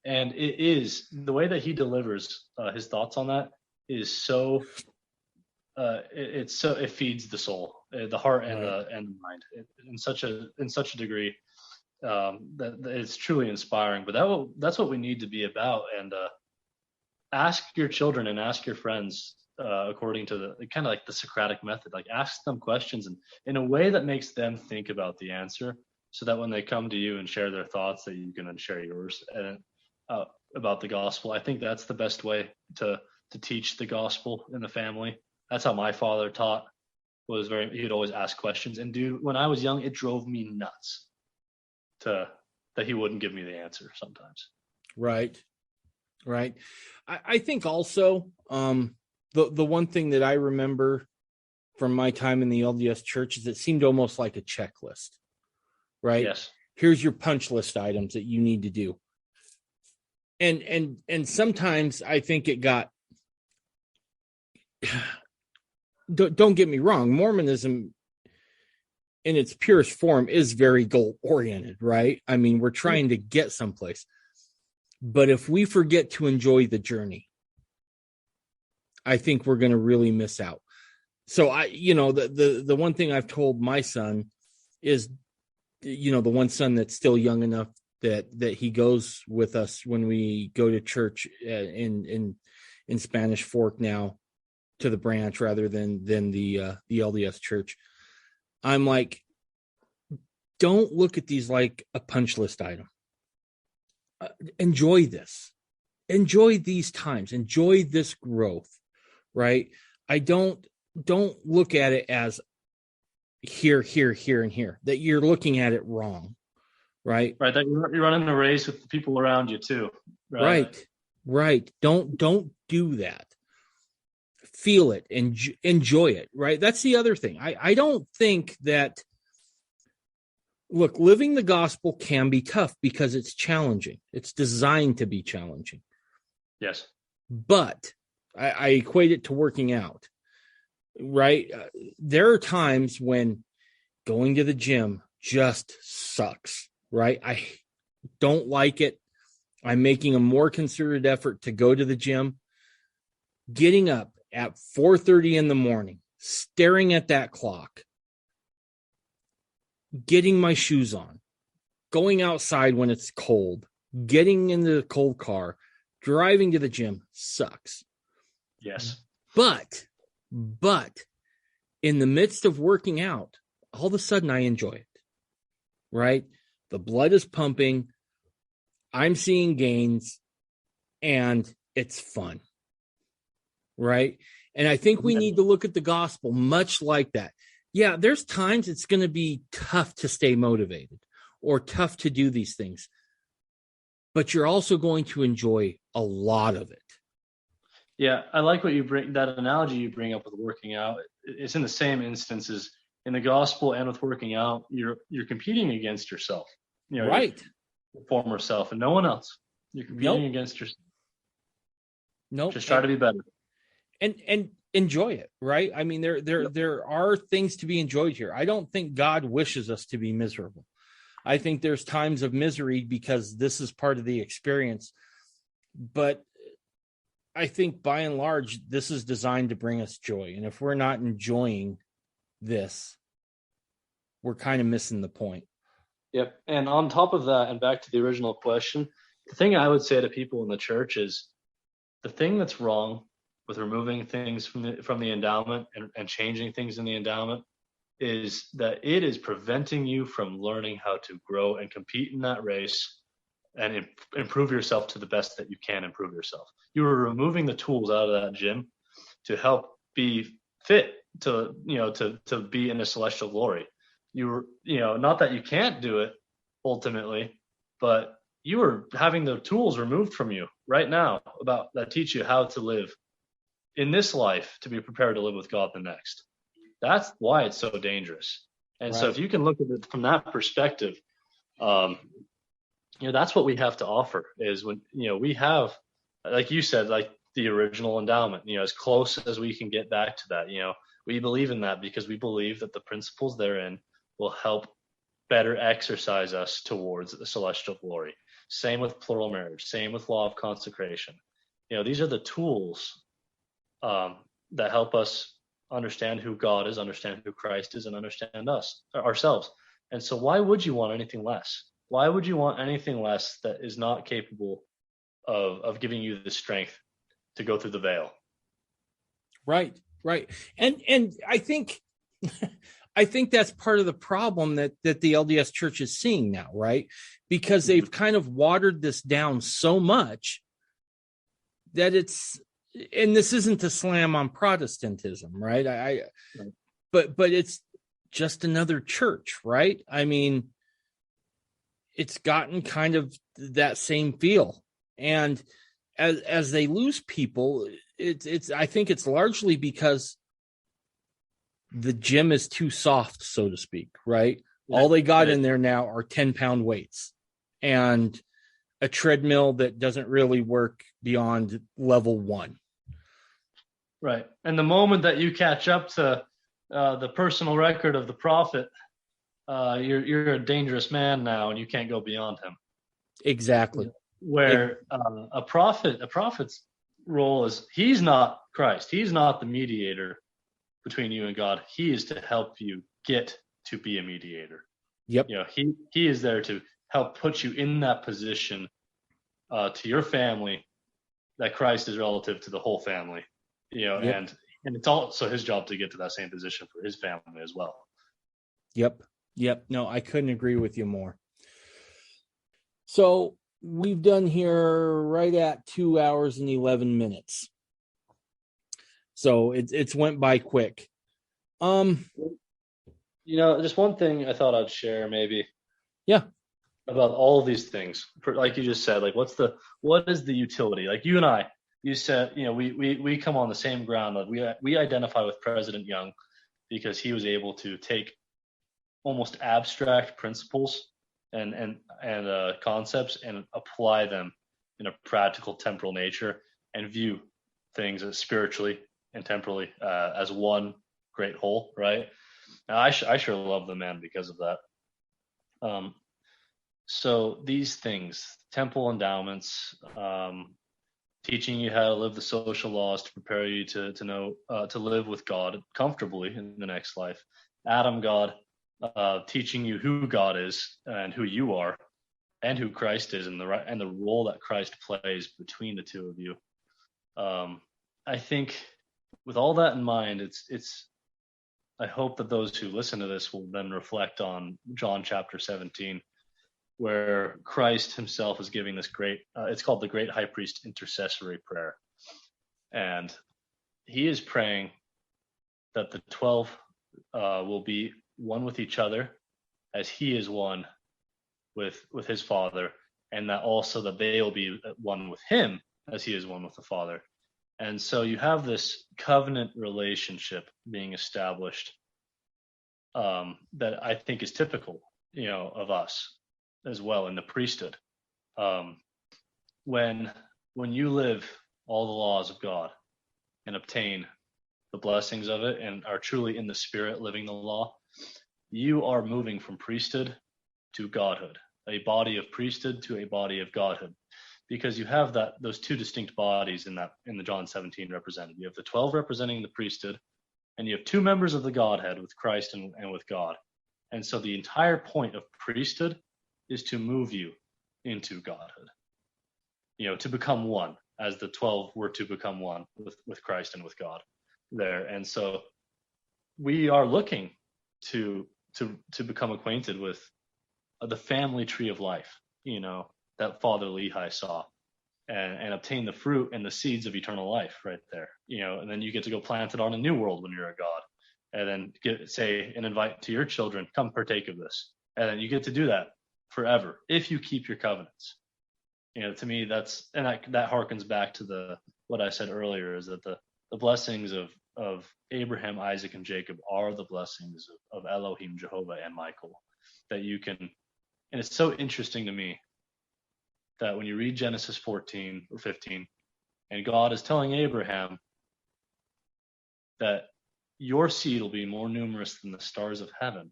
And it is the way that he delivers his thoughts on that is so it feeds the soul, the heart, and the mind in such a degree that it's truly inspiring. But that's what we need to be about. And ask your children and ask your friends according to the kind of like the Socratic method. Like, ask them questions and in a way that makes them think about the answer, so that when they come to you and share their thoughts, that you can then share yours and about the gospel. I think that's the best way to teach the gospel in the family. That's how my father taught. He'd always ask questions. And dude, when I was young, it drove me nuts that he wouldn't give me the answer sometimes. Right. I think also the one thing that I remember from my time in the LDS Church is it seemed almost like a checklist, right? Yes. Here's your punch list items that you need to do. And sometimes I think it got, don't get me wrong, Mormonism in its purest form is very goal oriented, right? I mean, we're trying to get someplace, but if we forget to enjoy the journey, I think we're going to really miss out. So the one thing I've told my son is, the one son that's still young enough that he goes with us when we go to church in Spanish Fork now, to the branch rather than the LDS Church. I'm like, don't look at these like a punch list item. Enjoy this. Enjoy these times. Enjoy this growth, right? I don't look at it as here, and here, that you're looking at it wrong, right? Right, that you're running a race with the people around you too. Right. Don't do that. Feel it and enjoy it, right? That's the other thing. I don't think that, look, living the gospel can be tough because it's challenging. It's designed to be challenging. Yes. But I equate it to working out, right? There are times when going to the gym just sucks, right? I don't like it. I'm making a more concerted effort to go to the gym. Getting up at 4:30 in the morning, staring at that clock, getting my shoes on, going outside when it's cold, getting in the cold car, driving to the gym sucks. Yes. But in the midst of working out, all of a sudden I enjoy it, right? The blood is pumping. I'm seeing gains and it's fun. Right. And I think we need to look at the gospel much like that. Yeah, there's times it's going to be tough to stay motivated or tough to do these things, but you're also going to enjoy a lot of it. Yeah, I like what you bring, that analogy you bring up with working out. It's in the same instances in the gospel and with working out. You're competing against yourself, right? Your former self and no one else. You're competing against yourself. Just try to be better. And enjoy it, right? I mean, there are things to be enjoyed here. I don't think God wishes us to be miserable. I think there's times of misery because this is part of the experience. But I think by and large, this is designed to bring us joy. And if we're not enjoying this, we're kind of missing the point. Yep. And on top of that, and back to the original question, the thing I would say to people in the church is the thing that's wrong with removing things from the endowment and changing things in the endowment is that it is preventing you from learning how to grow and compete in that race and improve yourself to the best that you can improve yourself. You are removing the tools out of that gym to help be fit to be in a celestial glory. Not that you can't do it ultimately, but you are having the tools removed from you right now that teach you how to live in this life to be prepared to live with God the next. That's why it's so dangerous. And Right. so if you can look at it from that perspective, that's what we have to offer is when, we have, like you said, like the original endowment, as close as we can get back to that. We believe in that because we believe that the principles therein will help better exercise us towards the celestial glory. Same with plural marriage, same with law of consecration. These are the tools that help us understand who God is, understand who Christ is, and understand ourselves. And so why would you want anything less? Why would you want anything less that is not capable of giving you the strength to go through the veil? Right. And I think that's part of the problem that the LDS Church is seeing now, right? Because they've kind of watered this down so much that and this isn't to slam on Protestantism, right? But it's just another church, right? I mean, it's gotten kind of that same feel. And as they lose people, I think it's largely because the gym is too soft, so to speak, right? Yeah. All they got in there now are 10-pound weights and a treadmill that doesn't really work beyond level 1. Right. And the moment that you catch up to the personal record of the prophet, you're a dangerous man now, and you can't go beyond him. Exactly. Where a prophet's role is, he's not Christ. He's not the mediator between you and God. He is to help you get to be a mediator. Yep. He is there to help put you in that position to your family that Christ is relative to the whole family. Yep. And it's also his job to get to that same position for his family as well. Yep. No, I couldn't agree with you more. So we've done here right at 2 hours and 11 minutes. So it's went by quick. Just one thing I thought I'd share maybe. Yeah. About all of these things, like you just said, like what is the utility? Like you and I, you said, we come on the same ground. Like we identify with President Young because he was able to take almost abstract principles and concepts and apply them in a practical temporal nature and view things as spiritually and temporally as one great whole, right? Now, I sure love the man because of that. So these things, temple endowments, teaching you how to live the social laws to prepare you to know to live with God comfortably in the next life. Adam God, teaching you who God is and who you are, and who Christ is, and the role that Christ plays between the two of you. I think with all that in mind, it's. I hope that those who listen to this will then reflect on John chapter 17, where Christ himself is giving this great, it's called the Great High Priest Intercessory Prayer. And he is praying that the 12 will be one with each other as he is one with his Father, and that also that they will be one with him as he is one with the Father. And so you have this covenant relationship being established that I think is typical, of us as well in the priesthood. When you live all the laws of God and obtain the blessings of it and are truly in the Spirit living the law, you are moving from priesthood to godhood, a body of priesthood to a body of godhood. Because you have those two distinct bodies in the John 17 represented. You have the 12 representing the priesthood, and you have two members of the Godhead with Christ and with God. And so the entire point of priesthood is to move you into godhood, to become one, as the 12 were to become one with Christ and with God there. And so we are looking to become acquainted with the family tree of life, that Father Lehi saw, and obtain the fruit and the seeds of eternal life right there, and then you get to go plant it on a new world when you're a God, and then invite to your children, come partake of this. And then you get to do that forever if you keep your covenants. To me, that harkens back to what I said earlier, is that the blessings of Abraham, Isaac, and Jacob are the blessings of Elohim, Jehovah, and Michael, that you can. And it's so interesting to me that when you read Genesis 14 or 15, and God is telling Abraham that your seed will be more numerous than the stars of heaven.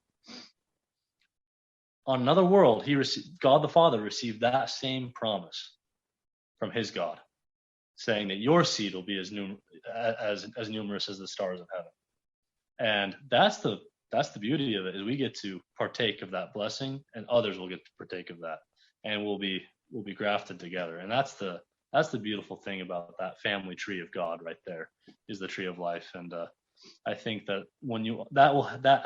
On another world, God the Father received that same promise from his God, saying that your seed will be as numerous as the stars of heaven. And that's the beauty of it, is we get to partake of that blessing, and others will get to partake of that, and we'll be grafted together. And that's the beautiful thing about that family tree of God right there, is the tree of life. And I think that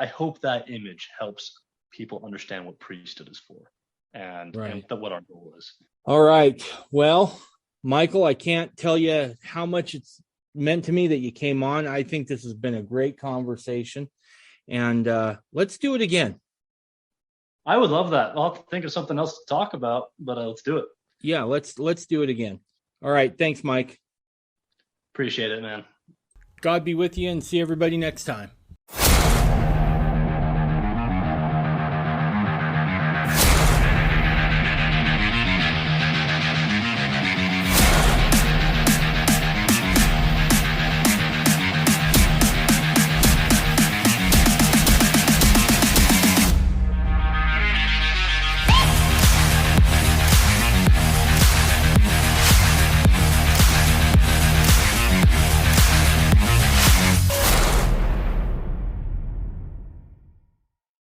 I hope that image helps people understand what priesthood is for, and what our goal is. All right. Well, Michael, I can't tell you how much it's meant to me that you came on. I think this has been a great conversation, and let's do it again. I would love that. I'll have to think of something else to talk about, but let's do it. Yeah, let's do it again. All right. Thanks, Mike. Appreciate it, man. God be with you, and see everybody next time.